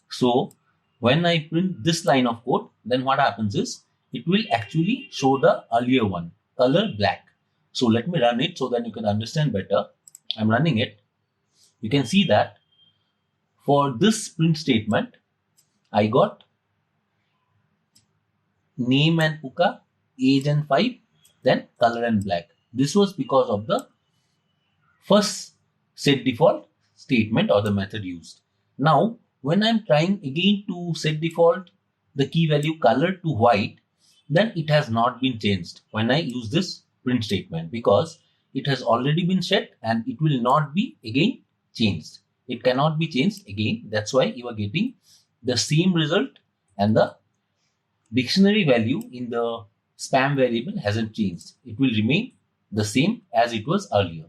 So when I print this line of code, then what happens is it will actually show the earlier one, color black. So let me run it so that you can understand better. I'm running it. You can see that for this print statement, I got name and puka, age and 5, then color and black. This was because of the first set default statement or the method used. Now, when I'm trying again to set default the key value color to white, then it has not been changed when I use this print statement because it has already been set and it will not be again changed. It cannot be changed again. That's why you are getting the same result and the dictionary value in the spam variable hasn't changed. It will remain the same as it was earlier.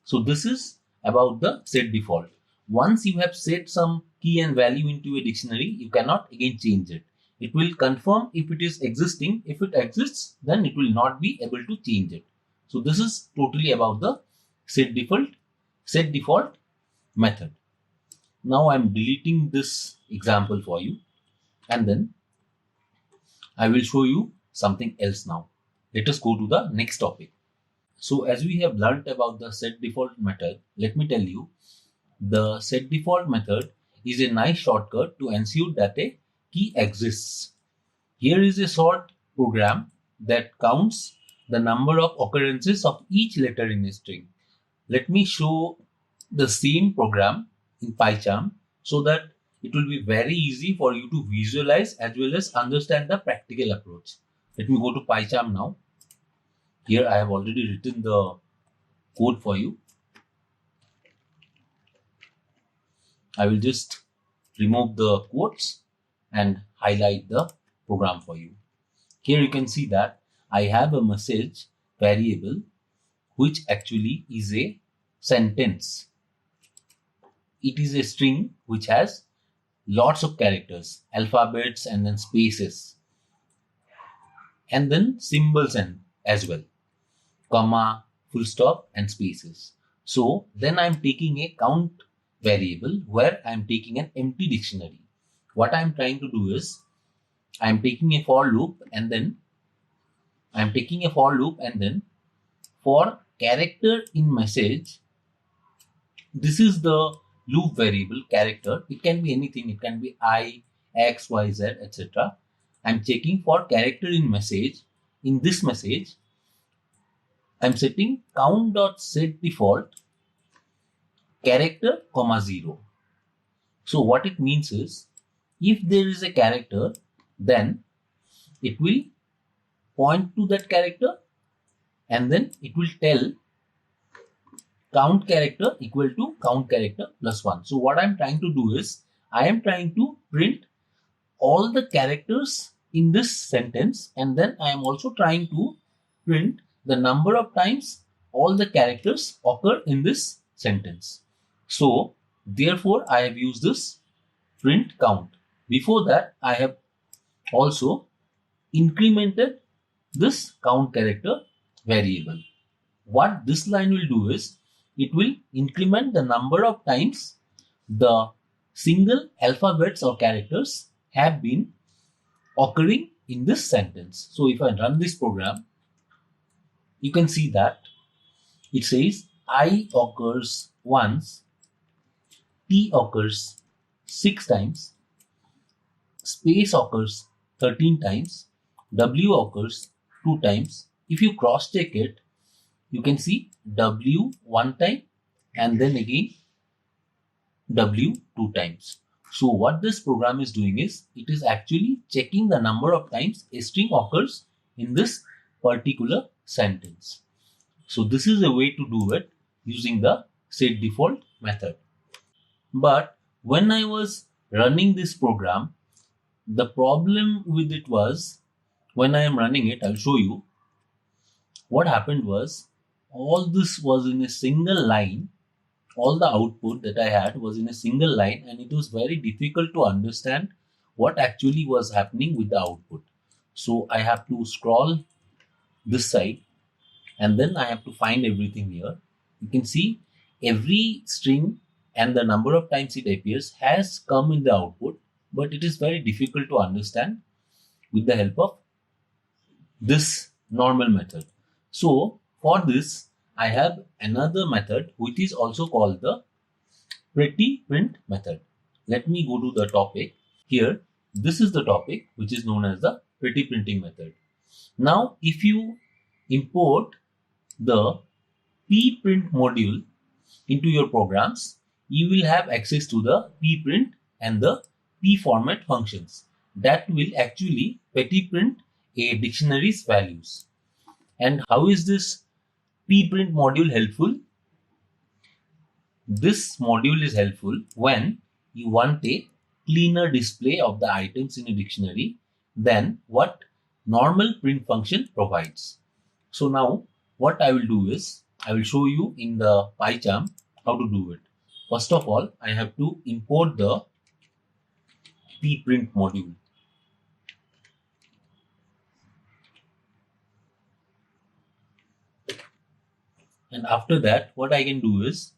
So this is about the set default. Once you have set some key and value into a dictionary, you cannot again change it. It will confirm if it is existing. If it exists, then it will not be able to change it. So this is totally about the set default method. Now I'm deleting this example for you and then I will show you something else now. Let us go to the next topic. So as we have learnt about the set default method, let me tell you, the set default method is a nice shortcut to ensure that a key exists. Here is a short program that counts the number of occurrences of each letter in a string. Let me show the same program in PyCharm so that it will be very easy for you to visualize as well as understand the practical approach. Let me go to PyCharm now. Here I have already written the code for you. I will just remove the quotes and highlight the program for you. Here you can see that I have a message variable which actually is a sentence. It is a string which has lots of characters, alphabets and then spaces and then symbols and as well, comma, full stop and spaces. So then I'm taking a count variable where I'm taking an empty dictionary. What I'm trying to do is I'm taking a for loop and then for character in message, this is the loop variable character. It can be anything. It can be I, X, Y, Z, etc. I'm checking for character in message. In this message, I'm setting count.setDefault character, 0. So what it means is if there is a character, then it will point to that character and then it will tell count character equal to count character plus 1. So what I'm trying to do is I am trying to print all the characters in this sentence and then I am also trying to print the number of times all the characters occur in this sentence. So therefore I have used this print count. Before that I have also incremented this count character variable. What this line will do is it will increment the number of times the single alphabets or characters have been occurring in this sentence. So if I run this program, you can see that it says I occurs once, T occurs 6 times, space occurs 13 times, W occurs 2 times. If you cross check it, you can see W 1 time and then again W 2 times. So what this program is doing is, it is actually checking the number of times a string occurs in this particular sentence. So this is a way to do it using the set default method. But when I was running this program, the problem with it was, when I am running it, I'll show you what happened was, all this was in a single line. All the output that I had was in a single line, and it was very difficult to understand what actually was happening with the output. So I have to scroll this side and then I have to find everything here. You can see every string and the number of times it appears has come in the output, but it is very difficult to understand with the help of this normal method. So for this, I have another method which is also called the pretty print method. Let me go to the topic. Here, this is the topic which is known as the pretty printing method. Now, if you import the pprint module into your programs, you will have access to the pprint and the pformat functions that will actually petty print a dictionary's values. And how is this pprint module helpful? This module is helpful when you want a cleaner display of the items in a dictionary than what normal print function provides. So now what I will do is, I will show you in the PyCharm how to do it. First of all, I have to import the pprint module. And after that, what I can do is,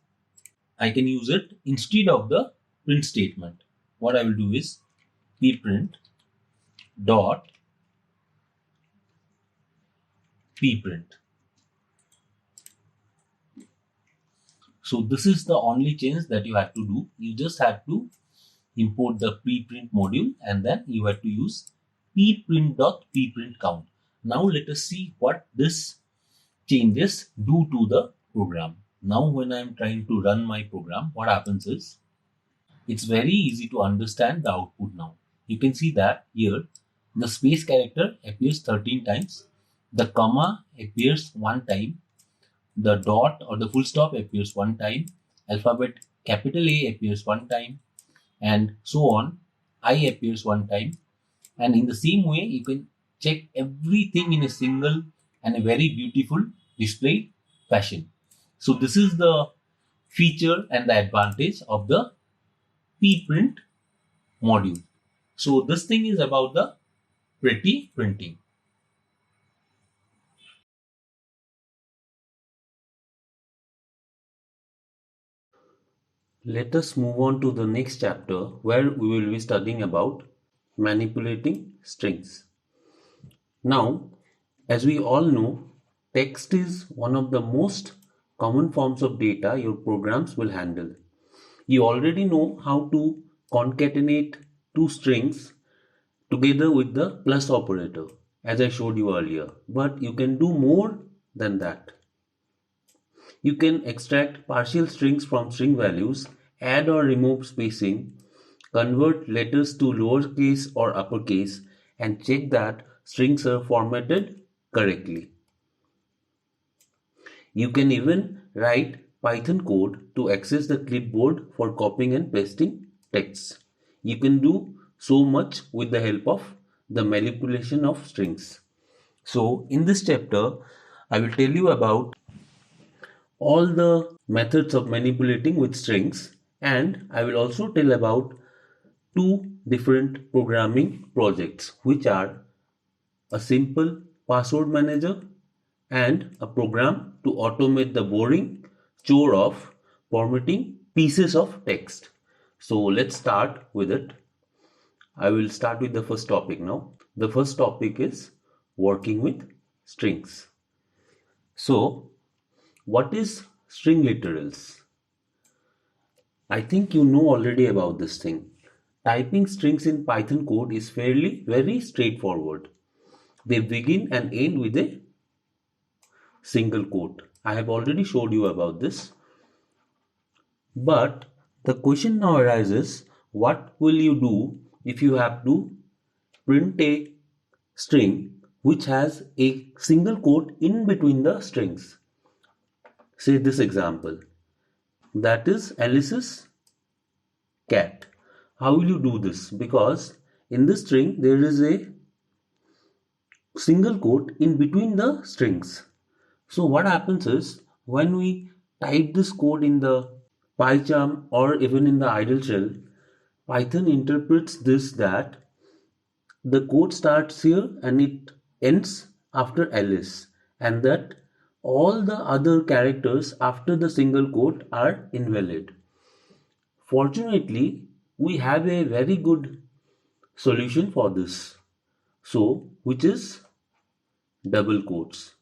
I can use it instead of the print statement. What I will do is pprint dot pprint. So this is the only change that you have to do. You just have to import the pprint module and then you have to use pprint.pprint count. Now let us see what this changes do to the program. Now when I am trying to run my program, what happens is, it's very easy to understand the output now. You can see that here the space character appears 13 times, the comma appears 1 time, the dot or the full stop appears 1 time, alphabet capital A appears 1 time, and so on. I appears 1 time. And in the same way, you can check everything in a single and a very beautiful display fashion. So this is the feature and the advantage of the pprint module. So this thing is about the pretty printing. Let us move on to the next chapter, where we will be studying about manipulating strings. Now, as we all know, text is one of the most common forms of data your programs will handle. You already know how to concatenate two strings together with the plus operator, as I showed you earlier, but you can do more than that. You can extract partial strings from string values, add or remove spacing, convert letters to lowercase or uppercase, and check that strings are formatted correctly. You can even write Python code to access the clipboard for copying and pasting texts. You can do so much with the help of the manipulation of strings. So in this chapter, I will tell you about all the methods of manipulating with strings, and I will also tell about two different programming projects, which are a simple password manager and a program to automate the boring chore of formatting pieces of text. So let's start with it. I will start with the first topic now. The first topic is working with strings. So what is string literals? I think you know already about this thing. Typing strings in Python code is very straightforward. They begin and end with a single quote. I have already showed you about this. But the question now arises, what will you do if you have to print a string which has a single quote in between the strings? Say this example, that is Alice's cat. How will you do this? Because in this string there is a single quote in between the strings. So what happens is, when we type this code in the PyCharm or even in the idle shell, Python interprets this that the code starts here and it ends after Alice, and that all the other characters after the single quote are invalid. Fortunately, we have a very good solution for this. So, which is double quotes.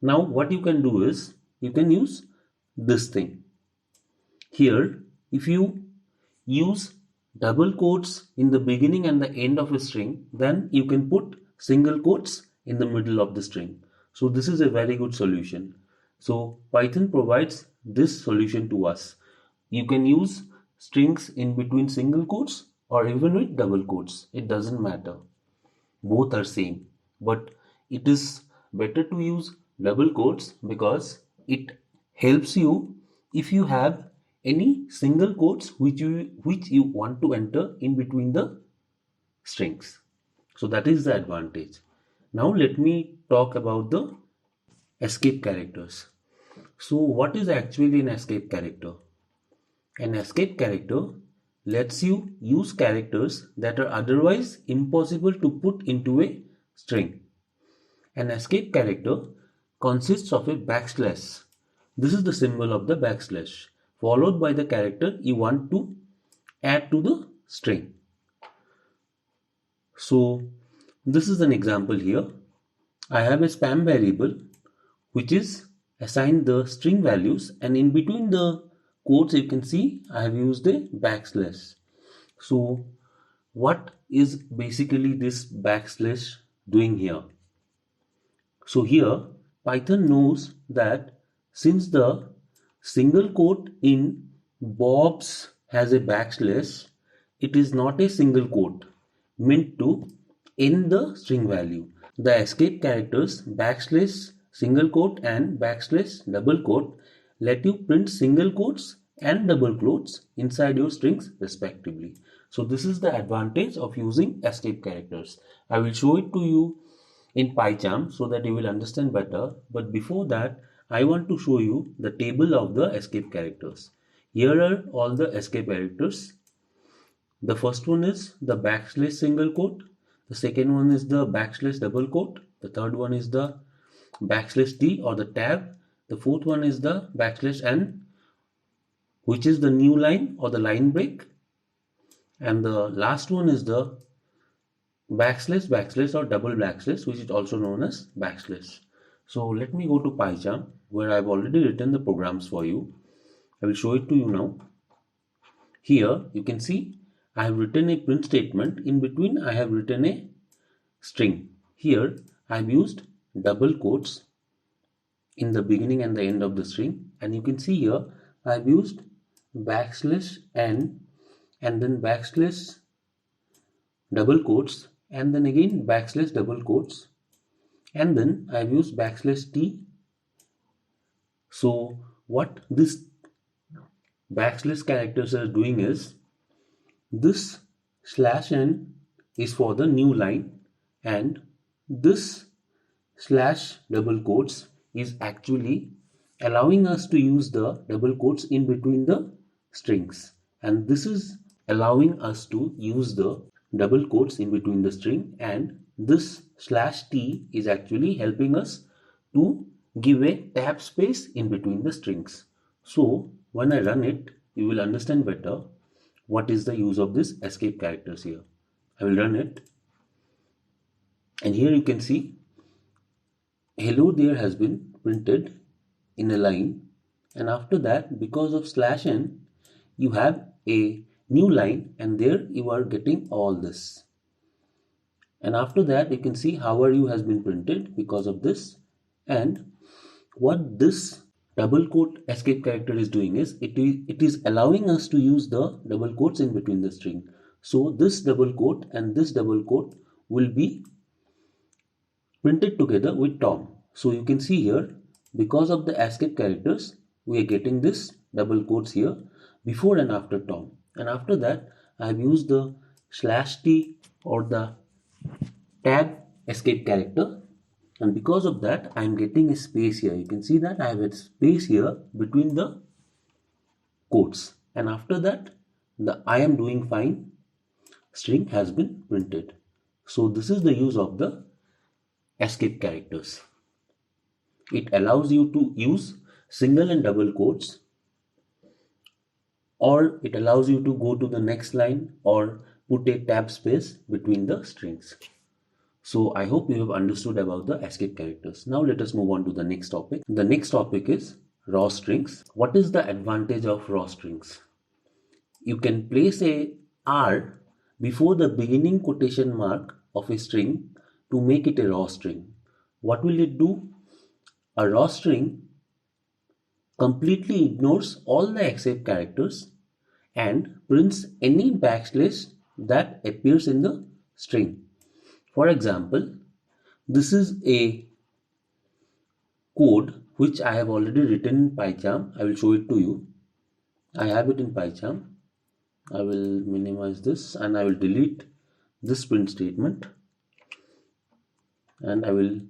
Now, what you can do is you can use this thing. Here, if you use double quotes in the beginning and the end of a string, then you can put single quotes in the middle of the string. So this is a very good solution. So Python provides this solution to us. You can use strings in between single quotes or even with double quotes. It doesn't matter. Both are same. But it is better to use double quotes because it helps you if you have any single quotes which you want to enter in between the strings. So that is the advantage. Now let me talk about the escape characters. So what is actually an escape character? An escape character lets you use characters that are otherwise impossible to put into a string. An escape character consists of a backslash. This is the symbol of the backslash, followed by the character you want to add to the string. So this is an example here. I have a spam variable which is assigned the string values, and in between the quotes you can see I have used a backslash. So what is basically this backslash doing here? So here Python knows that since the single quote in Bob's has a backslash, it is not a single quote meant to end the string value. The escape characters backslash single quote and backslash double quote let you print single quotes and double quotes inside your strings respectively. So this is the advantage of using escape characters. I will show it to you in PyCharm so that you will understand better. But before that, I want to show you the table of the escape characters. Here are all the escape characters. The first one is the backslash single quote. The second one is the backslash double quote. The third one is the backslash T or the tab. The fourth one is the backslash N, which is the new line or the line break. And the last one is the backslash or double backslash, which is also known as backslash. So let me go to PyCharm where I've already written the programs for you. I will show it to you now. Here you can see I have written a print statement. In between I have written a string. Here I have used double quotes in the beginning and the end of the string, and you can see here I have used backslash n and then backslash double quotes and then again backslash double quotes, and then I have used backslash t. So what this backslash characters are doing is, this slash n is for the new line and this slash double quotes is actually allowing us to use the double quotes in between the strings, and this is allowing us to use the double quotes in between the string, and this slash t is actually helping us to give a tab space in between the strings. So when I run it, you will understand better what is the use of this escape characters here. I will run it, and here you can see hello there has been printed in a line, and after that, because of slash n, you have a new line, and there you are getting all this. And after that, you can see how are you has been printed because of this. And what this double quote escape character is doing is it is allowing us to use the double quotes in between the string. So this double quote and this double quote will be printed together with Tom. So you can see here, because of the escape characters, we are getting this double quotes here before and after Tom. And after that, I have used the /t or the tab escape character, and because of that I am getting a space here. You can see that I have a space here between the quotes, and after that the I am doing fine string has been printed. So this is the use of the escape characters. It allows you to use single and double quotes, or it allows you to go to the next line or put a tab space between the strings. So I hope you have understood about the escape characters. Now let us move on to the next topic. The next topic is raw strings. What is the advantage of raw strings? You can place a R before the beginning quotation mark of a string to make it a raw string. What will it do? A raw string completely ignores all the escape characters and prints any backslash that appears in the string. For example, this is a code which I have already written in PyCharm. I will show it to you. I have it in PyCharm. I will minimize this and I will delete this print statement, and I will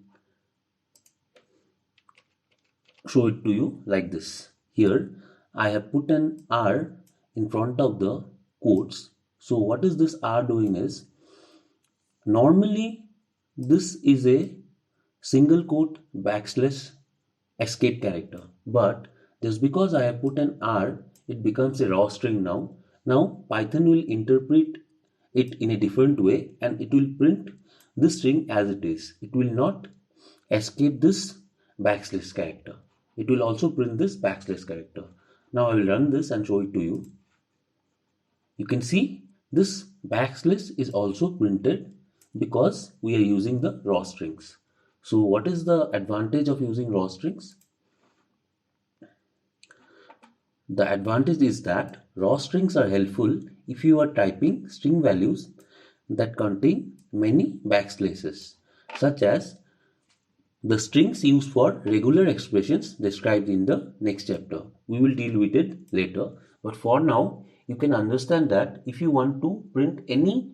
show it to you like this. Here I have put an R in front of the quotes. So what is this R doing is, normally this is a single quote backslash escape character, but just because I have put an R, it becomes a raw string now. Now Python will interpret it in a different way and it will print this string as it is. It will not escape this backslash character. It will also print this backslash character. Now I will run this and show it to you. You can see this backslash is also printed because we are using the raw strings. So what is the advantage of using raw strings? The advantage is that raw strings are helpful if you are typing string values that contain many backslashes, such as the strings used for regular expressions described in the next chapter. We will deal with it later, but for now you can understand that if you want to print any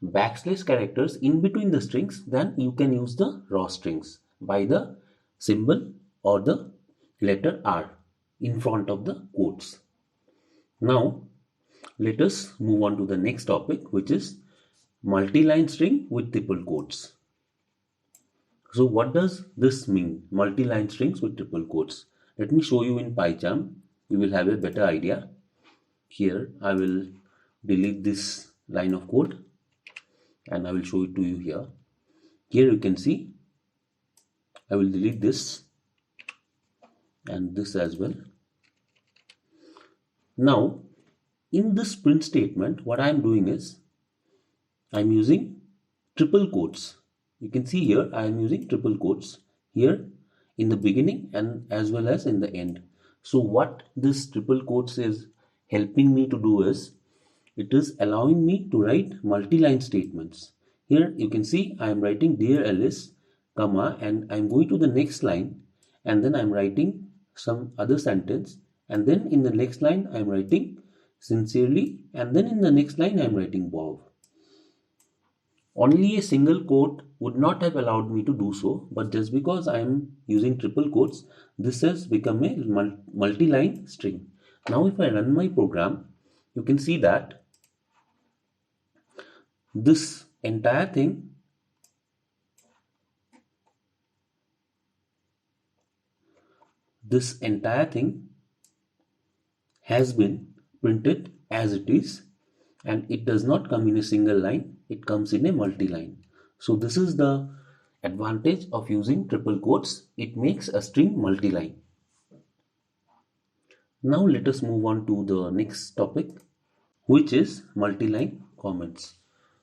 backslash characters in between the strings, then you can use the raw strings by the symbol or the letter R in front of the quotes. Now let us move on to the next topic, which is multi-line string with triple quotes. So what does this mean, multi-line strings with triple quotes? Let me show you in PyCharm. You will have a better idea. Here I will delete this line of code and I will show it to you here. Here you can see I will delete this and this as well. Now in this print statement, what I am doing is I am using triple quotes. You can see here I am using triple quotes here in the beginning and as well as in the end. So what this triple quotes is helping me to do is, it is allowing me to write multi-line statements. Here you can see I am writing dear Alice, comma, and I am going to the next line and then I am writing some other sentence, and then in the next line I am writing sincerely, and then in the next line I am writing Bob. Only a single quote would not have allowed me to do so, but just because I am using triple quotes, this has become a multi-line string. Now if I run my program, you can see that this entire thing has been printed as it is, and it does not come in a single line, it comes in a multi-line. So this is the advantage of using triple quotes. It makes a string multi-line. Now let us move on to the next topic, which is multi-line comments.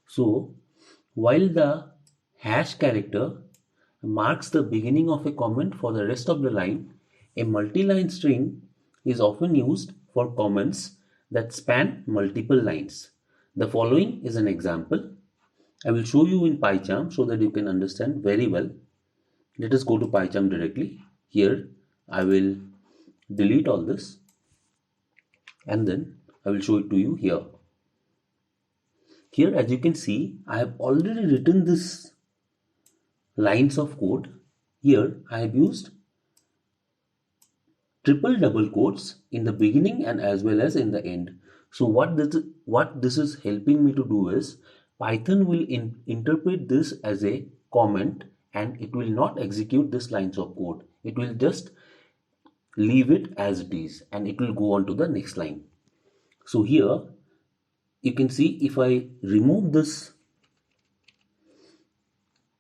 So while the hash character marks the beginning of a comment for the rest of the line, a multi-line string is often used for comments that span multiple lines. The following is an example. I will show you in PyCharm so that you can understand very well. Let us go to PyCharm directly. Here I will delete all this and then I will show it to you here. Here, as you can see, I have already written this lines of code. Here I have used triple double quotes in the beginning and as well as in the end. So what this is helping me to do is Python will interpret this as a comment and it will not execute this lines of code. It will just leave it as it is and it will go on to the next line. So here you can see if I remove this,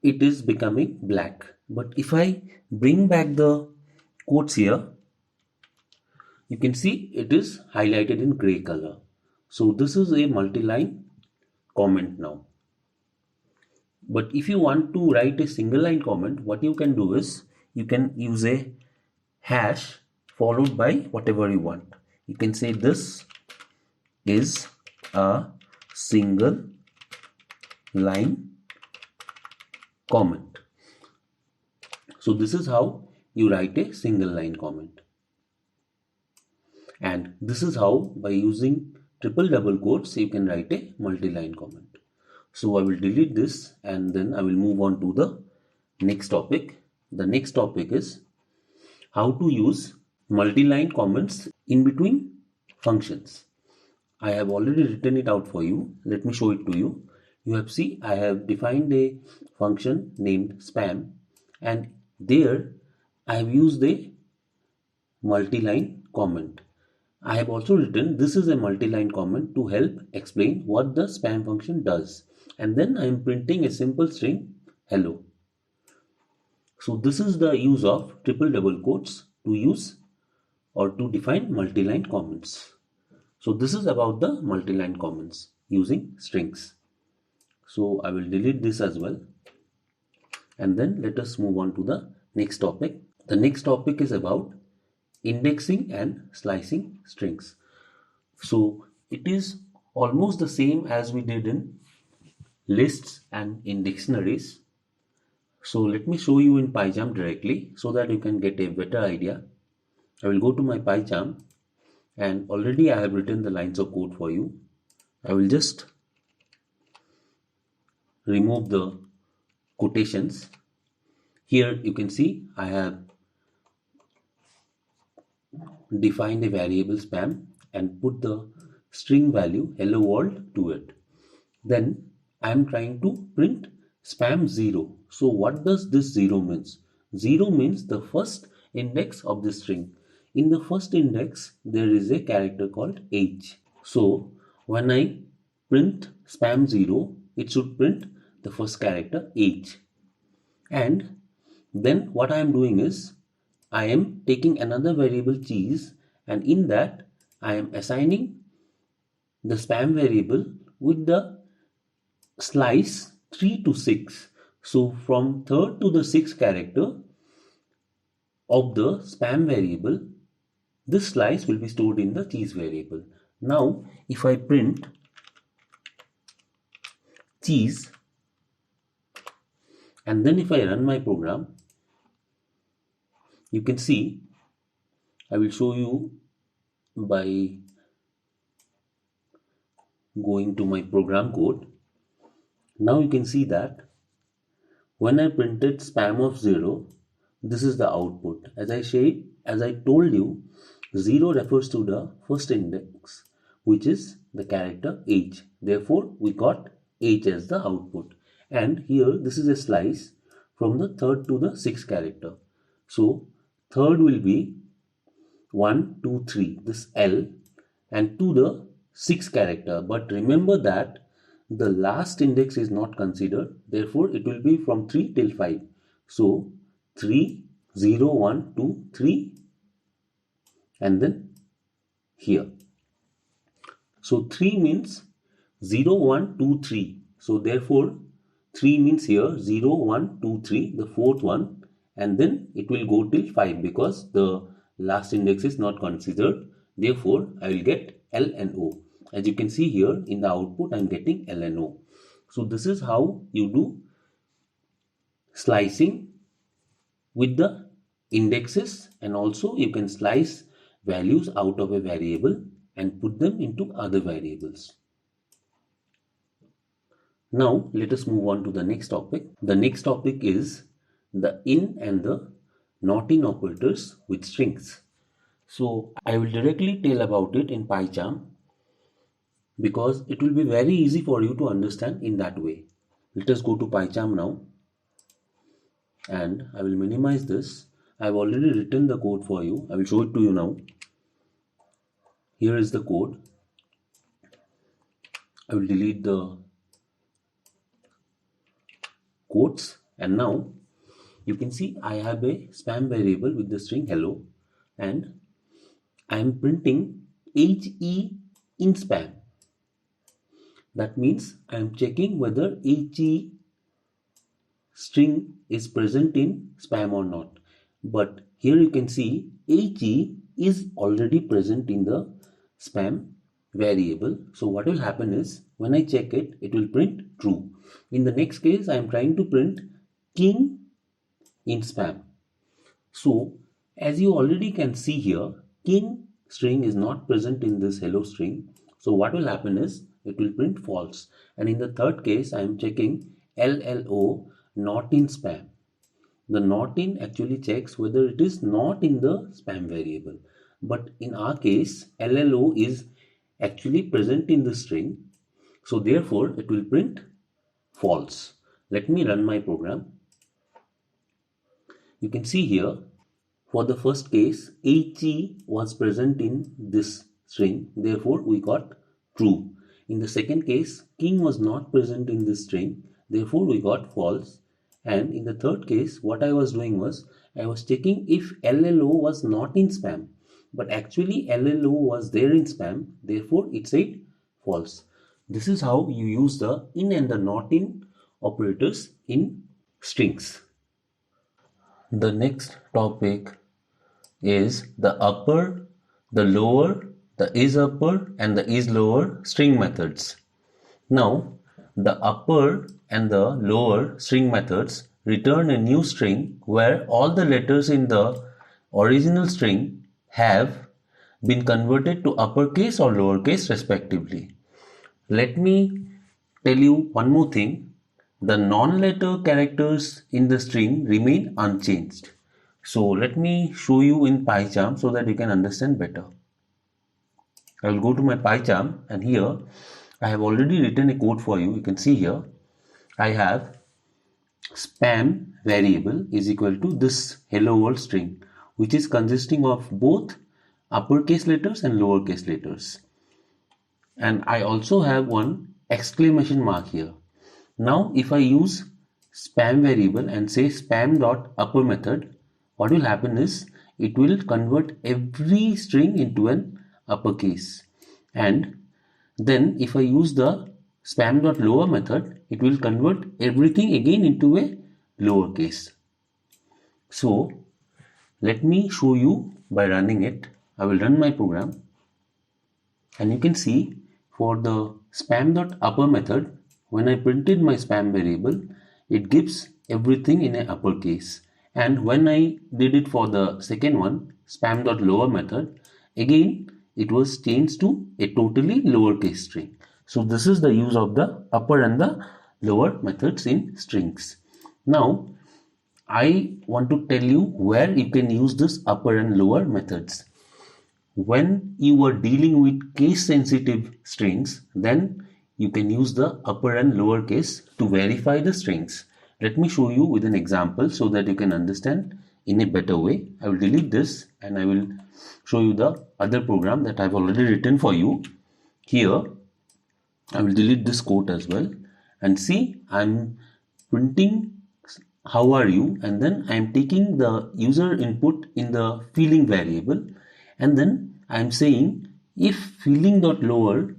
it is becoming black. But if I bring back the quotes here, you can see it is highlighted in gray color. So this is a multi-line comment now. But if you want to write a single line comment, what you can do is you can use a hash followed by whatever you want. You can say this is a single line comment. So this is how you write a single line comment. And this is how, by using triple double quotes, you can write a multi-line comment. So I will delete this and then I will move on to the next topic. The next topic is how to use multi-line comments in between functions. I have already written it out for you. Let me show it to you. You have seen I have defined a function named spam and there I have used a multi-line comment. I have also written this is a multi-line comment to help explain what the spam function does. And then I am printing a simple string hello. So this is the use of triple double quotes to use or to define multi-line comments. So this is about the multi-line comments using strings. So I will delete this as well. And then let us move on to the next topic. The next topic is about indexing and slicing strings. So it is almost the same as we did in lists and in dictionaries. So let me show you in PyCharm directly so that you can get a better idea. I will go to my PyCharm and already I have written the lines of code for you. I will just remove the quotations. Here you can see I have defined a variable spam and put the string value hello world to it. Then I am trying to print spam 0. So what does this 0 means? 0 means the first index of the string. In the first index there is a character called h. So when I print spam 0, it should print the first character h. And then what I am doing is I am taking another variable cheese and in that I am assigning the spam variable with the slice 3 to 6. So from 3rd to the 6th character of the spam variable, this slice will be stored in the cheese variable. Now if I print cheese and then if I run my program, you can see, I will show you by going to my program code. Now you can see that when I printed spam of 0, this is the output. As I told you, 0 refers to the first index, which is the character h. Therefore, we got h as the output. And here, this is a slice from the 3rd to the 6th character. So, 3rd will be 1, 2, 3, this L, and to the 6th character. But remember that the last index is not considered. Therefore, it will be from 3 till 5. So, 3, 0, 1, 2, 3, and then here. So, 3 means 0, 1, 2, 3. So, therefore, 3 means here 0, 1, 2, 3, the fourth one, and then it will go till 5 because the last index is not considered. Therefore, I will get L and O. As you can see here in the output, I am getting L and O. So this is how you do slicing with the indexes, and also you can slice values out of a variable and put them into other variables. Now let us move on to the next topic. The next topic is the in and the not in operators with strings. So I will directly tell about it in PyCharm because it will be very easy for you to understand in that way. Let us go to PyCharm now, and I will minimize this. I have already written the code for you. I will show it to you now. Here is the code. I will delete the quotes, and now you can see I have a spam variable with the string hello, and I am printing HE in spam. That means I am checking whether HE string is present in spam or not. But here you can see HE is already present in the spam variable. So what will happen is when I check it, it will print true. In the next case, I am trying to print king in spam. So as you already can see here, king string is not present in this hello string. So what will happen is it will print false. And in the third case, I am checking LLO not in spam. The not in actually checks whether it is not in the spam variable. But in our case, LLO is actually present in the string. So therefore, it will print false. Let me run my program. You can see here, for the first case, HE was present in this string. Therefore, we got true. In the second case, king was not present in this string. Therefore, we got false. And in the third case, what I was doing was, I was checking if LLO was not in spam. But actually, LLO was there in spam. Therefore, it said false. This is how you use the in and the not in operators in strings. The next topic is the upper, the lower, the is upper and the is lower string methods. Now, the upper and the lower string methods return a new string where all the letters in the original string have been converted to uppercase or lowercase respectively. Let me tell you one more thing. The non-letter characters in the string remain unchanged. So let me show you in PyCharm so that you can understand better. I will go to my PyCharm, and here I have already written a code for you. You can see here I have spam variable is equal to this hello world string, which is consisting of both uppercase letters and lowercase letters. And I also have one exclamation mark here. Now if I use spam variable and say spam dot upper method, what will happen is it will convert every string into an uppercase. And then if I use the spam dot lower method, it will convert everything again into a lowercase. So let me show you by running it. I will run my program, and you can see for the spam dot upper method, when I printed my spam variable, it gives everything in a uppercase. And when I did it for the second one, spam dot lower method, again it was changed to a totally lowercase string. So this is the use of the upper and the lower methods in strings. Now I want to tell you where you can use this upper and lower methods. When you are dealing with case sensitive strings, then you can use the upper and lower case to verify the strings. Let me show you with an example so that you can understand in a better way. I will delete this and I will show you the other program that I have already written for you. Here I will delete this quote as well, and see I am printing how are you, and then I am taking the user input in the feeling variable, and then I am saying if feeling dot lower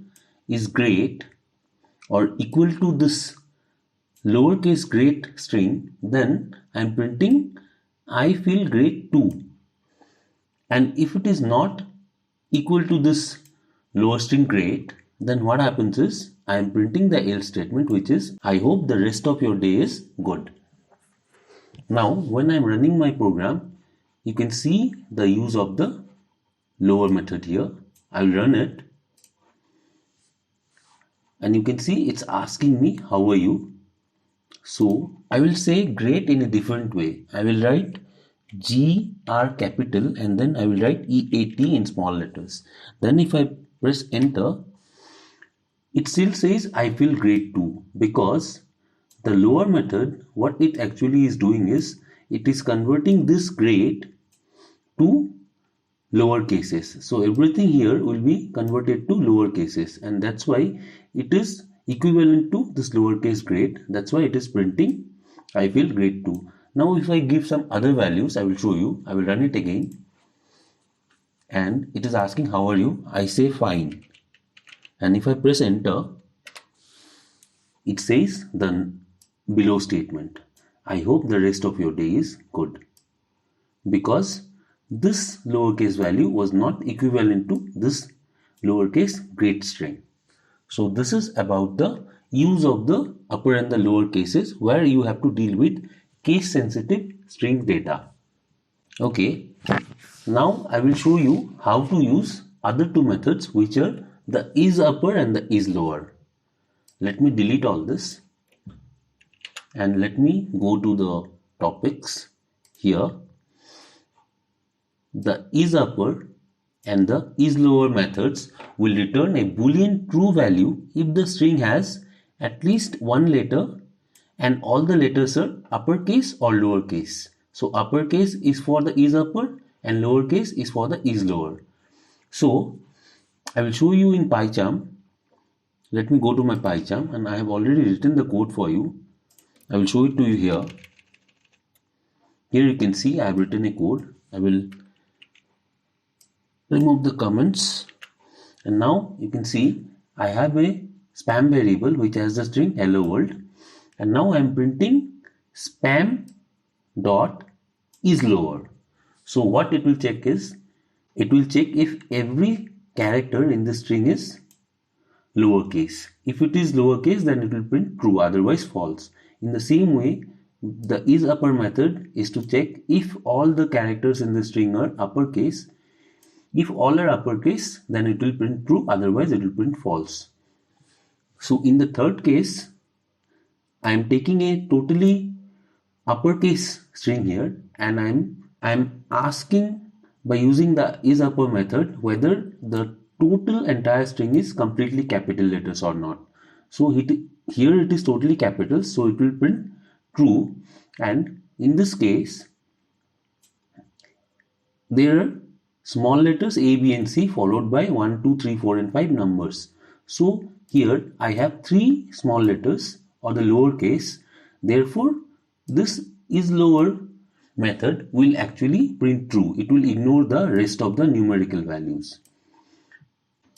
is great or equal to this lowercase great string, then I'm printing I feel great too. And if it is not equal to this lower string great, then what happens is I am printing the else statement, which is I hope the rest of your day is good. Now when I'm running my program, you can see the use of the lower method here. I'll run it and you can see it's asking me how are you. So I will say great in a different way. I will write GR capital and then I will write EAT in small letters. Then if I press enter, it still says I feel great too, because the lower method, what it actually is doing is it is converting this great to lower cases. So everything here will be converted to lower cases, and that's why it is equivalent to this lowercase great. That's why it is printing I feel great too. Now if I give some other values, I will show you. I will run it again and it is asking how are you. I say fine, and if I press enter, it says the below statement, I hope the rest of your day is good, because this lowercase value was not equivalent to this lowercase great string. So this is about the use of the upper and the lower cases, where you have to deal with case sensitive string data. Okay, now I will show you how to use other two methods, which are the is upper and the is lower. Let me delete all this and let me go to the topics here. The is upper and the is lower methods will return a boolean true value if the string has at least one letter and all the letters are uppercase or lowercase. So uppercase is for the is upper and lowercase is for the is lower. So I will show you in PyCharm. Let me go to my PyCharm and I have already written the code for you. I will show it to you here. Here you can see I have written a code. I will remove the comments and now you can see I have a spam variable which has the string hello world, and now I am printing spam dot is lower. So what it will check is, it will check if every character in the string is lowercase. If it is lowercase, then it will print true, otherwise false. In the same way, the is upper method is to check if all the characters in the string are uppercase. If all are uppercase, then it will print true, otherwise it will print false. So in the third case, I am taking a totally uppercase string here and I'm asking by using the is upper method whether the total entire string is completely capital letters or not. So here it is totally capital, so it will print true, and in this case there are small letters A, B and C followed by 1, 2, 3, 4 and 5 numbers. So here I have 3 small letters or the lower case. Therefore this is lower method will actually print true. It will ignore the rest of the numerical values.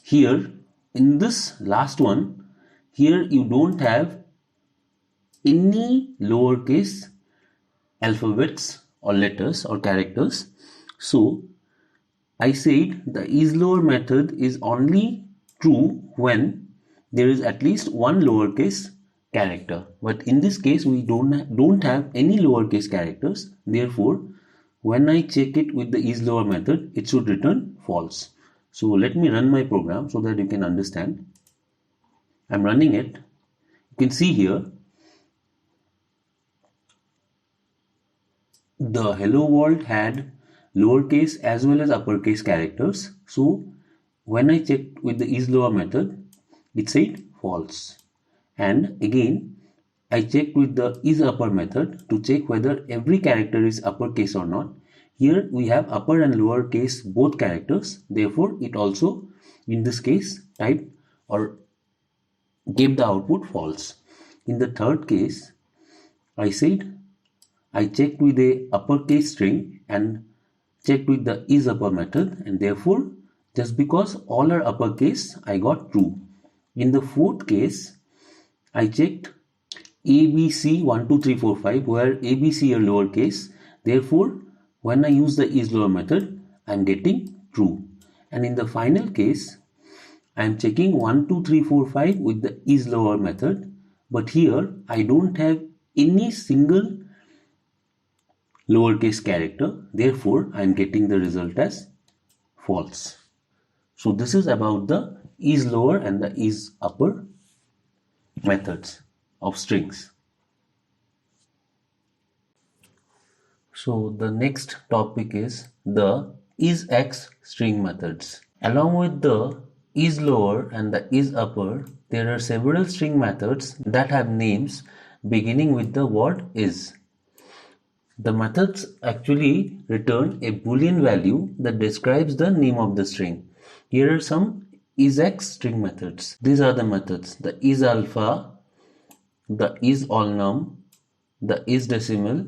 Here in this last one, here you don't have any lowercase alphabets or letters or characters. So I said the is lower method is only true when there is at least one lowercase character, but in this case we don't have any lowercase characters. Therefore when I check it with the is lower method, it should return false. So let me run my program so that you can understand. I'm running it. You can see here the hello world had lowercase as well as uppercase characters. So when I checked with the is lower method, it said false. And again I checked with the is upper method to check whether every character is uppercase or not. Here we have upper and lower case both characters. Therefore it also in this case typed or gave the output false. In the third case, I said I checked with a uppercase string and checked with the is upper method, and therefore just because all are uppercase I got true. In the fourth case, I checked ABC 1 2 3 4 5, where ABC are lowercase. Therefore, when I use the is lower method, I am getting true. And in the final case, I am checking 1 2 3 4 5 with the is lower method, but here I don't have any single lowercase character. Therefore, I am getting the result as false. So this is about the is lower and the is upper methods of strings. So the next topic is the isX string methods. Along with the is lower and the is upper, there are several string methods that have names beginning with the word is. The methods actually return a boolean value that describes the name of the string. Here are some isX string methods. These are the methods: the is alpha, the is all num, the is decimal,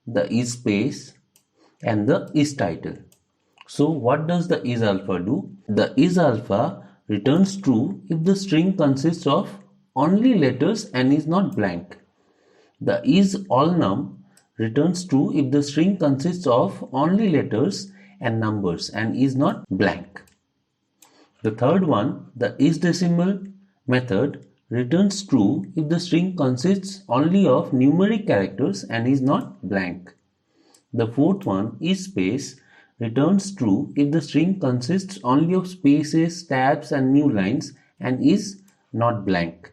the is space, and the is title. So what does the is alpha do? The is alpha returns true if the string consists of only letters and is not blank. The is all num returns true if the string consists of only letters and numbers and is not blank. The third one, the is decimal method, returns true if the string consists only of numeric characters and is not blank. The fourth one, is space, returns true if the string consists only of spaces, tabs and new lines and is not blank.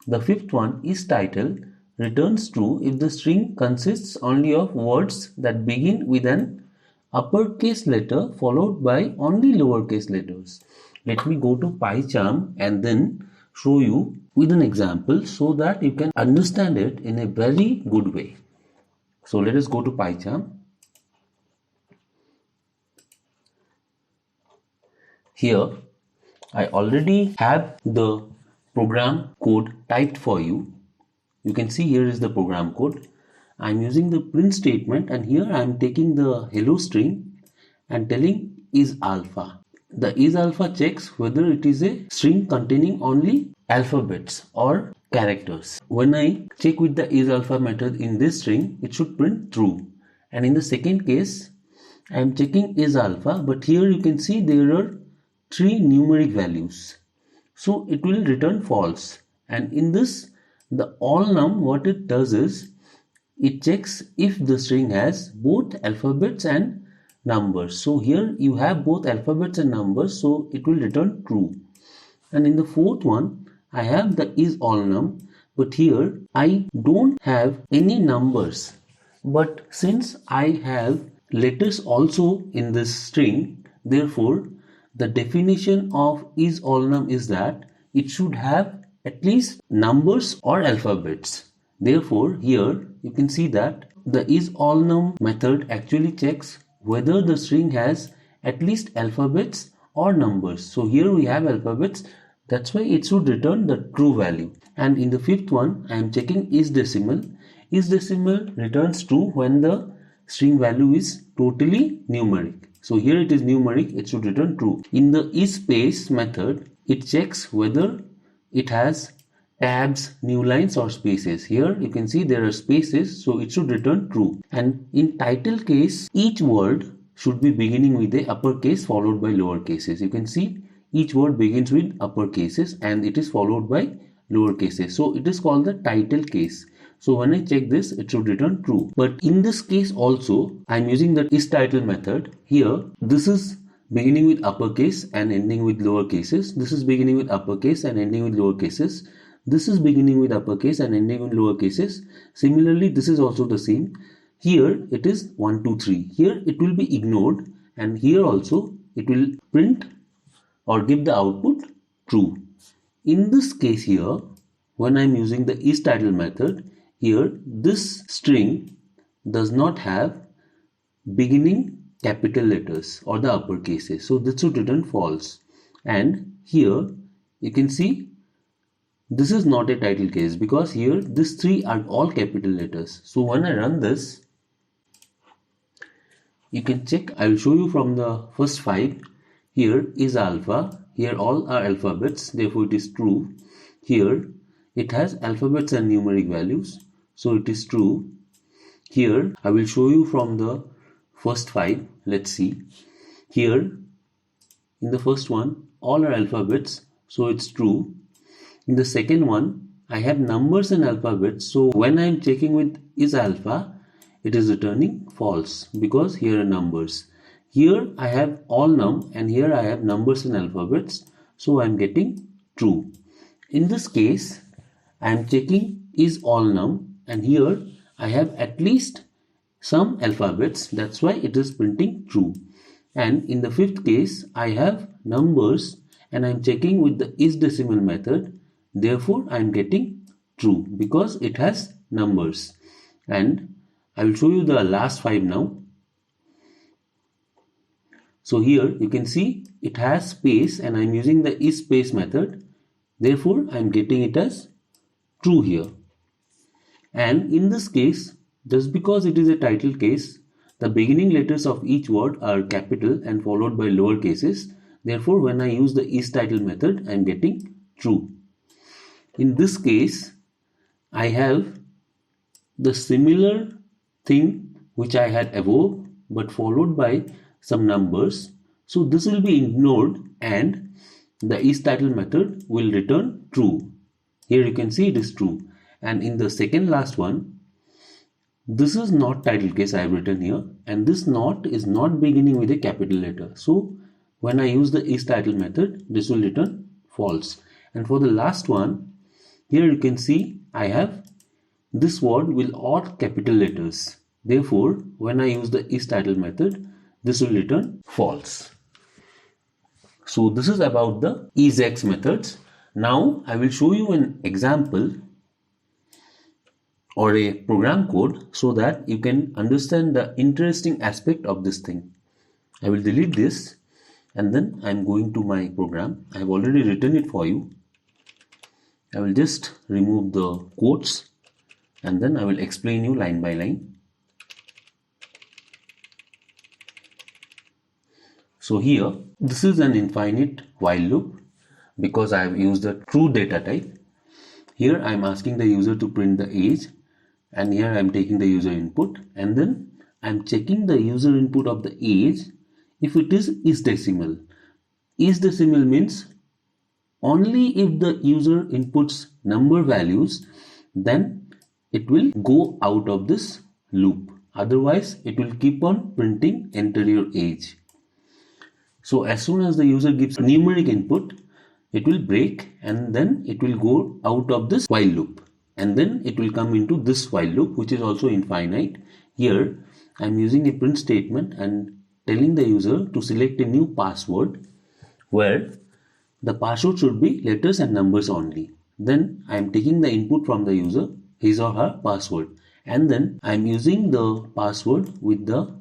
The fifth one, is title, returns true if the string consists only of words that begin with an uppercase letter followed by only lowercase letters. Let me go to PyCharm and then show you with an example so that you can understand it in a very good way. So let us go to PyCharm. Here I already have the program code typed for you. You can see here is the program code. I am using the print statement, and here I am taking the hello string and telling is alpha. The is alpha checks whether it is a string containing only alphabets or characters. When I check with the is alpha method in this string, it should print true. And in the second case, I am checking is alpha, but here you can see there are 3 numeric values. So it will return false. And in this, the all num, what it does is, it checks if the string has both alphabets and numbers. So here you have both alphabets and numbers, so it will return true. And in the fourth one, I have the is all num, but here I don't have any numbers. But since I have letters also in this string, therefore the definition of is all num is that it should have at least numbers or alphabets. Therefore, here you can see that the is all num method actually checks whether the string has at least alphabets or numbers. So here we have alphabets, that's why it should return the true value. And in the fifth one, I am checking is decimal. Is decimal returns true when the string value is totally numeric. So here it is numeric, it should return true. In the is space method, it checks whether it has tabs, new lines or spaces. Here you can see there are spaces, so it should return true. And in title case, each word should be beginning with a uppercase followed by lower cases. You can see each word begins with upper cases and it is followed by lower cases. So it is called the title case. So when I check this, it should return true. But in this case also, I am using the is title method. Here, this is beginning with uppercase and ending with lower cases. This is beginning with uppercase and ending with lower cases. This is beginning with uppercase and ending with lower cases. Similarly, this is also the same. Here it is 1, 2, 3. Here it will be ignored, and here also it will print or give the output true. In this case here, when I am using the is title method, here this string does not have beginning capital letters or the upper cases. So this should return false. And here you can see this is not a title case because here these 3 are all capital letters. So when I run this, you can check. I will show you from the first 5. Here is alpha. Here all are alphabets. Therefore it is true. Here it has alphabets and numeric values, so it is true. Here I will show you from the first 5. Let's see. Here in the first one all are alphabets, so it's true. In the second one I have numbers and alphabets, so when I am checking with is alpha, it is returning false because here are numbers. Here I have all num and here I have numbers and alphabets, so I am getting true. In this case I am checking is all num and here I have at least some alphabets, that's why it is printing true. And in the fifth case I have numbers and I am checking with the is decimal method, therefore I am getting true because it has numbers. And I will show you the last 5 now. So here you can see it has space and I am using the is space method, therefore I am getting it as true here. And in this case, just because it is a title case, the beginning letters of each word are capital and followed by lower cases. Therefore, when I use the is title method, I am getting true. In this case, I have the similar thing which I had above but followed by some numbers. So this will be ignored and the is title method will return true. Here you can see it is true. And in the second last one, this is not title case I have written here, and this not is not beginning with a capital letter. So when I use the is title method, this will return false. And for the last one, here you can see I have this word with all capital letters. Therefore, when I use the is title method, this will return false. So this is about the is-ex methods. Now I will show you an example or a program code so that you can understand the interesting aspect of this thing. I will delete this and then I am going to my program. I have already written it for you. I will just remove the quotes and then I will explain you line by line. So here this is an infinite while loop because I have used the true data type. Here I am asking the user to print the age, and here I am taking the user input and then I am checking the user input of the age if it is decimal. Is decimal means only if the user inputs number values, then it will go out of this loop. Otherwise, it will keep on printing enter your age. So as soon as the user gives numeric input, it will break and then it will go out of this while loop. And then it will come into this while loop, which is also infinite. Here I am using a print statement and telling the user to select a new password where the password should be letters and numbers only. Then I am taking the input from the user, his or her password, and then I am using the password with the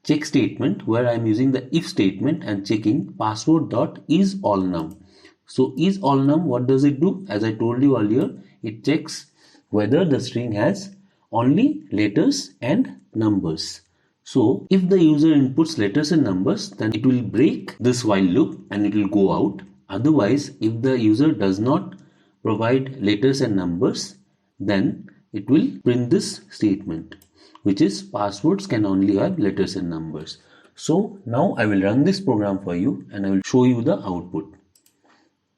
check statement where I am using the if statement and checking password dot is all num. So is all num, what does it do? As I told you earlier, it checks whether the string has only letters and numbers. So if the user inputs letters and numbers, then it will break this while loop and it will go out. Otherwise, if the user does not provide letters and numbers, then it will print this statement, which is passwords can only have letters and numbers. So now I will run this program for you and I will show you the output.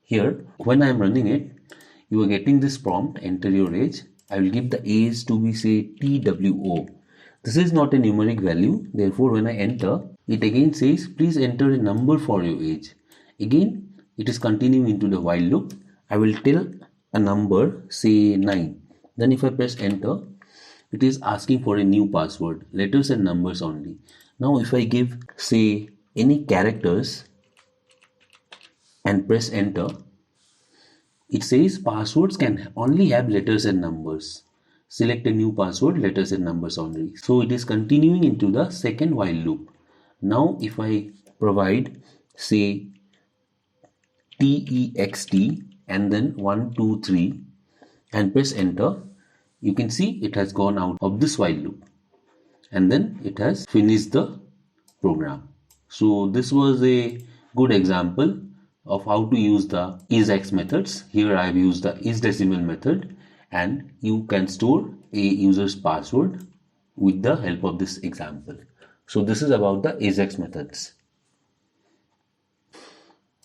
Here, when I am running it, you are getting this prompt, enter your age. I will give the age to be say TWO. This is not a numeric value. Therefore, when I enter, it again says, please enter a number for your age. Again, it is continuing into the while loop. I will tell a number, say 9. Then if I press enter, it is asking for a new password, letters and numbers only. Now if I give say any characters and press enter, it says passwords can only have letters and numbers. Select a new password, letters and numbers only. So it is continuing into the second while loop. Now if I provide say text and then 1 2 3 and press enter, you can see it has gone out of this while loop and then it has finished the program. So this was a good example of how to use the isEx methods. Here I have used the isDecimal method, and you can store a user's password with the help of this example. So this is about the isEx methods.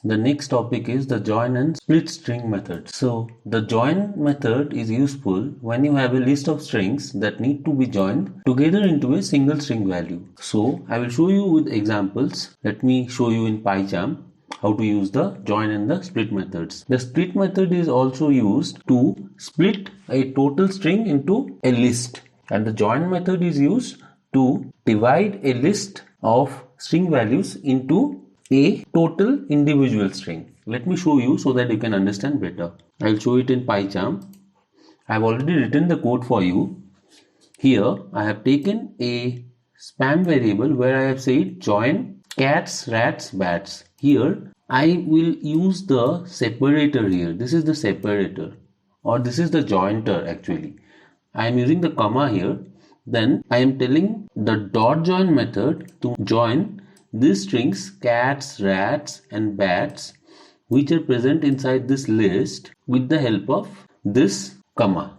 The next topic is the join and split string methods. So the join method is useful when you have a list of strings that need to be joined together into a single string value. So I will show you with examples. Let me show you in PyCharm how to use the join and the split methods. The split method is also used to split a total string into a list, and the join method is used to divide a list of string values into a total individual string. Let me show you so that you can understand better. I'll show it in PyCharm. I've already written the code for you. Here I have taken a spam variable where I have said join cats, rats, bats. Here I will use the separator here. This is the separator, or this is the jointer actually. I am using the comma here. Then I am telling the dot join method to join these strings cats, rats and bats which are present inside this list with the help of this comma.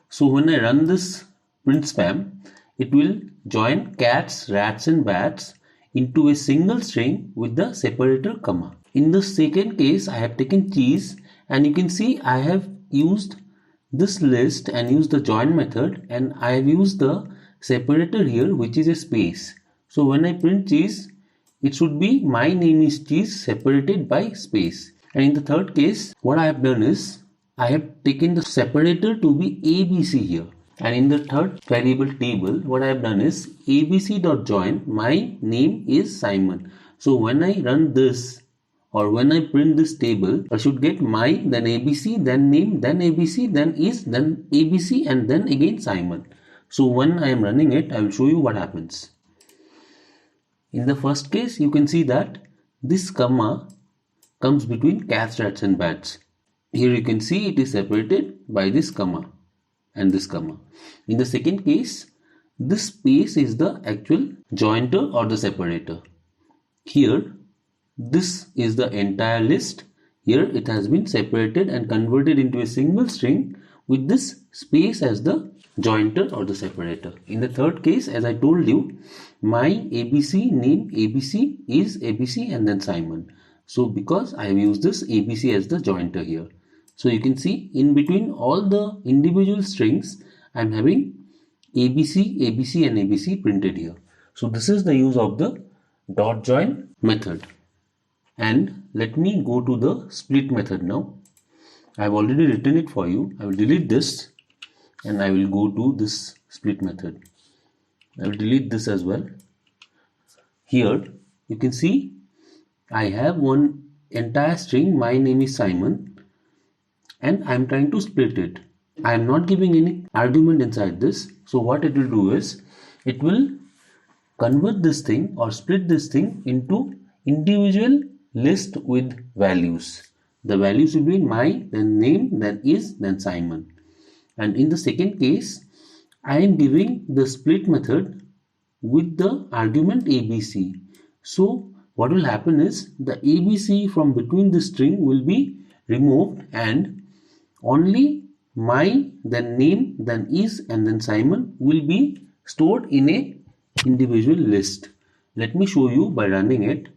So when I run this print spam, it will join cats, rats and bats into a single string with the separator comma. In the second case, I have taken cheese, and you can see I have used this list and used the join method, and I have used the separator here which is a space. So when I print cheese, it should be my name is cheese separated by space. And in the third case, what I have done is I have taken the separator to be ABC here. And in the third variable table, what I have done is abc.join, my name is Simon. So when I run this, or when I print this table, I should get my, then ABC, then name, then ABC, then is, then ABC, and then again Simon. So when I am running it, I will show you what happens. In the first case, you can see that this comma comes between cats, rats and bats. Here you can see it is separated by this comma and this comma. In the second case, this space is the actual jointer or the separator. Here, this is the entire list. Here it has been separated and converted into a single string with this space as the jointer or the separator. In the third case, as I told you, my ABC name ABC is ABC and then Simon. So because I have used this ABC as the jointer here. So you can see in between all the individual strings, I am having ABC, ABC and ABC printed here. So this is the use of the dot join method. And let me go to the split method now. I have already written it for you. I will delete this and I will go to this split method. I will delete this as well. Here you can see I have one entire string, my name is Simon, and I am trying to split it. I am not giving any argument inside this. So what it will do is it will convert this thing or split this thing into individual list with values. The values will be my, then name, then is, then Simon. And in the second case, I am giving the split method with the argument ABC. So what will happen is the ABC from between the string will be removed and only my, then name, then is and then Simon will be stored in a individual list. Let me show you by running it.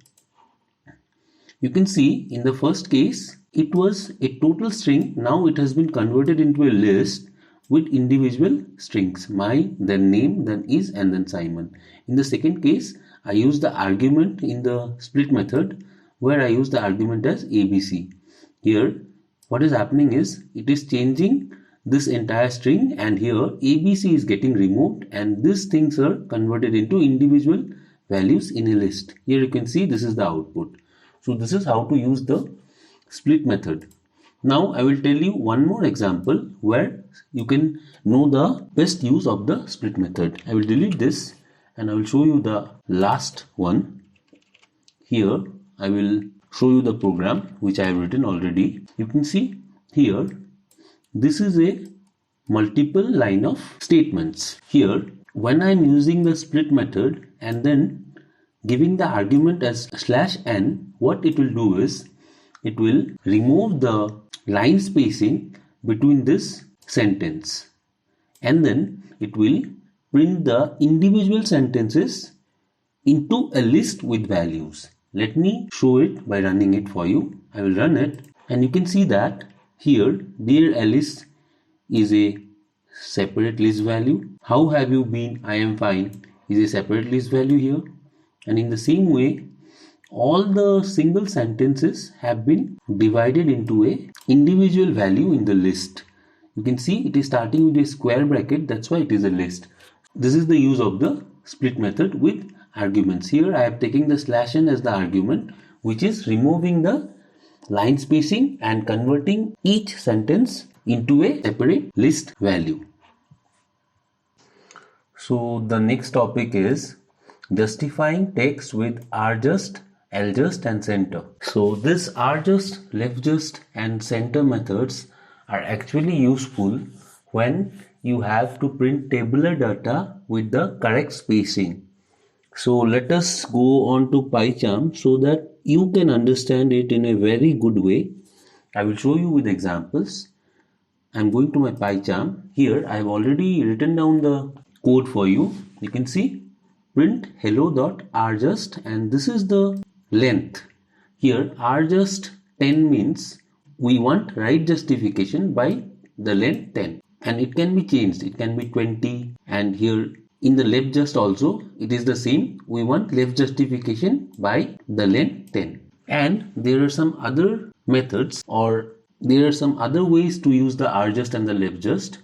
You can see in the first case it was a total string. Now it has been converted into a list with individual strings, my, then name, then is and then Simon. In the second case, I use the argument in the split method where I use the argument as ABC. Here what is happening is it is changing this entire string, and here ABC is getting removed and these things are converted into individual values in a list. Here you can see this is the output. So this is how to use the split method. Now I will tell you one more example where you can know the best use of the split method. I will delete this and I will show you the last one. Here I will show you the program which I have written already. You can see here this is a multiple line of statements. Here when I am using the split method and then giving the argument as /n, what it will do is it will remove the line spacing between this sentence, and then it will print the individual sentences into a list with values. Let me show it by running it for you. I will run it, and you can see that here dear Alice is a separate list value. How have you been? I am fine is a separate list value here. And in the same way, all the single sentences have been divided into a individual value in the list. You can see it is starting with a square bracket, that's why it is a list. This is the use of the split method with arguments. Here I have taken the /n as the argument, which is removing the line spacing and converting each sentence into a separate list value. So the next topic is justifying text with rjust, ljust and center. So this rjust, leftjust and center methods are actually useful when you have to print tabular data with the correct spacing. So let us go on to PyCharm so that you can understand it in a very good way. I will show you with examples. I am going to my PyCharm. Here I have already written down the code for you. You can see print hello.rjust, and this is the length. Here rjust 10 means we want right justification by the length 10, and it can be changed. It can be 20, and here in the left just also it is the same. We want left justification by the length 10. And there are some other methods, or there are some other ways to use the rjust and the leftjust.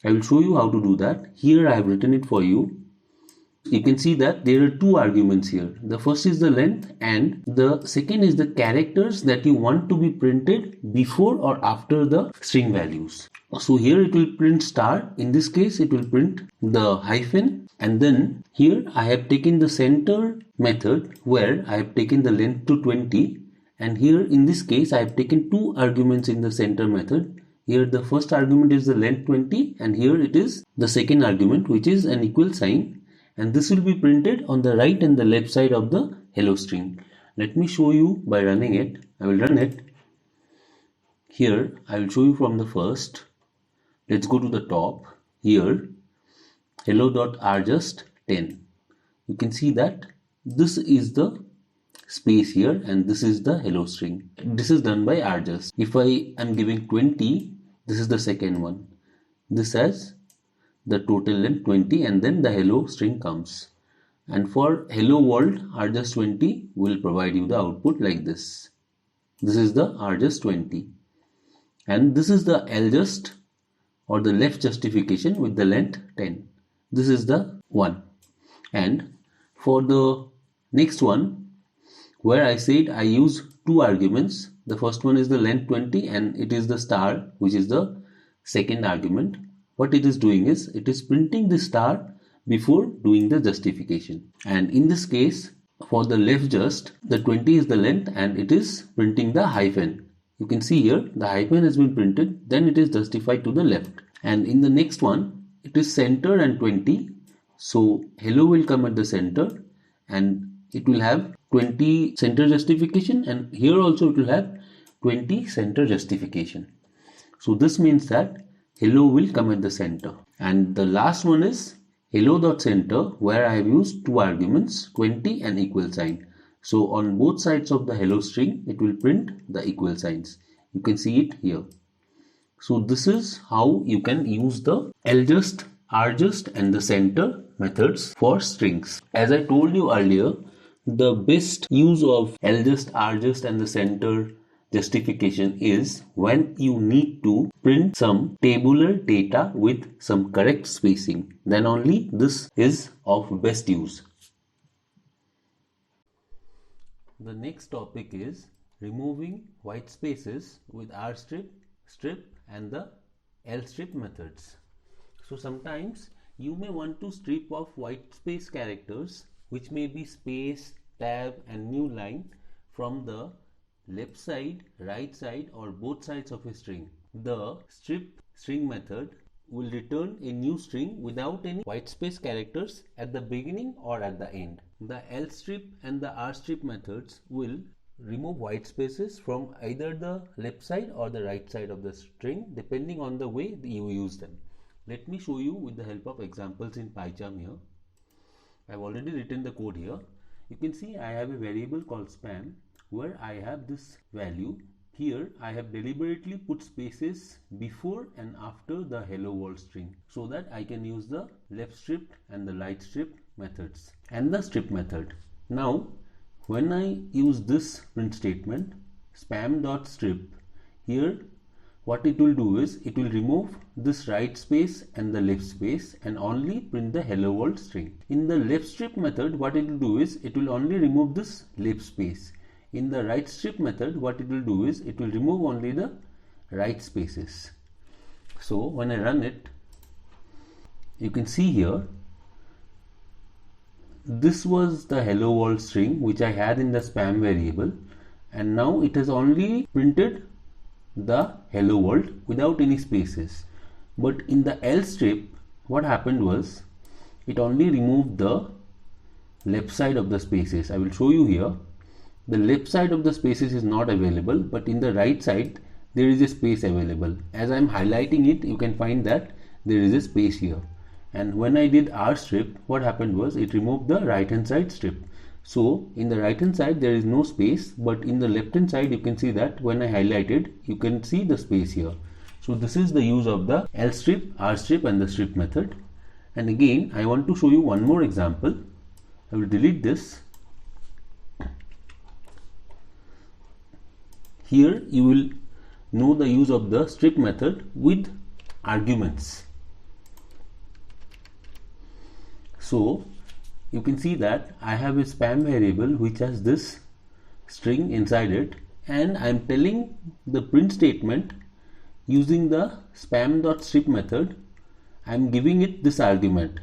I will show you how to do that. Here I have written it for you. You can see that there are two arguments here. The first is the length, and the second is the characters that you want to be printed before or after the string values. So here it will print star. In this case it will print the hyphen, and then here I have taken the center method where I have taken the length to 20, and here in this case I have taken two arguments in the center method. Here the first argument is the length 20, and here it is the second argument, which is an equal sign, and this will be printed on the right and the left side of the hello string. Let me show you by running it. I will run it. Here I will show you from the first. Let's go to the top. Here hello.rjust 10. You can see that this is the space here, and this is the hello string. This is done by rjust. If I am giving 20, this is the second one. This has the total length 20, and then the hello string comes. And for hello world, rjust 20 will provide you the output like this. This is the rjust 20, and this is the ljust or the left justification with the length 10. This is the one. And for the next one, where I said I use two arguments, the first one is the length 20, and it is the star, which is the second argument. What it is doing is it is printing the star before doing the justification. And in this case, for the left just, the 20 is the length, and it is printing the hyphen. You can see here the hyphen has been printed, then it is justified to the left. And in the next one, it is center and 20. So hello will come at the center, and it will have 20 center justification, and here also it will have 20 center justification. So this means that hello will come at the center. And the last one is hello.center, where I have used two arguments, 20 and equal sign. So on both sides of the hello string, it will print the equal signs. You can see it here. So this is how you can use the ljust, rjust and the center methods for strings. As I told you earlier, the best use of ljust, rjust and the center justification is when you need to print some tabular data with some correct spacing. Then only this is of best use. The next topic is removing white spaces with rstrip, strip and the lstrip methods. So sometimes you may want to strip off white space characters, which may be space, tab and new line, from the left side, right side or both sides of a string. The strip string method will return a new string without any white space characters at the beginning or at the end. The lstrip and the rstrip methods will remove white spaces from either the left side or the right side of the string depending on the way you use them. Let me show you with the help of examples in PyCharm here. I have already written the code here. You can see I have a variable called spam where I have this value. Here I have deliberately put spaces before and after the hello world string so that I can use the left strip and the right strip methods and the strip method. Now when I use this print statement spam.strip, here what it will do is it will remove this right space and the left space and only print the hello world string. In the left strip method, what it will do is it will only remove this left space. In the right strip method, what it will do is it will remove only the right spaces. So when I run it, you can see here this was the hello world string which I had in the spam variable, and now it has only printed the hello world without any spaces. But in the else strip, what happened was it only removed the left side of the spaces. I will show you here. The left side of the spaces is not available, but in the right side there is a space available. As I am highlighting it, you can find that there is a space here. And when I did R strip, what happened was it removed the right hand side strip. So in the right hand side there is no space, but in the left hand side you can see that when I highlighted, you can see the space here. So this is the use of the L strip, R strip and the strip method. And again I want to show you one more example. I will delete this. Here you will know the use of the strip method with arguments. So you can see that I have a spam variable which has this string inside it, and I am telling the print statement using the spam.strip method. I am giving it this argument.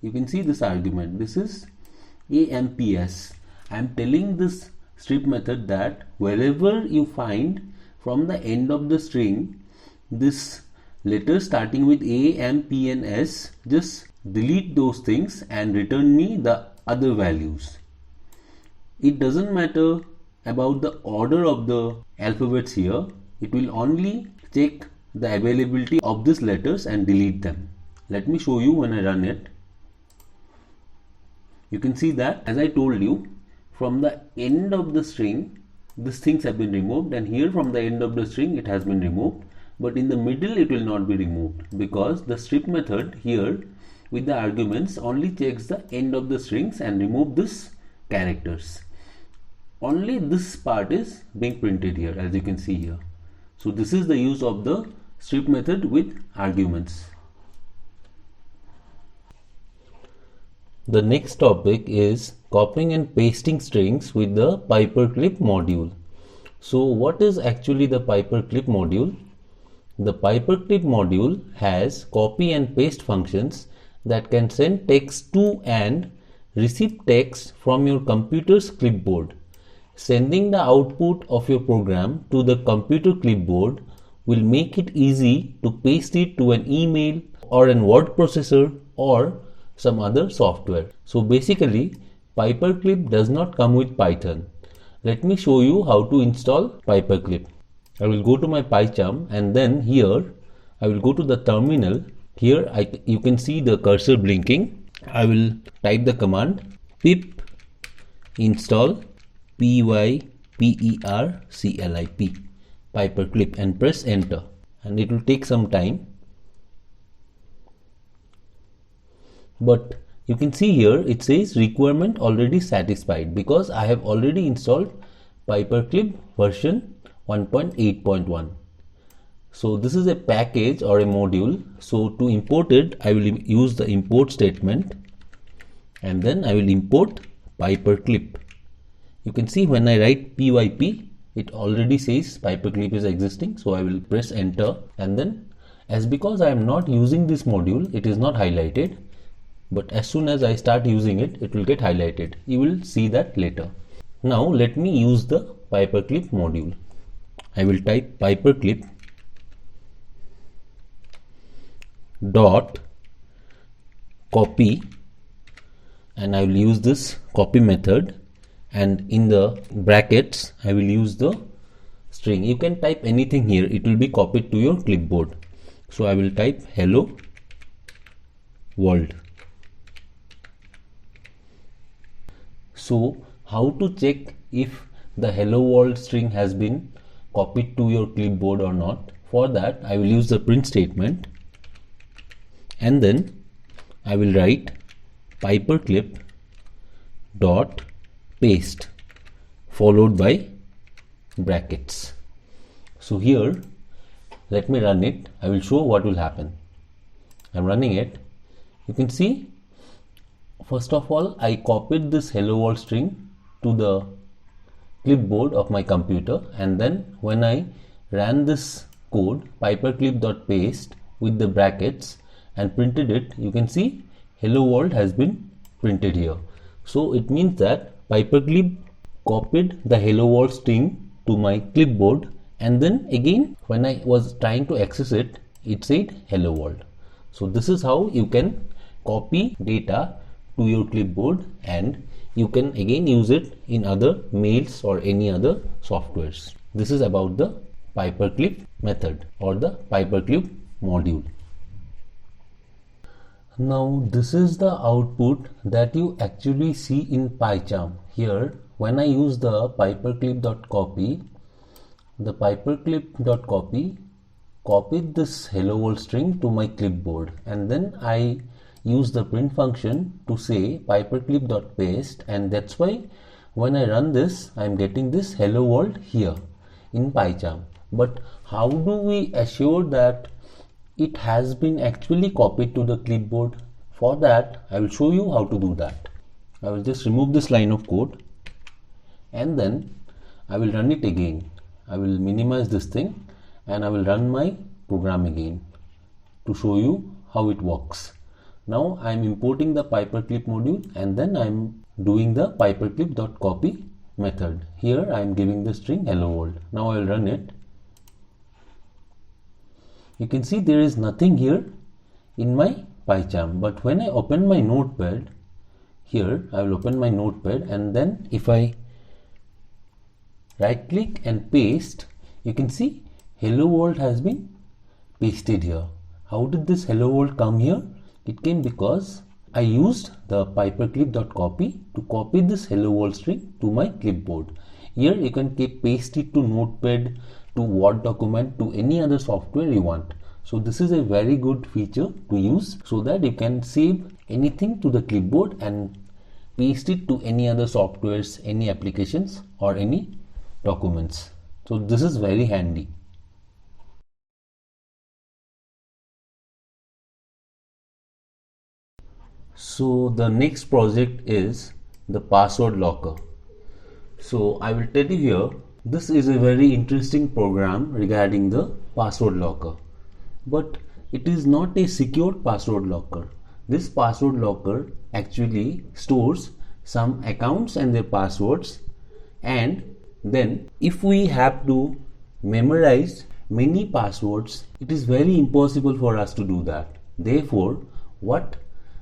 You can see this argument. This is amps. I am telling this strip method that wherever you find from the end of the string this letter starting with A, M, P and S, just delete those things and return me the other values. It doesn't matter about the order of the alphabets here. It will only check the availability of these letters and delete them. Let me show you when I run it. You can see that, as I told you, from the end of the string these things have been removed, and here from the end of the string it has been removed, but in the middle it will not be removed because the strip method here with the arguments only checks the end of the strings and remove this characters. Only this part is being printed here, as you can see here. So this is the use of the strip method with arguments. The next topic is copying and pasting strings with the paperclip module. So what is actually the paperclip module? The paperclip module has copy and paste functions that can send text to and receive text from your computer's clipboard. Sending the output of your program to the computer clipboard will make it easy to paste it to an email or an word processor or some other software. So basically paperclip does not come with Python. Let me show you how to install paperclip. I will go to my PyCharm and then here I will go to the terminal. Here you can see the cursor blinking. I will type the command pip install pyperclip paperclip and press enter, and it will take some time. But you can see here it says requirement already satisfied because I have already installed paperclip version 1.8.1. So this is a package or a module. So to import it, I will use the import statement and then I will import paperclip. You can see when I write pyp, it already says paperclip is existing. So I will press enter, and then because I am not using this module, it is not highlighted. But as soon as I start using it, it will get highlighted. You will see that later. Now let me use the paperclip module. I will type paperclip dot copy, and I will use this copy method, and in the brackets I will use the string. You can type anything here, it will be copied to your clipboard. So I will type hello world. So how to check if the hello world string has been copied to your clipboard or not? For that I will use the print statement, and then I will write paperclip dot paste followed by brackets. So here let me run it. I will show what will happen. I'm running it. You can see, first of all, I copied this hello world string to the clipboard of my computer, and then when I ran this code paperclip.paste with the brackets and printed it, you can see hello world has been printed here. So it means that paperclip copied the hello world string to my clipboard, and then again when I was trying to access it, it said hello world. So this is how you can copy data to your clipboard, and you can again use it in other mails or any other softwares. This is about the paperclip method or the paperclip module. Now this is the output that you actually see in PyCharm. Here when I use the paperclip.copy, the paperclip.copy copied this hello world string to my clipboard, and then I use the print function to say paperclip.paste, and that's why when I run this I am getting this hello world here in PyCharm. But how do we assure that it has been actually copied to the clipboard? For that I will show you how to do that. I will just remove this line of code, and then I will run it again. I will minimize this thing and I will run my program again to show you how it works. Now I am importing the paperclip module, and then I am doing the paperclip.copy method. Here I am giving the string hello world. Now I will run it. You can see there is nothing here in my PyCharm, but when I open my notepad, here I will open my notepad, and then if I right click and paste, you can see hello world has been pasted here. How did this hello world come here? It came because I used the paperclip.copy to copy this hello world string to my clipboard. Here you can paste it to notepad, to Word document, to any other software you want. So this is a very good feature to use, so that you can save anything to the clipboard and paste it to any other softwares, any applications or any documents. So this is very handy. So the next project is the password locker. So I will tell you here, this is a very interesting program regarding the password locker, but it is not a secure password locker. This password locker actually stores some accounts and their passwords, and then if we have to memorize many passwords, it is very impossible for us to do that. Therefore, what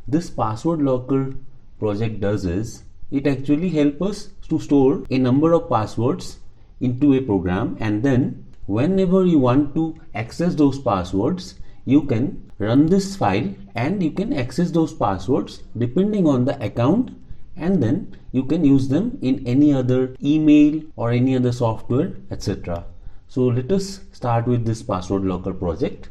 this password locker project does is, it actually helps us to store a number of passwords into a program, and then whenever you want to access those passwords, you can run this file and you can access those passwords depending on the account, and then you can use them in any other email or any other software, etc. So let us start with this password locker project.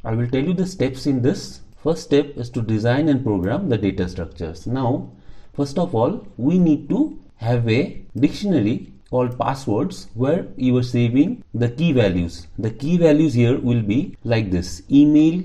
I will tell you the steps in this. First step is to design and program the data structures. Now, first of all, we need to have a dictionary called passwords where you are saving the key values. The key values here will be like this: email,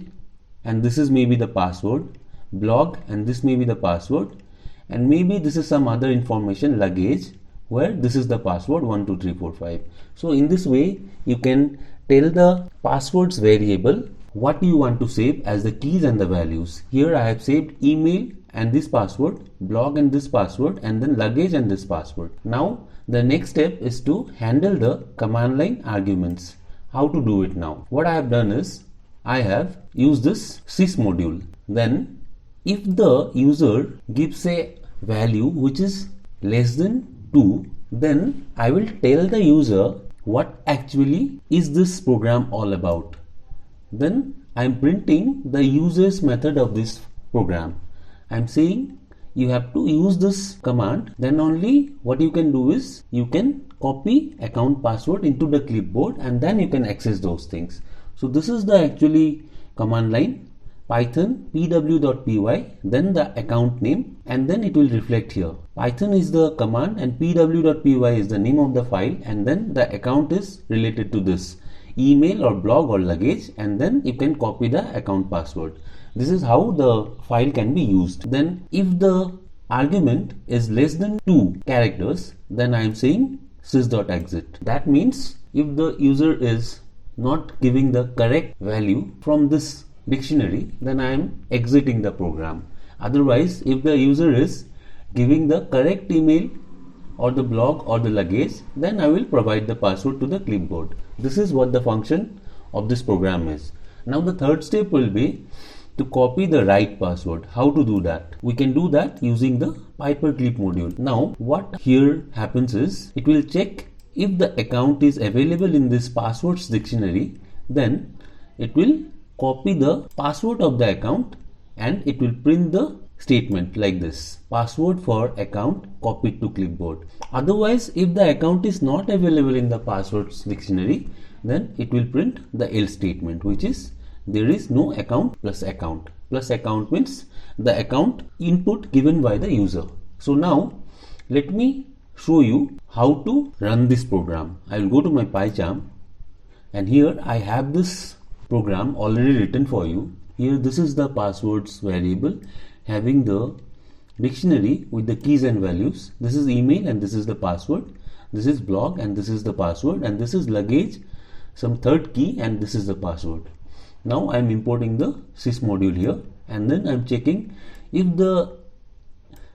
and this is maybe the password, blog, and this may be the password, and maybe this is some other information, luggage, where this is the password 12345. So in this way you can tell the passwords variable what you want to save as the keys and the values. Here I have saved email and this password, blog and this password, and then luggage and this password. Now the next step is to handle the command line arguments. How to do it now? What I have done is, I have used this sys module. Then if the user gives a value which is less than 2, then I will tell the user what actually is this program all about. Then I am printing the user's method of this program. I am saying you have to use this command, then only what you can do is you can copy account password into the clipboard and then you can access those things. So this is the actually command line, Python pw.py, then the account name, and then it will reflect here. Python is the command and pw.py is the name of the file, and then the account is related to this email or blog or luggage, and then you can copy the account password. This is how the file can be used. Then if the argument is less than 2 characters, then I am saying sys.exit. That means if the user is not giving the correct value from this dictionary, then I am exiting the program. Otherwise, if the user is giving the correct email or the blog or the luggage, then I will provide the password to the clipboard. This is what the function of this program is. Now the third step will be to copy the right password. How to do that? We can do that using the paperclip module. Now what here happens is it will check if the account is available in this passwords dictionary, then it will copy the password of the account and it will print the statement like this: password for account copied to clipboard. Otherwise, if the account is not available in the passwords dictionary, then it will print the else statement, which is there is no account plus account. Plus account means the account input given by the user. So now let me show you how to run this program. I will go to my PyCharm and here I have this program already written for you. Here this is the passwords variable having the dictionary with the keys and values. This is email and this is the password. This is blog and this is the password, and this is luggage, some third key, and this is the password. Now I am importing the sys module here, and then I am checking if the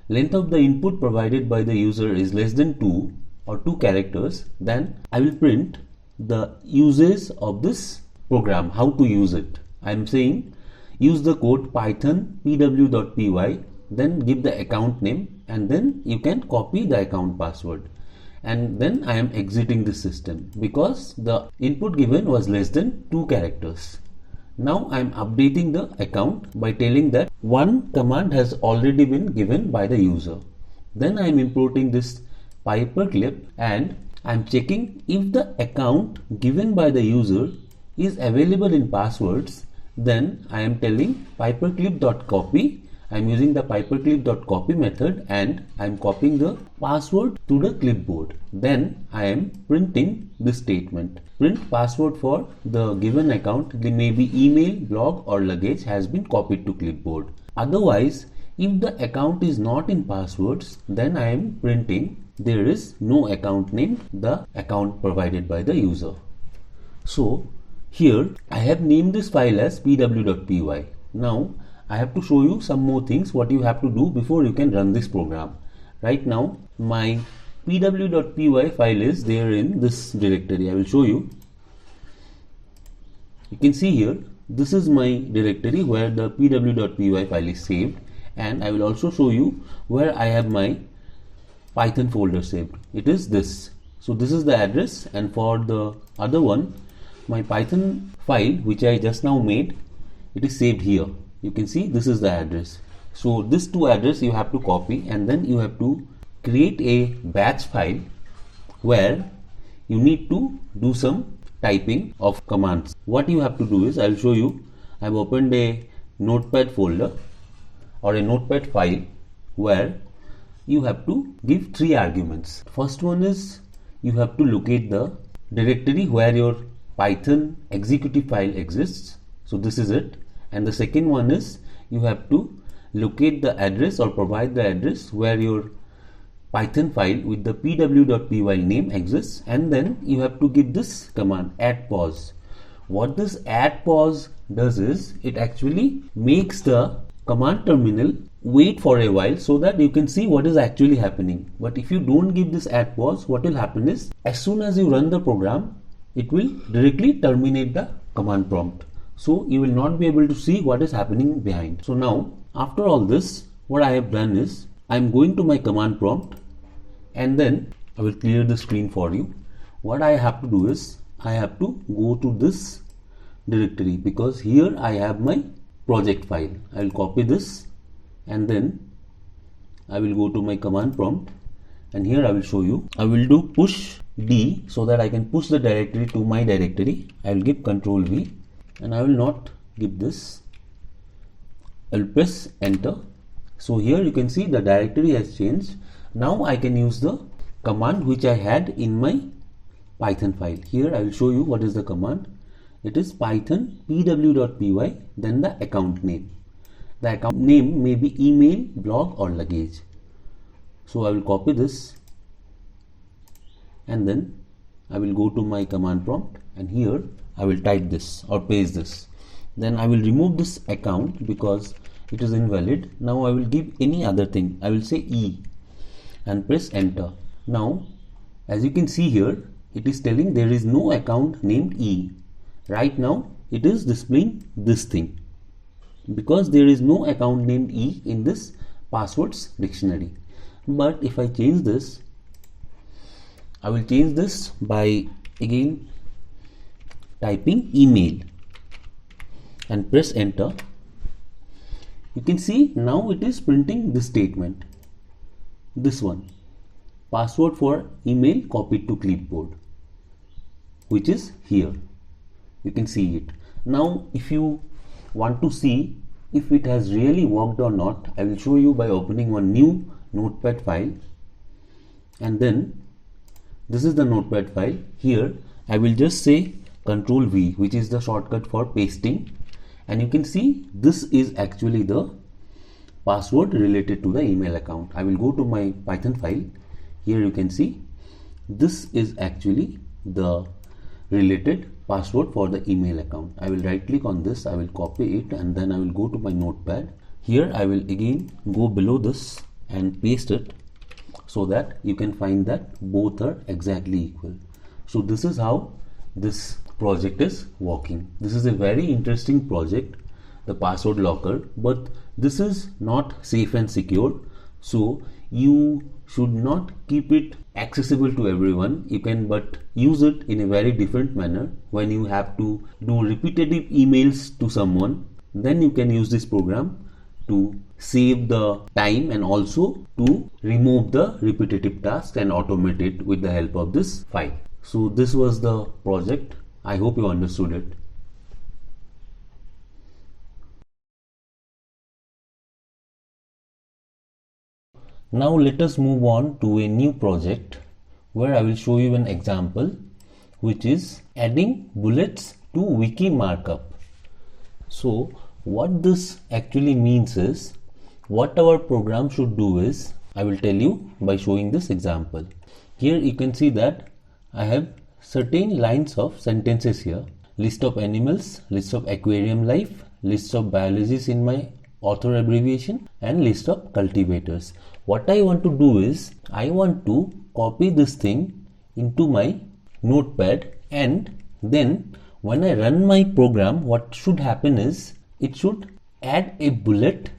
length of the input provided by the user is less than 2 or 2 characters, then I will print the uses of this program, how to use it. I am saying use the code python pw.py, then give the account name, and then you can copy the account password. And then I am exiting the system because the input given was less than 2 characters. Now I am updating the account by telling that one command has already been given by the user. Then I am importing this paperclip and I am checking if the account given by the user is available in passwords. Then I am telling paperclip.copy. I am using the paperclip.copy method and I am copying the password to the clipboard. Then I am printing this statement: print password for the given account, they may be email, blog or luggage, has been copied to clipboard. Otherwise, if the account is not in passwords, then I am printing there is no account named the account provided by the user. So here I have named this file as pw.py. Now I have to show you some more things what you have to do before you can run this program. Right now my pw.py file is there in this directory. I will show you. You can see here this is my directory where the pw.py file is saved, and I will also show you where I have my Python folder saved. It is this. So this is the address, and for the other one, my Python file which I just now made, it is saved here. You can see this is the address. So this 2 address you have to copy, and then you have to create a batch file where you need to do some typing of commands. What you have to do is, I will show you. I have opened a notepad folder or a notepad file where you have to give 3 arguments. First one is you have to locate the directory where your Python executive file exists. So this is it. And the second one is you have to locate the address or provide the address where your Python file with the pw.py name exists, and then you have to give this command add pause. What this add pause does is it actually makes the command terminal wait for a while so that you can see what is actually happening. But if you don't give this add pause, what will happen is as soon as you run the program, it will directly terminate the command prompt. So you will not be able to see what is happening behind. So now after all this, what I have done is I am going to my command prompt and then I will clear the screen for you. What I have to do is I have to go to this directory because here I have my project file. I will copy this and then I will go to my command prompt, and here I will show you. I will do push D so that I can push the directory to my directory. I will give Control V and I will not give this. I will press enter. So here you can see the directory has changed. Now I can use the command which I had in my Python file. Here I will show you what is the command. It is python pw.py, then the account name. The account name may be email, blog or luggage. So I will copy this and then I will go to my command prompt, and here I will type this or paste this. Then I will remove this account because it is invalid. Now I will give any other thing. I will say E and press enter. Now as you can see here, it is telling there is no account named E. Right now it is displaying this thing because there is no account named E in this passwords dictionary. But if I change this, I will change this by again typing email and press enter. You can see now it is printing this statement, this one, password for email copied to clipboard, which is here. You can see it. Now if you want to see if it has really worked or not, I will show you by opening one new notepad file, and then this is the notepad file. Here I will just say Control V, which is the shortcut for pasting, and you can see this is actually the password related to the email account. I will go to my Python file. Here you can see this is actually the related password for the email account. I will right click on this, I will copy it, and then I will go to my notepad. Here I will again go below this and paste it so that you can find that both are exactly equal. So this is how this project is working. This is a very interesting project, the password locker, but this is not safe and secure, so you should not keep it accessible to everyone. You can but use it in a very different manner. When you have to do repetitive emails to someone, then you can use this program to save the time and also to remove the repetitive tasks and automate it with the help of this file. So this was the project. I hope you understood it. Now let us move on to a new project where I will show you an example, which is adding bullets to Wiki markup. So what this actually means is, what our program should do is, I will tell you by showing this example. Here you can see that I have certain lines of sentences here. List of animals, list of aquarium life, list of biologists in my author abbreviation, and list of cultivators. What I want to do is, I want to copy this thing into my notepad, and then when I run my program, what should happen is, it should add a bullet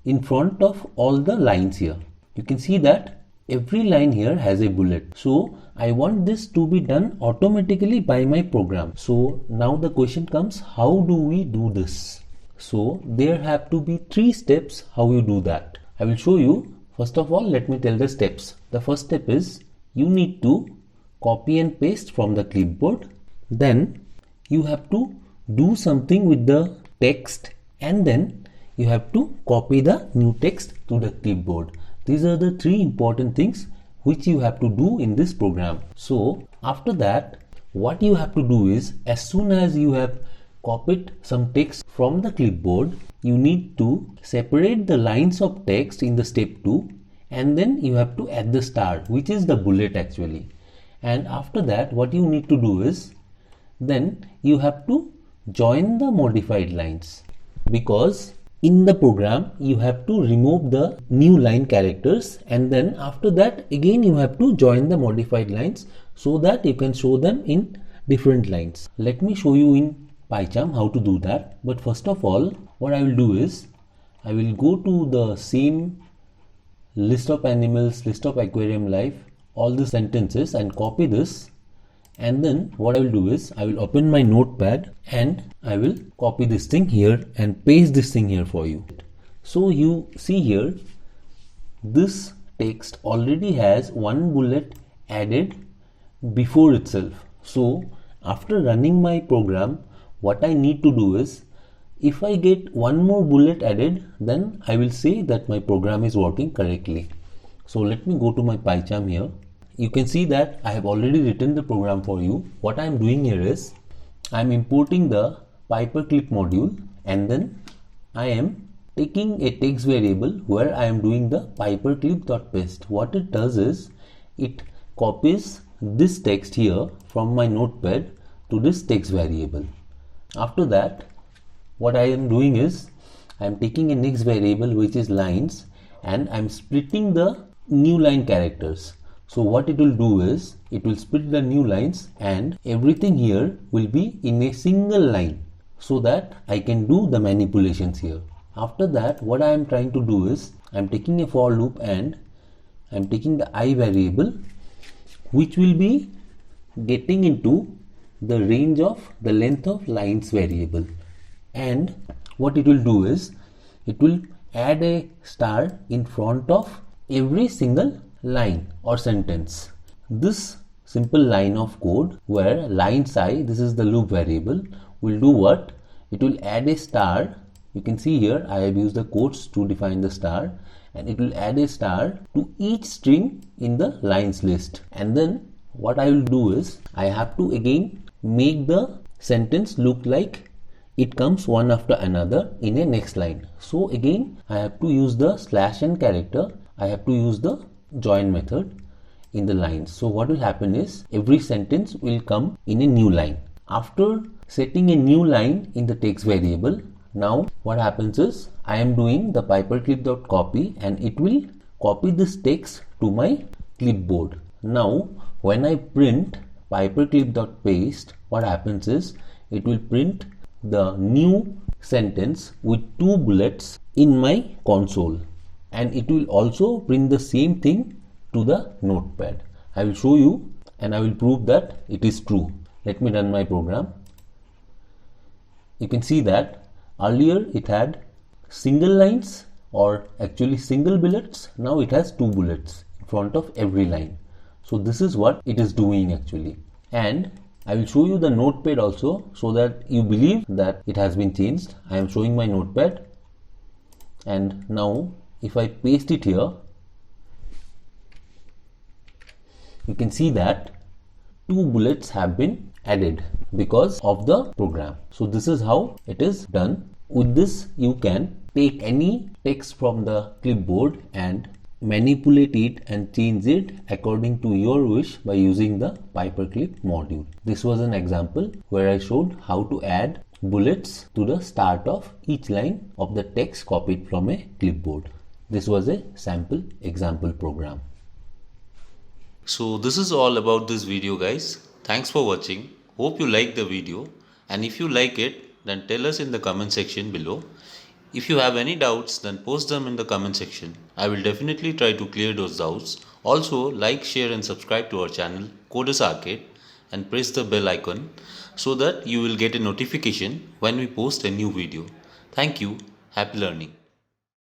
in front of all the lines here. You can see that every line here has a bullet. So I want this to be done automatically by my program. So now the question comes, how do we do this? So there have to be 3 steps how you do that. I will show you. First of all, let me tell the steps. The first step is, you need to copy and paste from the clipboard. Then you have to do something with the text, and then you have to copy the new text to the clipboard. These are the 3 important things which you have to do in this program. So after that, what you have to do is, as soon as you have copied some text from the clipboard, you need to separate the lines of text in the step 2, and then you have to add the star, which is the bullet actually. And after that, what you need to do is, then you have to join the modified lines, because in the program you have to remove the new line characters, and then after that again you have to join the modified lines so that you can show them in different lines. Let me show you in PyCharm how to do that. But first of all, what I will do is, I will go to the same list of animals, list of aquarium life, all the sentences and copy this, and then what I will do is I will open my notepad and I will copy this thing here and paste this thing here for you. So you see here, this text already has one bullet added before itself. So after running my program, what I need to do is, if I get one more bullet added, then I will say that my program is working correctly. So let me go to my PyCharm here. You can see that I have already written the program for you. What I am doing here is I am importing the paperclip module, and then I am taking a text variable where I am doing the paperclip.paste. What it does is it copies this text here from my notepad to this text variable. After that, what I am doing is I am taking a next variable which is lines, and I am splitting the new line characters. So what it will do is it will split the new lines, and everything here will be in a single line so that I can do the manipulations here. After that, what I am trying to do is I am taking a for loop and I am taking the I variable which will be getting into the range of the length of lines variable, and what it will do is it will add a star in front of every single line or sentence. This simple line of code where lines I, this is the loop variable, will do what? It will add a star. You can see here I have used the quotes to define the star, and it will add a star to each string in the lines list. And then what I will do is I have to again make the sentence look like it comes one after another in a next line. So again I have to use the /n character. I have to use the join method in the lines. So what will happen is every sentence will come in a new line. After setting a new line in the text variable, now what happens is I am doing the paperclip.copy, and it will copy this text to my clipboard. Now when I print paperclip.paste, what happens is it will print the new sentence with 2 bullets in my console, and it will also print the same thing to the notepad. I will show you and I will prove that it is true. Let me run my program. You can see that earlier it had single lines, or actually single bullets. Now it has 2 bullets in front of every line. So this is what it is doing actually. And I will show you the notepad also so that you believe that it has been changed. I am showing my notepad, and now if I paste it here, you can see that 2 bullets have been added because of the program. So this is how it is done. With this you can take any text from the clipboard and manipulate it and change it according to your wish by using the paperclip module. This was an example where I showed how to add bullets to the start of each line of the text copied from a clipboard. This was a sample example program. So this is all about this video, guys. Thanks for watching. Hope you like the video, and if you like it, then tell us in the comment section below. If you have any doubts, then post them in the comment section. I will definitely try to clear those doubts. Also, like, share and subscribe to our channel Coders Arcade, and press the bell icon so that you will get a notification when we post a new video. Thank you. Happy learning.